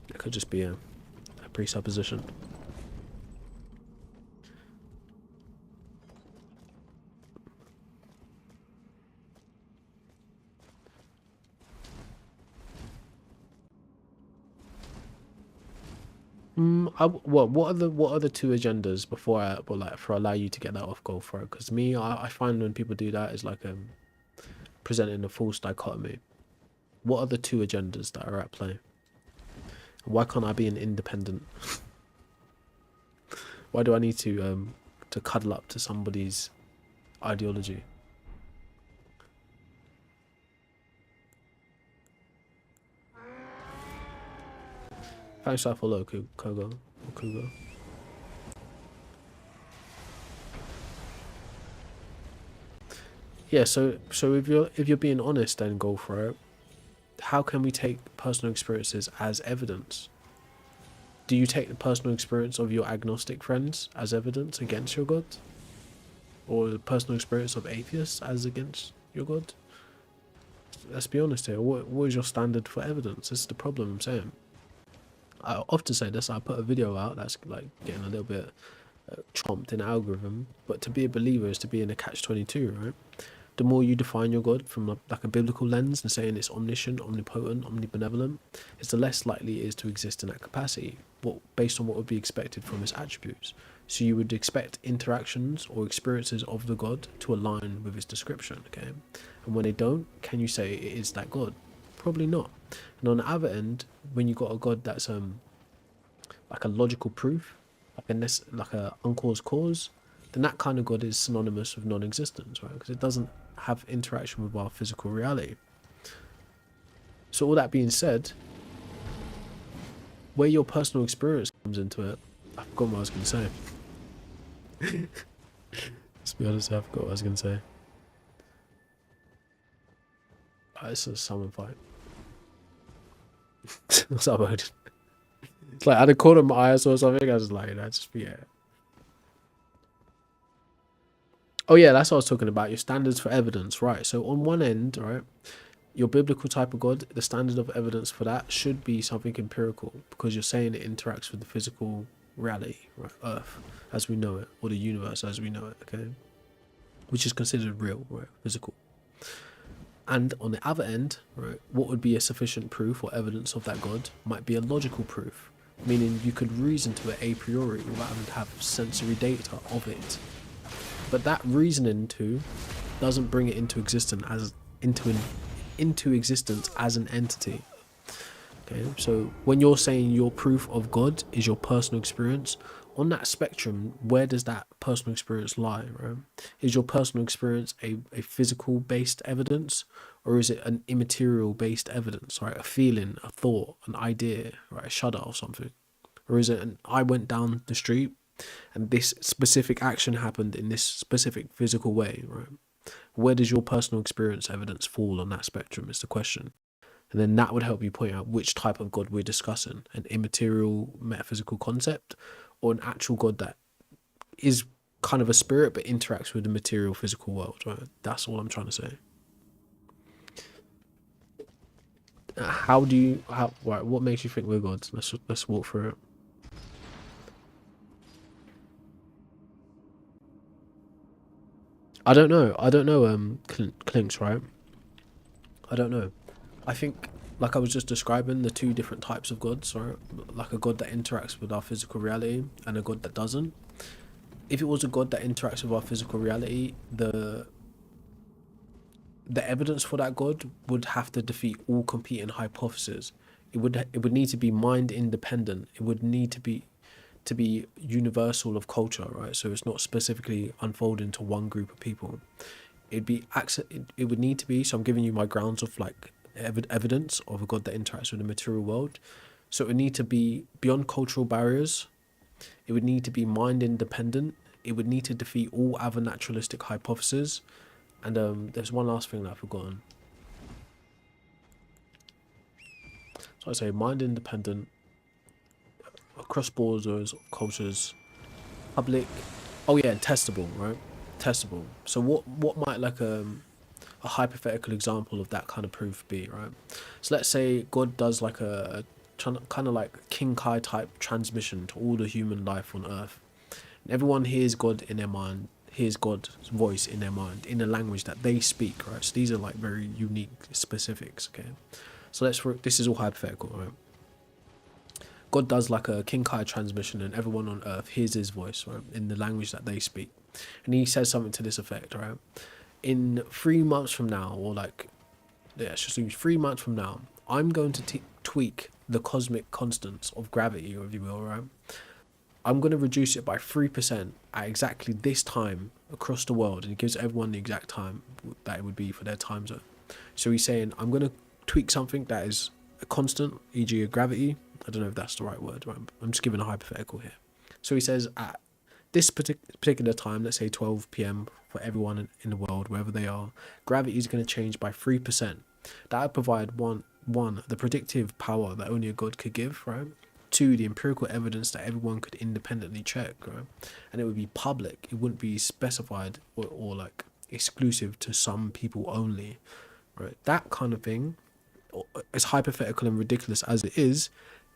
It could just be a presupposition. What are the two agendas before for allow you to get that off go for it? Because me, I find when people do that is like presenting a false dichotomy. What are the two agendas that are at play? Why can't I be an independent? Why do I need to cuddle up to somebody's ideology? Thanks for that follow, Kogo or Kugo. Yeah, so if you're being honest, then go for it. How can we take personal experiences as evidence? Do you take the personal experience of your agnostic friends as evidence against your God? or the personal experience of atheists as against your God? Let's be honest here. What is your standard for evidence? This is the problem I'm saying. I often say this. I put a video out that's like getting a little bit chomped in algorithm, but to be a believer is to be in a catch-22, right? The more you define your God from like a biblical lens and saying it's omniscient, omnipotent, omnibenevolent, it's the less likely it is to exist in that capacity, based on what would be expected from its attributes. So you would expect interactions or experiences of the God to align with its description, okay? And when they don't, can you say it is that God? Probably not. And on the other end, when you got a God that's like a logical proof, like a uncaused cause, then that kind of God is synonymous with non-existence, right? Because it doesn't have interaction with our physical reality. So all that being said, where your personal experience comes into it, I forgot what I was going to say. Let's be honest, I forgot what I was going to say. It's a summon fight. What's up, Odin? It's like I had a corner of my eyes or something. I was like, that's just yeah. Oh yeah, that's what I was talking about. Your standards for evidence, right? So on one end, right, your biblical type of God, the standard of evidence for that should be something empirical, because you're saying it interacts with the physical reality, right? Earth as we know it, or the universe as we know it, okay? Which is considered real, right? Physical. And on the other end, right, what would be a sufficient proof or evidence of that God might be a logical proof, meaning you could reason to it a priori without having to have sensory data of it. But that reasoning to doesn't bring it into existence as into existence as an entity. Okay, so when you're saying your proof of God is your personal experience, on that spectrum, where does that personal experience lie, right? Is your personal experience a physical based evidence, or is it an immaterial based evidence, right? A feeling, a thought, an idea, right? A shudder or something. Or is it I went down the street and this specific action happened in this specific physical way, right? Where does your personal experience evidence fall on that spectrum is the question. And then that would help you point out which type of God we're discussing, an immaterial metaphysical concept or an actual God that is kind of a spirit but interacts with the material physical world, right? That's all I'm trying to say. Right, what makes you think we're gods? Let's walk through it. I don't know, Clinks, right? I don't know. I think, like I was just describing, the two different types of gods, right? Like a God that interacts with our physical reality and a God that doesn't. If it was a God that interacts with our physical reality, the evidence for that God would have to defeat all competing hypotheses. It would need to be mind independent. It would need to be universal of culture, right? So it's not specifically unfolding to one group of people. It would need to be. So I'm giving you my grounds of like evidence of a God that interacts with the material world. So it would need to be beyond cultural barriers. It would need to be mind independent. It would need to defeat all other naturalistic hypotheses. And there's one last thing that I've forgotten. So I say mind independent, across borders, cultures, public. Oh yeah, and testable, right? Testable. So what might like a hypothetical example of that kind of proof be, right? So let's say God does like a kind of like King Kai type transmission to all the human life on Earth, and everyone hears God in their mind, hears God's voice in their mind in a language that they speak, right? So these are like very unique specifics, okay? So this is all hypothetical, right? God does like a King Kai transmission and everyone on Earth hears his voice, right, in the language that they speak. And he says something to this effect, right? In 3 months from now, or like, yeah, it's just 3 months from now, I'm going to tweak the cosmic constants of gravity, or if you will, right? I'm going to reduce it by 3% at exactly this time across the world. And he gives everyone the exact time that it would be for their time zone. So he's saying, I'm going to tweak something that is a constant, e.g. a gravity. I don't know if that's the right word, right? I'm just giving a hypothetical here. So he says at this particular time, let's say 12 p.m. for everyone in the world, wherever they are, gravity is going to change by 3%. That would provide one, the predictive power that only a God could give, right? two, the empirical evidence that everyone could independently check, right? And it would be public. It wouldn't be specified or like exclusive to some people only, right? That kind of thing, as hypothetical and ridiculous as it is,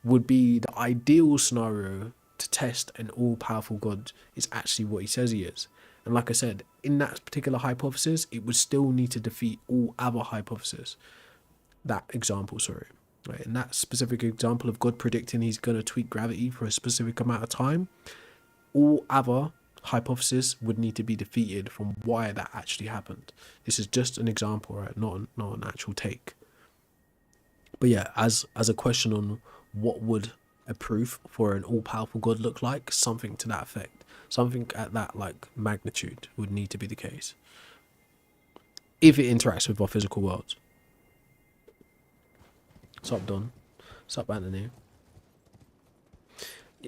would be the ideal scenario to test an all-powerful God is actually what he says he is. And like I said, in that particular hypothesis, it would still need to defeat all other hypotheses. That example, sorry. Right, in that specific example of God predicting he's going to tweak gravity for a specific amount of time, all other hypotheses would need to be defeated from why that actually happened. This is just an example, right? Not an actual take. But yeah, as a question on what would a proof for an all-powerful God look like, something to that effect, something at that like magnitude would need to be the case if it interacts with our physical world. Sup, Don? Sup, Anthony?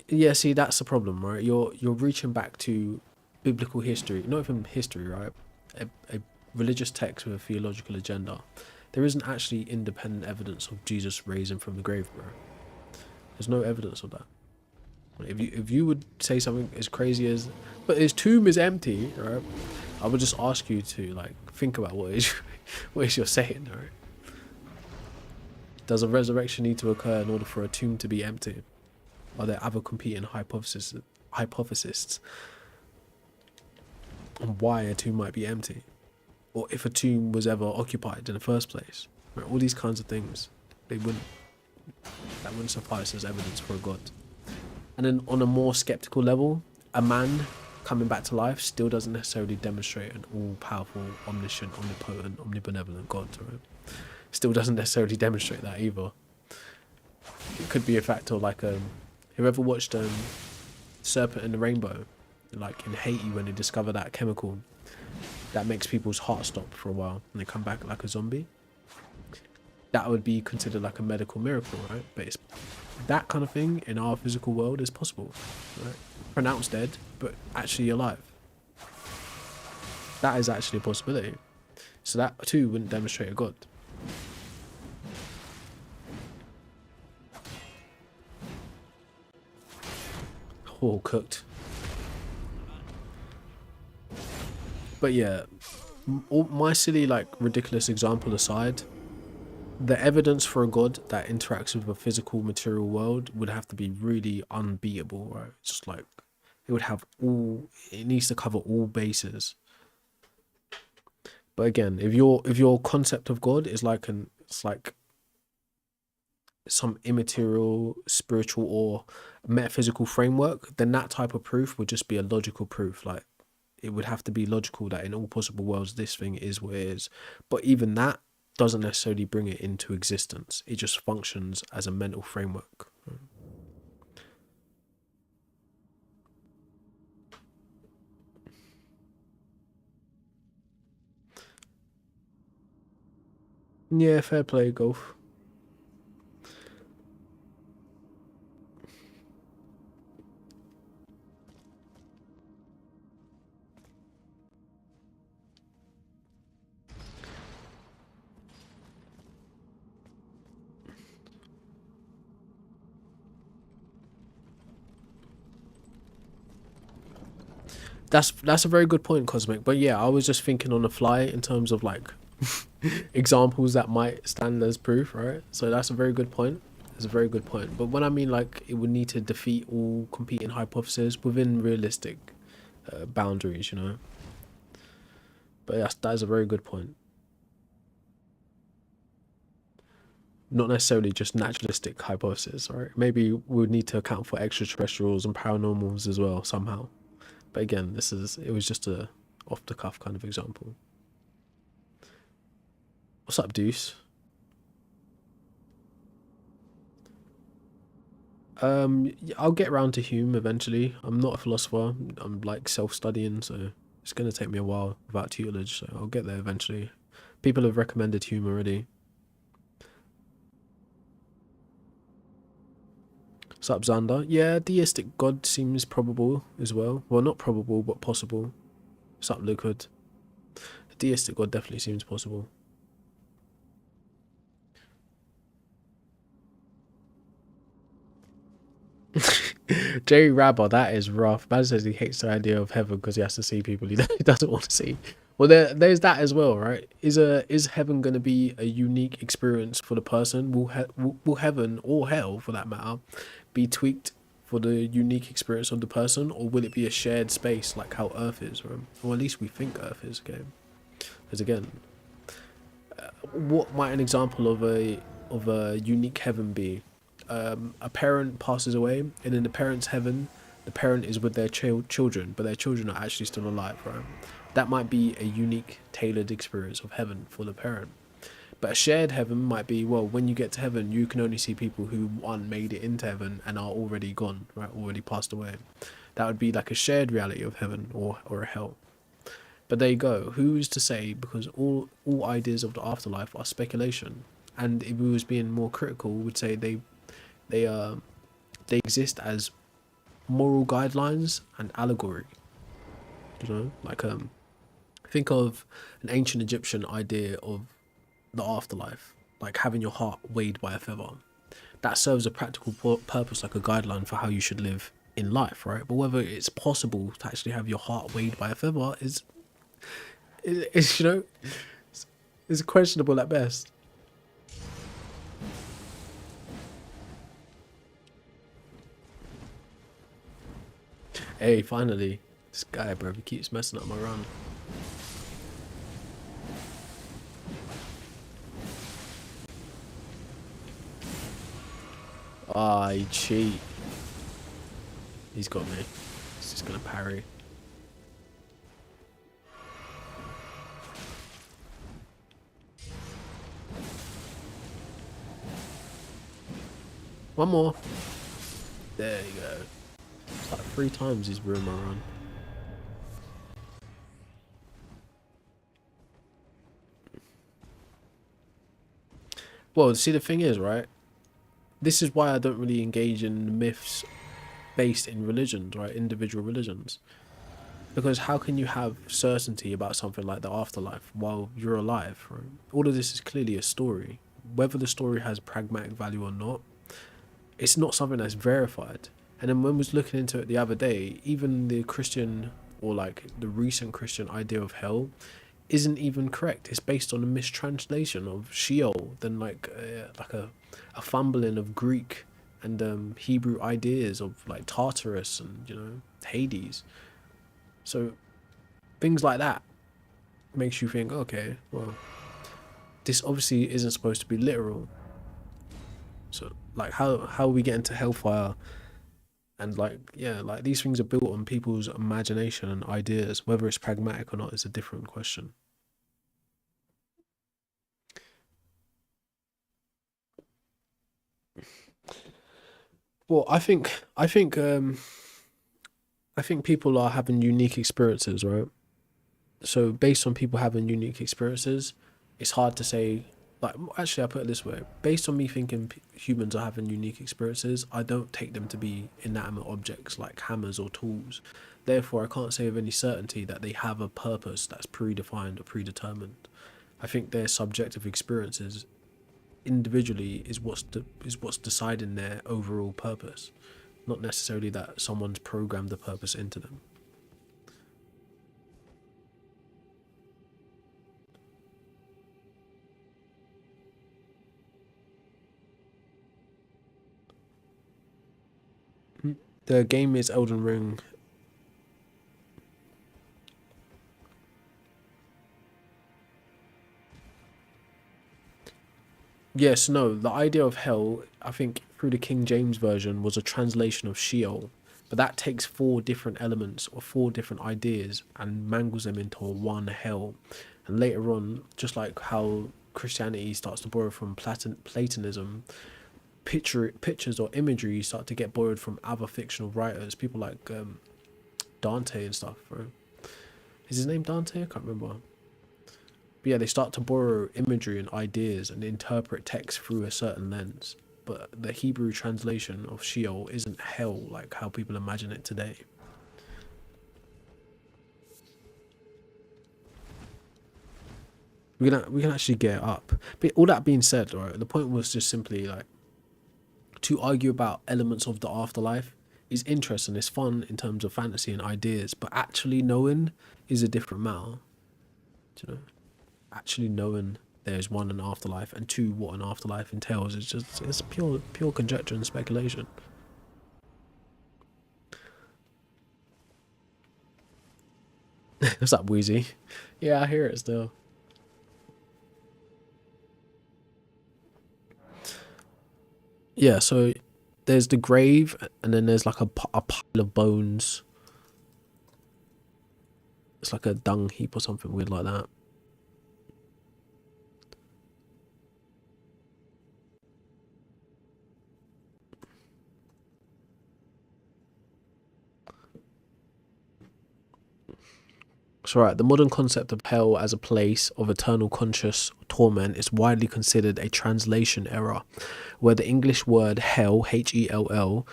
Yeah, see, that's the problem, right? You're reaching back to biblical history, not even history, right? A religious text with a theological agenda. There isn't actually independent evidence of Jesus raising from the grave, bro. There's no evidence of that. If you would say something as crazy as, but his tomb is empty, right? I would just ask you to like think about what is you're saying, right? Does a resurrection need to occur in order for a tomb to be empty? Are there other competing hypotheses on why a tomb might be empty? Or if a tomb was ever occupied in the first place? Right? All these kinds of things, that wouldn't suffice as evidence for a God. And then on a more skeptical level, a man coming back to life still doesn't necessarily demonstrate an all-powerful, omniscient, omnipotent, omnibenevolent God, right? Still doesn't necessarily demonstrate that either. It could be a factor like whoever watched Serpent in the Rainbow, like in Haiti when they discover that chemical that makes people's heart stop for a while and they come back like a zombie. That would be considered like a medical miracle, right? But it's that kind of thing in our physical world is possible, right? Pronounced dead, but actually alive. That is actually a possibility. So that too wouldn't demonstrate a God. All cooked. But yeah, all my silly like ridiculous example aside, the evidence for a God that interacts with a physical material world would have to be really unbeatable, right? It's just like it needs to cover all bases. But again, if your concept of God is like it's like some immaterial, spiritual or metaphysical framework, then that type of proof would just be a logical proof. Like it would have to be logical that in all possible worlds this thing is what it is. But even that doesn't necessarily bring it into existence. It just functions as a mental framework. Yeah, fair play, Golf. That's a very good point, Cosmic. But yeah, I was just thinking on the fly in terms of like examples that might stand as proof, right? So that's a very good point. It's a very good point. But when I mean like it would need to defeat all competing hypotheses within realistic boundaries, you know. But that is a very good point. Not necessarily just naturalistic hypothesis, right? Maybe we would need to account for extraterrestrials and paranormals as well somehow. But again, it was just a off the cuff kind of example. What's up, Deuce? I'll get around to Hume eventually. I'm not a philosopher. I'm like self-studying, so it's gonna take me a while without tutelage. So I'll get there eventually. People have recommended Hume already. What's up, Xander? Yeah, deistic God seems probable as well. Well, not probable, but possible. What's up, Liquid? Deistic God definitely seems possible. Jerry Rabber, that is rough. Man says he hates the idea of heaven because he has to see people he doesn't want to see. Well, there's that as well, right? Is heaven going to be a unique experience for the person? Will heaven or hell, for that matter, be tweaked for the unique experience of the person, or will it be a shared space like how Earth is, right? Or at least we think Earth is. Okay, because again, what might an example of a unique heaven be? A parent passes away, and in the parent's heaven, the parent is with their children, but their children are actually still alive, right? That might be a unique, tailored experience of heaven for the parent. But a shared heaven might be, well, when you get to heaven, you can only see people who, one, made it into heaven and are already gone, right? Already passed away. That would be like a shared reality of heaven or a hell. But there you go. Who is to say? Because all ideas of the afterlife are speculation. And if we was being more critical, we would say they uh they exist as moral guidelines and allegory. You know, like think of an ancient Egyptian idea of the afterlife, like having your heart weighed by a feather. That serves a practical purpose, like a guideline for how you should live in life, right? But whether it's possible to actually have your heart weighed by a feather is you know, is questionable at best. Hey, finally, this guy, bro, he keeps messing up my run. Ah, he cheat. He's got me. He's just gonna parry. One more. There you go. It's like 3 times he's ruined my run. Well, see, the thing is, right? This is why I don't really engage in myths based in religions, right? Individual religions. Because how can you have certainty about something like the afterlife while you're alive, right? All of this is clearly a story. Whether the story has pragmatic value or not, it's not something that's verified. And then when I was looking into it the other day, even the Christian or like the recent Christian idea of hell isn't even correct. It's based on a mistranslation of Sheol, then like a fumbling of Greek and Hebrew ideas of like Tartarus and Hades. So things like that makes you think, okay, well, this obviously isn't supposed to be literal. So like how we get into hellfire, and like yeah, like these things are built on people's imagination and ideas. Whether it's pragmatic or not is a different question. Well, I think people are having unique experiences, right? So based on people having unique experiences, it's hard to say. Like, actually, I put it this way: based on me thinking humans are having unique experiences, I don't take them to be inanimate objects like hammers or tools. Therefore, I can't say with any certainty that they have a purpose that's predefined or predetermined. I think their subjective experiences individually is what's deciding their overall purpose, not necessarily that someone's programmed the purpose into them. The game is Elden Ring. Yes, no, the idea of hell, I think through the King James version, was a translation of Sheol. But that takes 4 different elements or 4 different ideas and mangles them into one hell. And later on, just like how Christianity starts to borrow from Platonism, pictures or imagery start to get borrowed from other fictional writers, people like Dante and stuff. Right? Is his name Dante? I can't remember. But yeah, they start to borrow imagery and ideas and interpret text through a certain lens. But the Hebrew translation of Sheol isn't hell like how people imagine it today. We can actually get it up. But all that being said, right, the point was just simply like to argue about elements of the afterlife is interesting, it's fun in terms of fantasy and ideas, but actually knowing is a different matter. Do you know? Actually knowing there's one, an afterlife, and two, what an afterlife entails, it's pure conjecture and speculation. What's up, Wheezy? Yeah, I hear it still. Yeah, so there's the grave, and then there's like a pile of bones. It's like a dung heap or something weird like that. So right, the modern concept of hell as a place of eternal conscious torment is widely considered a translation error, where the English word hell, Hell,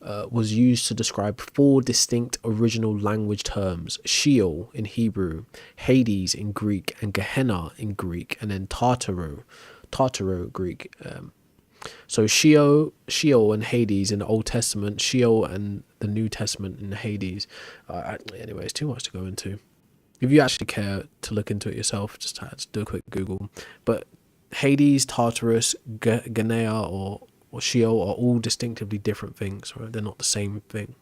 was used to describe four distinct original language terms: Sheol in Hebrew, Hades in Greek, and Gehenna in Greek, and then Tartaro Greek. So Sheol and Hades in the Old Testament, Sheol and the New Testament in Hades. Anyway, it's too much to go into. If you actually care to look into it yourself, just do a quick Google. But Hades, Tartarus, Gehenna, or Sheol are all distinctively different things, right? They're not the same thing.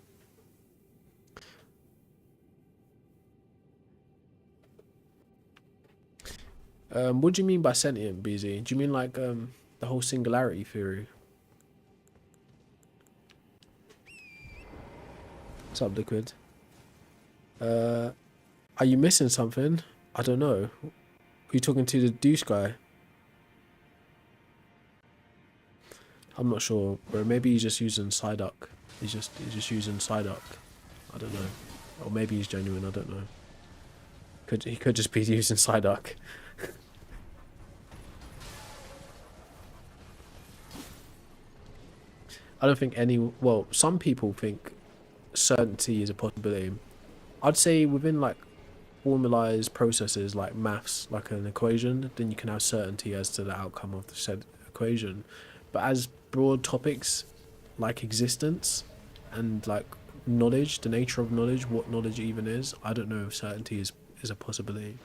What do you mean by sentient, BZ? Do you mean like the whole singularity theory? What's up, Liquid? Are you missing something? I don't know. Are you talking to the Deuce guy? I'm not sure, bro. Maybe he's just using Psyduck. He's just using Psyduck. I don't know. Or maybe he's genuine. I don't know. He could just be using Psyduck. I don't think well, some people think certainty is a possibility. I'd say within like formalized processes like maths, like an equation, then you can have certainty as to the outcome of the said equation. But as broad topics like existence and like knowledge, the nature of knowledge, what knowledge even is, I don't know if certainty is a possibility.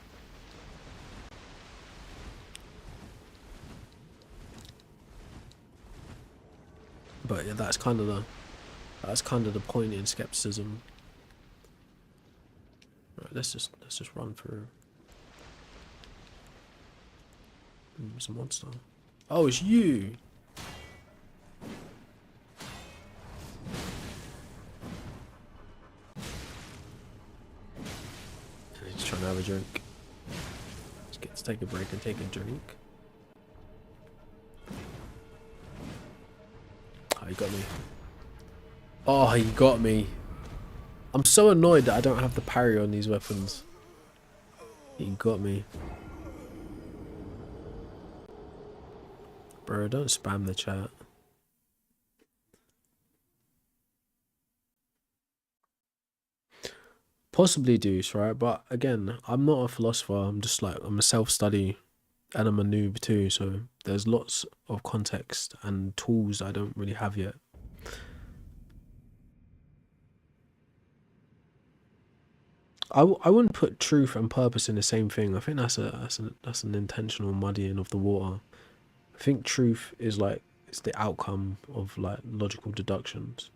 But yeah, that's kind of the point in skepticism. Right, let's just run through. It's a monster. Oh, it's you. He's trying to have a drink. Let's take a break and take a drink. Oh, he got me. Oh, he got me. I'm so annoyed that I don't have the parry on these weapons. He got me. Bro, don't spam the chat. Possibly Deuce, right? But again, I'm not a philosopher. I'm a self-study and I'm a noob too. So there's lots of context and tools I don't really have yet. I wouldn't put truth and purpose in the same thing. I think that's an intentional muddying of the water. I think truth is like it's the outcome of like logical deductions.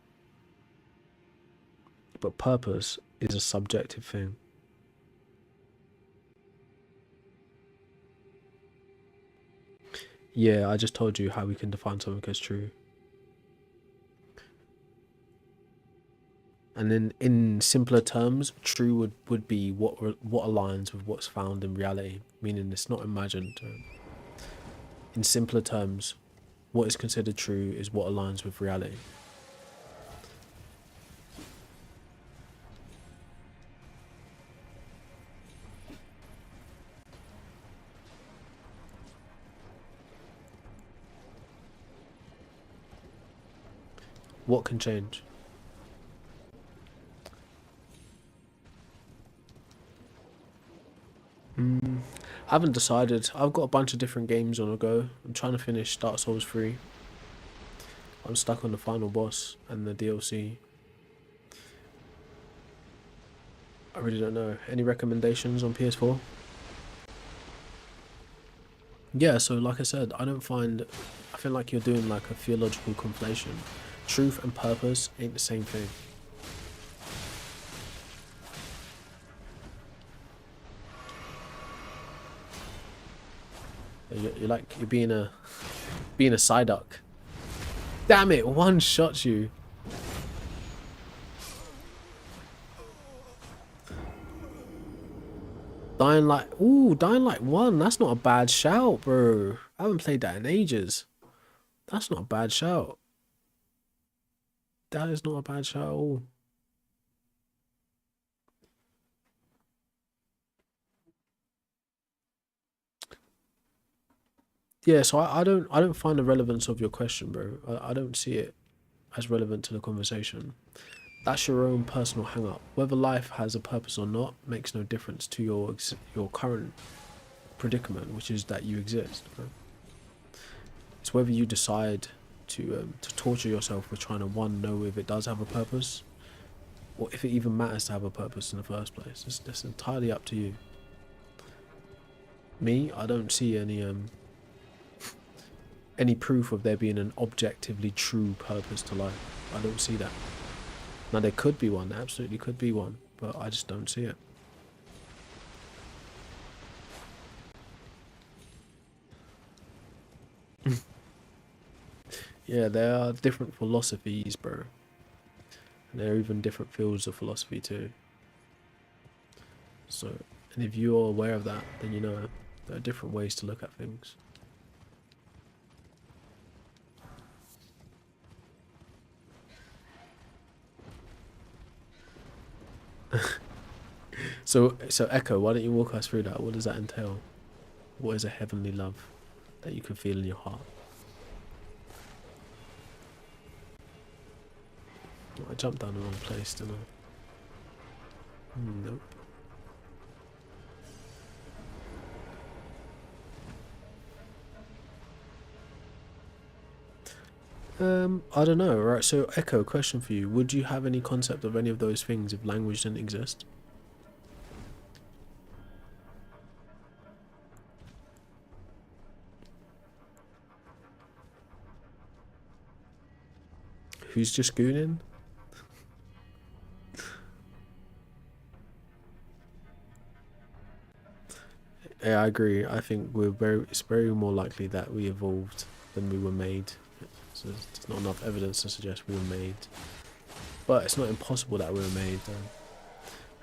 But purpose is a subjective thing. Yeah, I just told you how we can define something as true. And then in simpler terms, true would be what aligns with what's found in reality, meaning it's not imagined. In simpler terms, what is considered true is what aligns with reality. What can change? I haven't decided. I've got a bunch of different games on the go. I'm trying to finish Dark Souls 3. I'm stuck on the final boss and the DLC. I really don't know. Any recommendations on PS4? Yeah, so like I said, I feel like you're doing like a theological conflation. Truth and purpose ain't the same thing. You're being a Psyduck. Damn it, one shot you. Dying Light 1, that's not a bad shout, bro. I haven't played that in ages. That's not a bad shout. That is not a bad shout at all. Yeah, so I don't find the relevance of your question, bro. I don't see it as relevant to the conversation. That's your own personal hang up. Whether life has a purpose or not makes no difference to your current predicament, which is that you exist. Right? It's whether you decide to torture yourself with trying to know if it does have a purpose, or if it even matters to have a purpose in the first place. That's entirely up to you. Me, I don't see any proof of there being an objectively true purpose to life. I don't see that. Now there could be one, there absolutely could be one, but I just don't see it. Yeah, there are different philosophies, bro. And there are even different fields of philosophy too. So, and if you're aware of that, then you know there are different ways to look at things. So Echo, why don't you walk us through that? What does that entail? What is a heavenly love that you can feel in your heart? Oh, I jumped down the wrong place, didn't I? Nope. I don't know, right? So Echo, question for you. Would you have any concept of any of those things if language didn't exist? Who's just gooning? Yeah, I agree. I think it's very more likely that we evolved than we were made. So there's not enough evidence to suggest we were made. But it's not impossible that we were made.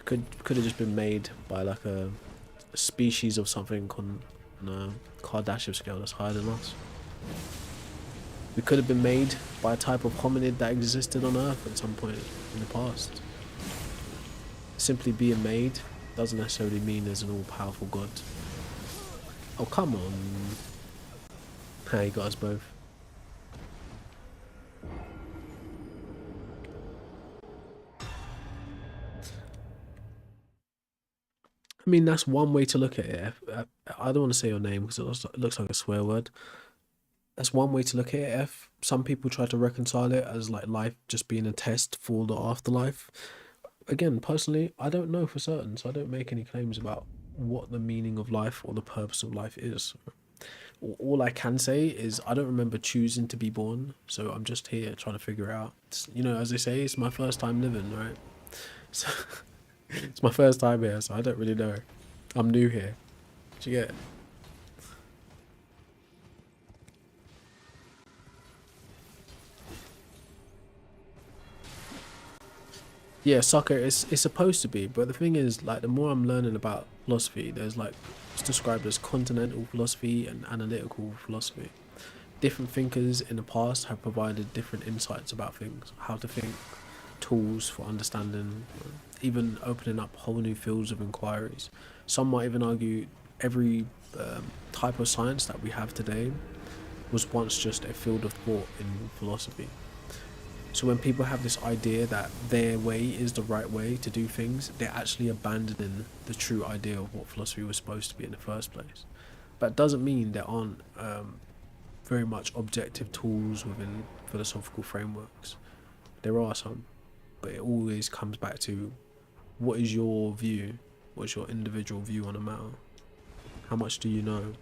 Could have just been made by like a species of something on a Kardashev scale that's higher than us. We could have been made by a type of hominid that existed on Earth at some point in the past. Simply being made doesn't necessarily mean there's an all-powerful God. Oh, come on. Hey, you got us both. I mean, that's one way to look at it. I don't want to say your name because it looks like a swear word. That's one way to look at it. If some people try to reconcile it as like life just being a test for the afterlife. Again, personally, I don't know for certain, so I don't make any claims about what the meaning of life or the purpose of life is. All I can say is I don't remember choosing to be born, so I'm just here trying to figure it out. You know, as they say, it's my first time living, right? So it's my first time here, so I don't really know. I'm new here. Do you get it? Yeah, soccer is it's supposed to be, but the thing is, like, the more I'm learning about philosophy, there's like it's described as continental philosophy and analytical philosophy. Different thinkers in the past have provided different insights about things, how to think, tools for understanding, even opening up whole new fields of inquiries. Some might even argue every type of science that we have today was once just a field of thought in philosophy. So when people have this idea that their way is the right way to do things, they're actually abandoning the true idea of what philosophy was supposed to be in the first place. But it doesn't mean there aren't very much objective tools within philosophical frameworks. There are some, but it always comes back to what is your view? What's your individual view on a matter? How much do you know?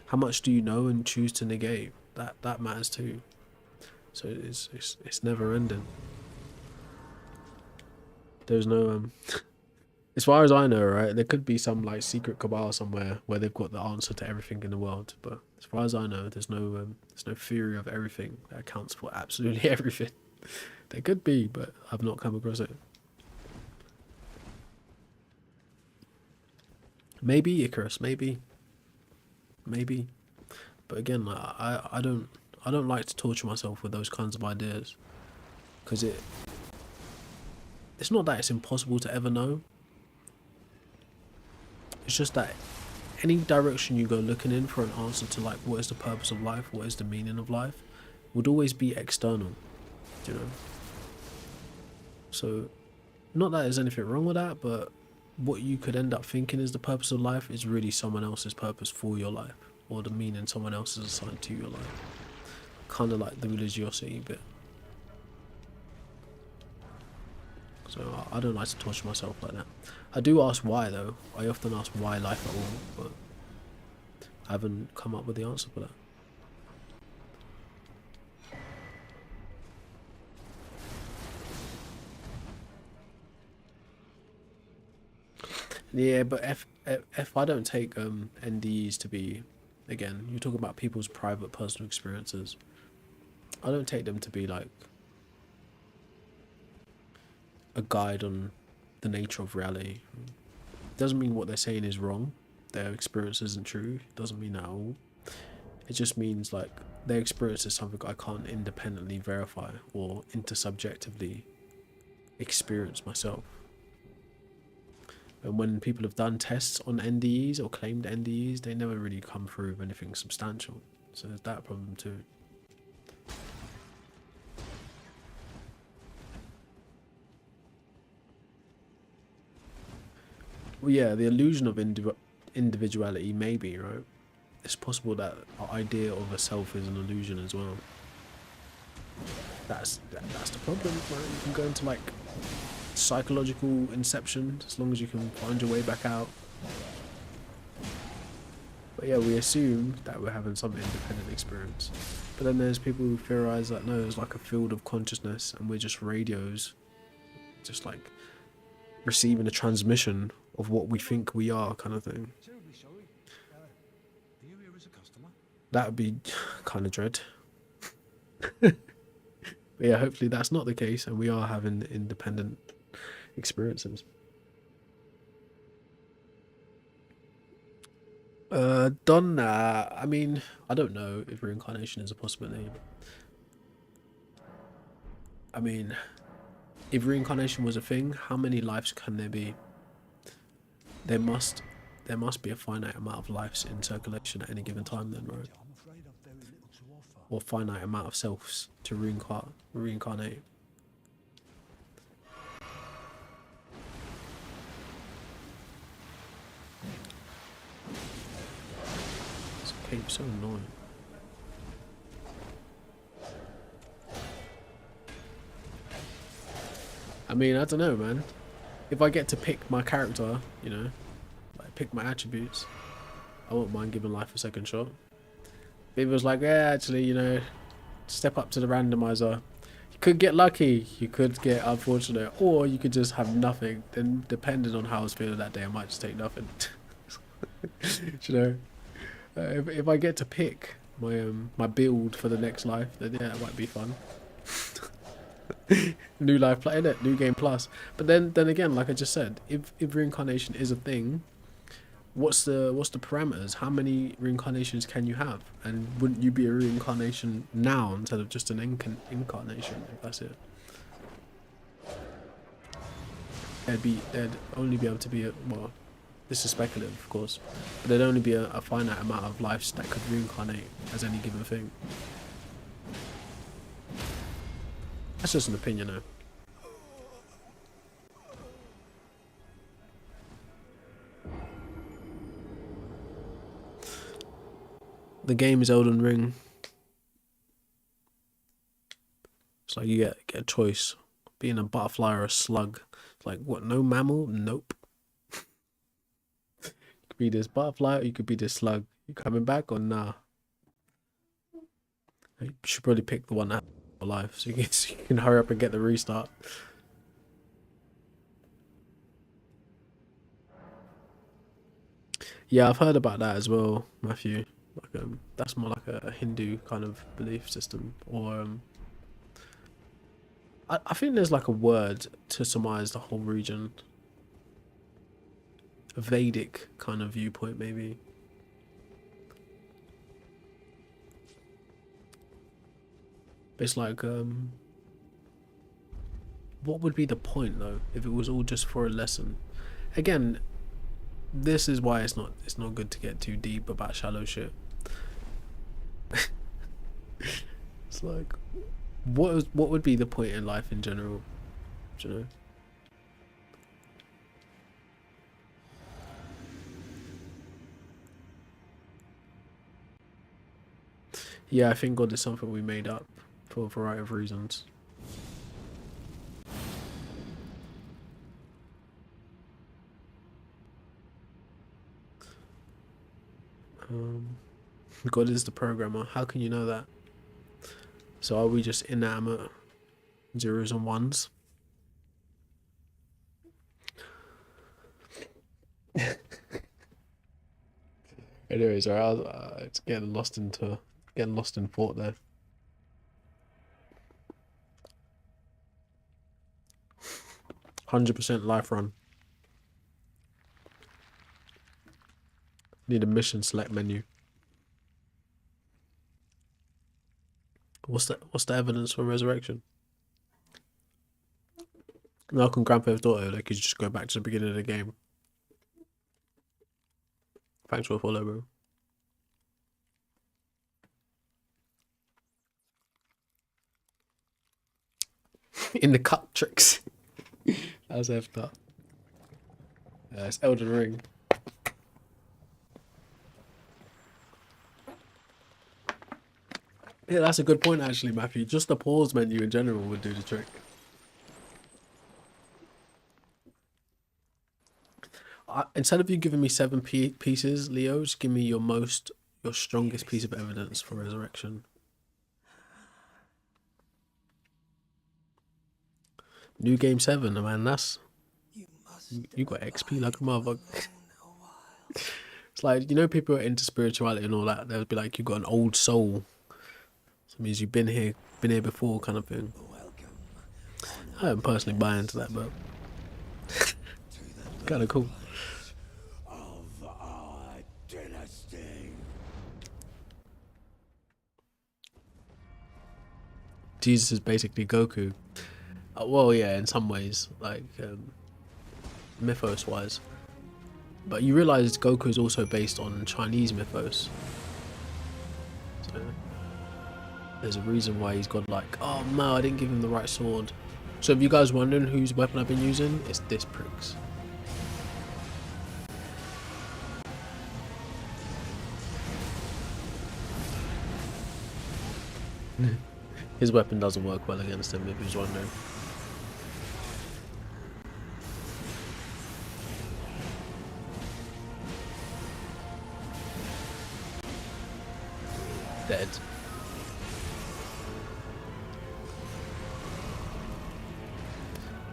How much do you know and choose to negate? That matters too. So it's never ending. There's no as far as I know, right, there could be some like secret cabal somewhere where they've got the answer to everything in the world. But as far as I know, there's no theory of everything that accounts for absolutely everything. There could be, but I've not come across it. Maybe Icarus, maybe. But again, like, I don't like to torture myself with those kinds of ideas, because it's not that it's impossible to ever know. It's just that any direction you go looking in for an answer to like what is the purpose of life, what is the meaning of life, would always be external, you know. So, not that there's anything wrong with that, but what you could end up thinking is the purpose of life is really someone else's purpose for your life, or the meaning someone else has assigned to your life. Kind of like the religiosity bit. So I don't like to torture myself like that. I do ask why though. I often ask why life at all, but I haven't come up with the answer for that. Yeah, but if I don't take NDEs to be, again, you're talking about people's private personal experiences. I don't take them to be like a guide on the nature of reality. Doesn't mean what they're saying is wrong. Their experience isn't true. Doesn't mean that at all. It just means like their experience is something I can't independently verify or intersubjectively experience myself. And when people have done tests on NDEs or claimed NDEs, they never really come through with anything substantial. So there's that problem too. Well, yeah, the illusion of individuality, maybe, right? It's possible that our idea of a self is an illusion as well. That's the problem, right? You can go into like psychological inception as long as you can find your way back out. But yeah, we assume that we're having some independent experience. But then there's people who theorize that no, there's like a field of consciousness and we're just radios, just like receiving a transmission of what we think we are, kind of thing. That would be kind of dread. But yeah, hopefully that's not the case and we are having independent experiences. Donna, I mean, I don't know if reincarnation is a possibility. I mean, if reincarnation was a thing, how many lives can there be? There must be a finite amount of lives in circulation at any given time then, right? Or finite amount of selves to reincarnate. This cave's so annoying. I mean, I don't know, man. If I get to pick my character, you know, like pick my attributes, I won't mind giving life a second shot. If it was like, yeah, actually, you know, step up to the randomizer. You could get lucky, you could get unfortunate, or you could just have nothing. Then, depending on how I was feeling that day, I might just take nothing. You know, if I get to pick my my build for the next life, then yeah, it might be fun. New life play, innit? New game plus. But then again, like I just said, if reincarnation is a thing, what's the parameters? How many reincarnations can you have? And wouldn't you be a reincarnation now instead of just an incarnation, if that's it? There'd only be able to be well, this is speculative, of course, but there'd only be a finite amount of lives that could reincarnate as any given thing. That's just an opinion, though. The game is Elden Ring. It's like you get a choice being a butterfly or a slug. Like, what, no mammal? Nope. You could be this butterfly or you could be this slug. You coming back or nah? You should probably pick the one out of life so you can hurry up and get the restart. Yeah, I've heard about that as well, Matthew. Like, that's more like a Hindu kind of belief system, or I think there's like a word to surmise the whole region. A Vedic kind of viewpoint, maybe. It's like, what would be the point though if it was all just for a lesson? Again, this is why it's not good to get too deep about shallow shit. It's like, what would be the point in life in general? Do you know? Yeah, I think God is something we made up for a variety of reasons. God is the programmer. How can you know that? So are we just inanimate zeros and ones? Anyways, I was it's getting lost in thought there. 100% life run. Need a mission select menu. What's the evidence for resurrection? Malcolm Grand Theft Auto, they could just go back to the beginning of the game. Thanks for the follow, bro. In the cut tricks. That was effed up. It's Elden Ring. Yeah, that's a good point actually, Matthew. Just the pause menu in general would do the trick. Instead of you giving me 7 pieces, Leo, just give me your strongest piece of evidence for resurrection. New game 7, man. That's you got XP like a motherfucker. It's like, you know, people are into spirituality and all that. They'll be like, you got an old soul. So it means you've been here before, kind of thing. I don't personally buy into that, but kind of cool. Jesus is basically Goku. Well, yeah, in some ways, like mythos-wise. But you realise Goku is also based on Chinese mythos. So there's a reason why he's got like, oh no, I didn't give him the right sword. So if you guys wondering whose weapon I've been using, it's this prick's. His weapon doesn't work well against him, if he's wondering. Dead.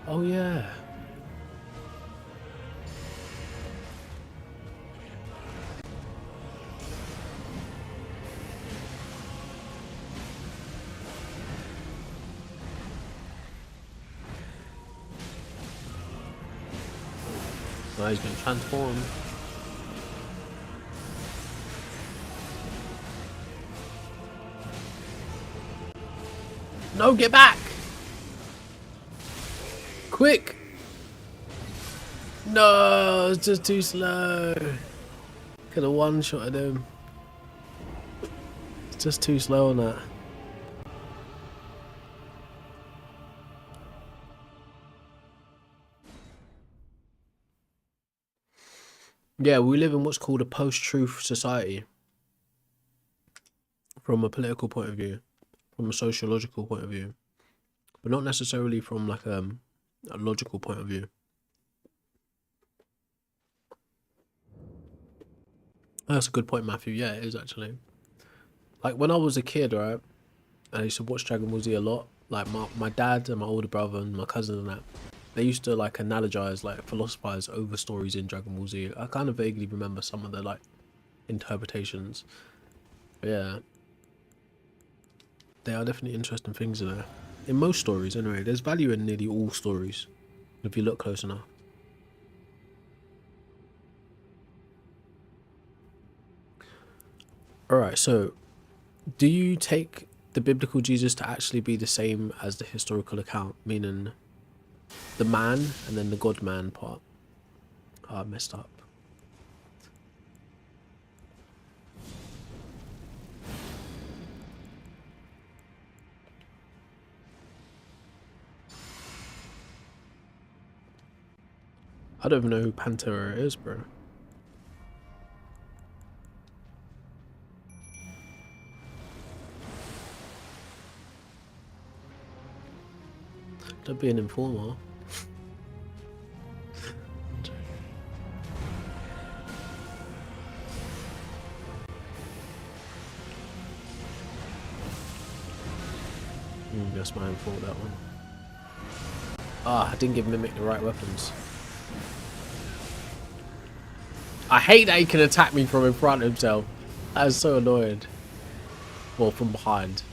Oh yeah. Now he's been transformed. No, get back! Quick! No, it's just too slow. Could have one-shotted him. It's just too slow on that. Yeah, we live in what's called a post-truth society. From a political point of view. From a sociological point of view. but not necessarily from like a logical point of view. That's a good point, Matthew. Yeah, it is actually. Like when I was a kid, right, I used to watch Dragon Ball Z a lot. Like my dad and my older brother and my cousin and that, they used to like analogize, like philosophize over stories in Dragon Ball Z. I kind of vaguely remember some of the like interpretations. But yeah, there are definitely interesting things in there. In most stories, anyway. There's value in nearly all stories if you look close enough. Alright, so do you take the biblical Jesus to actually be the same as the historical account, meaning the man and then the God man part? Oh, I messed up. I don't even know who Pantera is, bro. Don't be an informer. That's my own fault, that one. Ah, I didn't give Mimic the right weapons. I hate that he can attack me from in front of himself. That is so annoying. Well, from behind.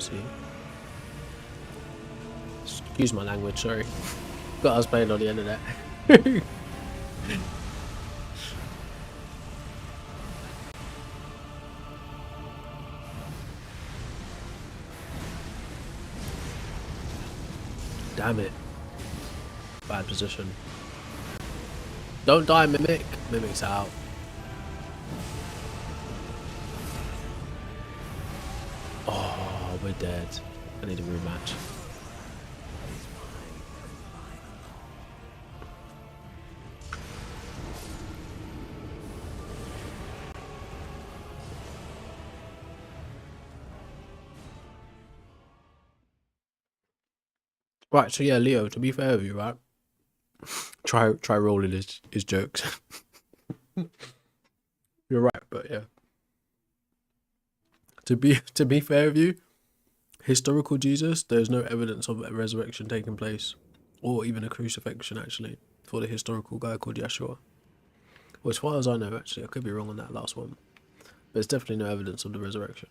See. Excuse my language, sorry. But I was playing on the internet. Damn it. Bad position. Don't die, Mimic. Mimic's out. Oh, we're dead. I need a rematch. Right, so yeah, Leo, to be fair with you, right? Try rolling his jokes. You're right, but yeah. To be fair with you, historical Jesus, there's no evidence of a resurrection taking place, or even a crucifixion actually, for the historical guy called Yeshua. Well, as far as I know, actually, I could be wrong on that last one, but there's definitely no evidence of the resurrection.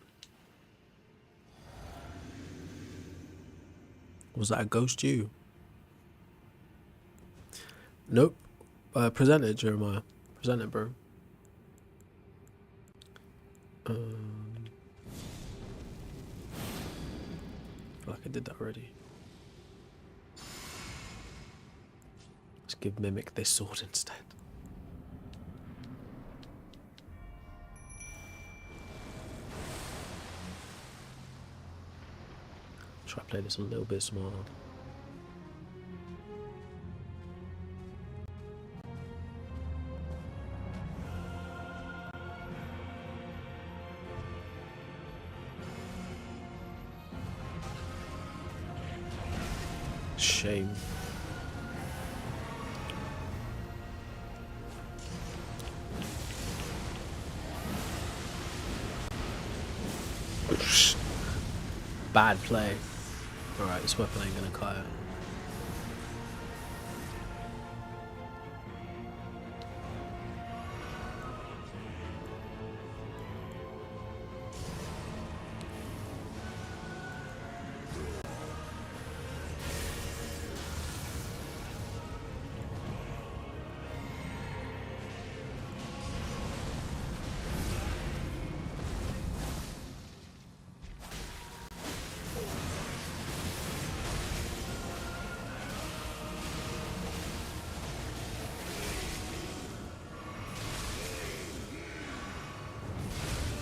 Was that a ghost you? Nope. Present it, Jeremiah. Present it, bro. I feel like I did that already. Let's give Mimic this sword instead. Try to play this a little bit smarter. Shame. Bad play. Alright, this weapon ain't gonna cut it.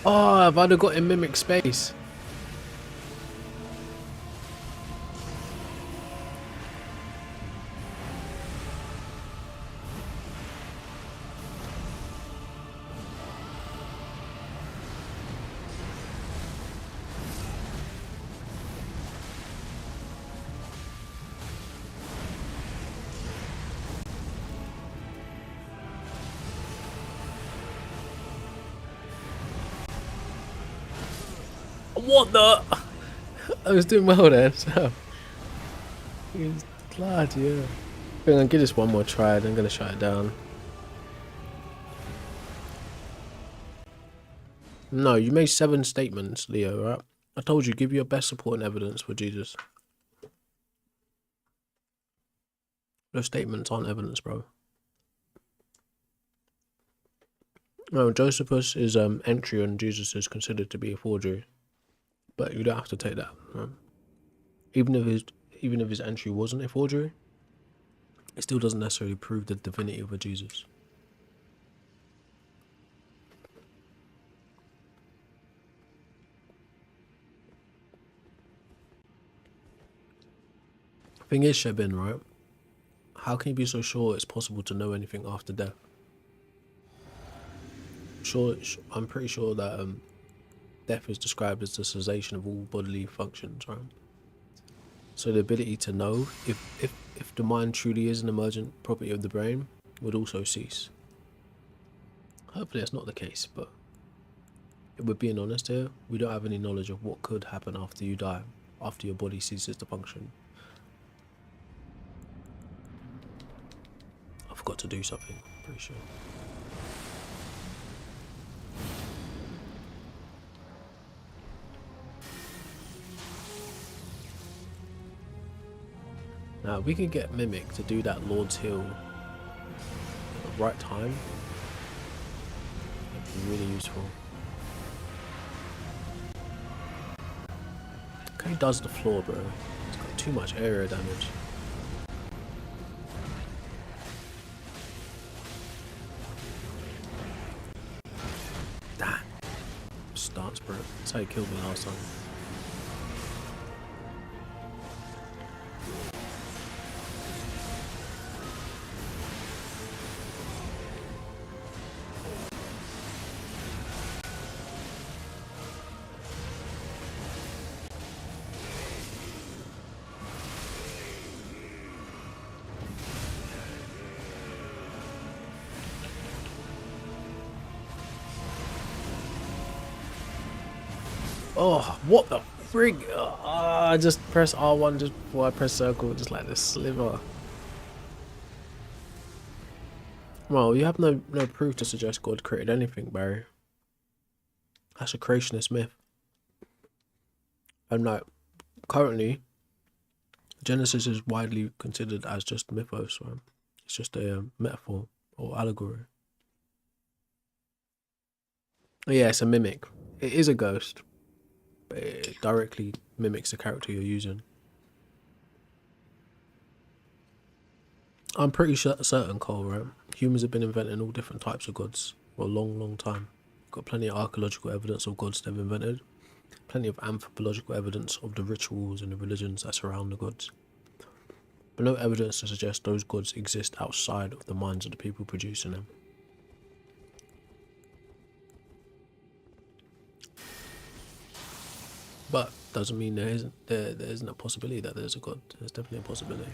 Oh, if I'd have got in Mimic Space. What the? I was doing well there, so. He's glad, yeah. I'm gonna give this one more try, then I'm gonna shut it down. No, you made 7 statements, Leo, right? I told you, give your best supporting evidence for Jesus. Those statements aren't evidence, bro. No, Josephus' entry on Jesus is considered to be a forgery. But you don't have to take that, right? Even if his entry wasn't a forgery, it still doesn't necessarily prove the divinity of a Jesus. Thing is, Shebin, right? How can you be so sure it's possible to know anything after death? I'm pretty sure that death is described as the cessation of all bodily functions, right? So the ability to know if the mind truly is an emergent property of the brain would also cease. Hopefully that's not the case, but if we're being honest here, we don't have any knowledge of what could happen after you die, after your body ceases to function. I forgot to do something, I'm pretty sure. Now, we could get Mimic to do that Lord's Hill at the right time. That'd be really useful. Okay, he does the floor, bro. It's got too much area damage. Damn. Starts, bro. That's how he killed me last time. Oh, what the frig? I just press R1 just before I press circle, just like this sliver. Well, you have no proof to suggest God created anything, Barry. That's a creationist myth. And like, currently, Genesis is widely considered as just mythos, right? It's just a metaphor or allegory. Yeah, it's a mimic. It is a ghost. It directly mimics the character you're using. I'm pretty certain, Cole, right? Humans have been inventing all different types of gods for a long, long time. Got plenty of archaeological evidence of gods they've invented. Plenty of anthropological evidence of the rituals and the religions that surround the gods. But no evidence to suggest those gods exist outside of the minds of the people producing them. But doesn't mean there isn't a possibility that there's a god. There's definitely a possibility.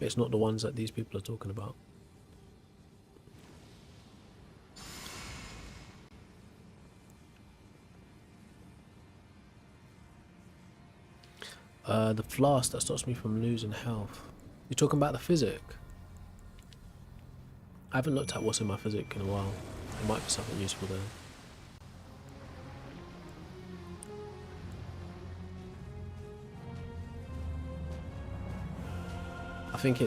It's not the ones that these people are talking about. The flask that stops me from losing health. You're talking about the physic? I haven't looked at what's in my physic in a while. There might be something useful there. I think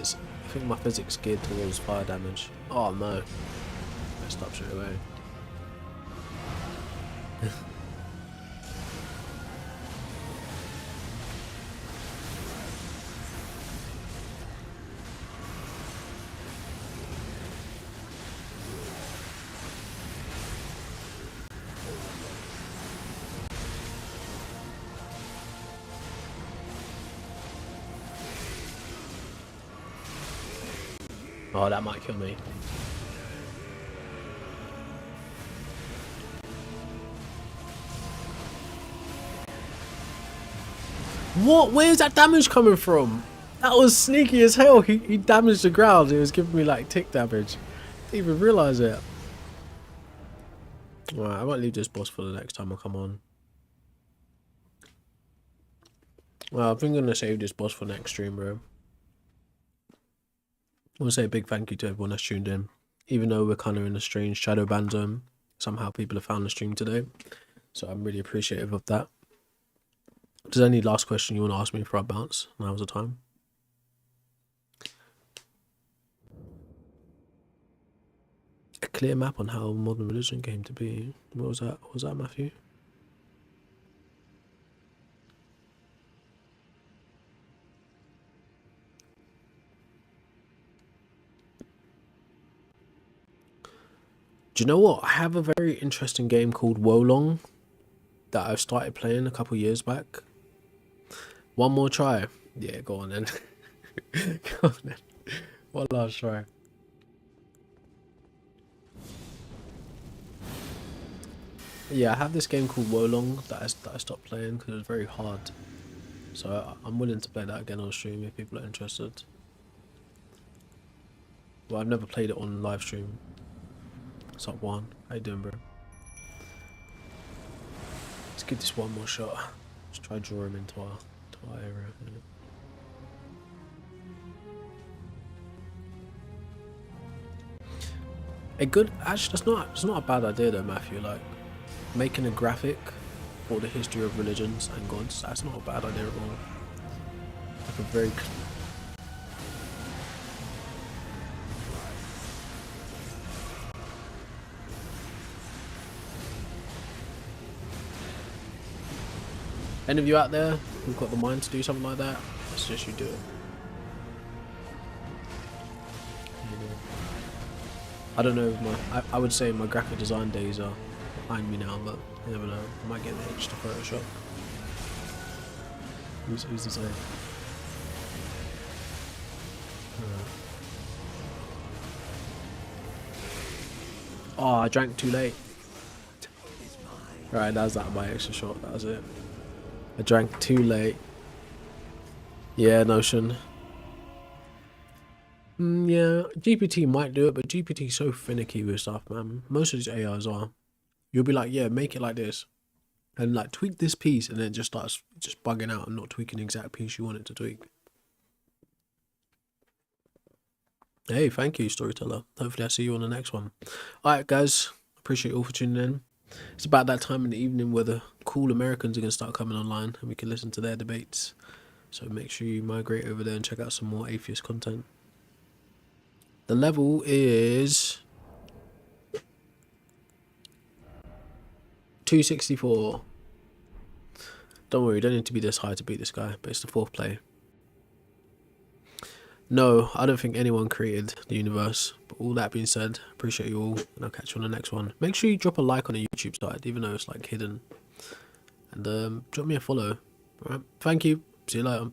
my physics geared towards fire damage. Oh no. Messed up straight away. Oh, that might kill me. What? Where's that damage coming from? That was sneaky as hell. He damaged the ground. It was giving me like tick damage. Didn't even realise it. Alright, I might leave this boss for the next time I come on. Well, I think I'm going to save this boss for next stream, bro. I want to say a big thank you to everyone that's tuned in. Even though we're kind of in a strange shadow ban zone, somehow people have found the stream today. So I'm really appreciative of that. If there's any last question you want to ask me before I bounce, now's the time. A clear map on how modern religion came to be. What was that? What was that, Matthew? Do you know what? I have a very interesting game called Wolong that I've started playing a couple years back. One more try. Yeah, go on then. Go on then. One last try. Yeah, I have this game called Wolong that I stopped playing because it was very hard. So I'm willing to play that again on stream if people are interested. Well, I've never played it on live stream. What's up, Juan? How you doing, bro? Let's give this one more shot. Let's try draw him into our area. A good, actually, that's not a bad idea though, Matthew. Like making a graphic for the history of religions and gods. That's not a bad idea at all. Like a very any of you out there who've got the mind to do something like that, I suggest you do it. I don't know if I would say my graphic design days are behind me now, but you never know. I might get the itch to Photoshop. Who's to say? Oh, I drank too late. Right, that was that my extra shot. That was it. I drank too late. Yeah, Notion. Yeah, GPT might do it, but GPT's so finicky with stuff, man. Most of these AIs are. You'll be like, yeah, make it like this. And like tweak this piece, and then it just starts just bugging out and not tweaking the exact piece you want it to tweak. Hey, thank you, Storyteller. Hopefully I see you on the next one. Alright, guys. Appreciate you all for tuning in. It's about that time in the evening where the cool Americans are going to start coming online and we can listen to their debates. So make sure you migrate over there and check out some more atheist content. The level is 264. Don't worry, you don't need to be this high to beat this guy, but it's the 4th play. No, I don't think anyone created the universe. But all that being said, appreciate you all, and I'll catch you on the next one. Make sure you drop a like on the YouTube side, even though it's like hidden. And drop me a follow. Alright, thank you. See you later.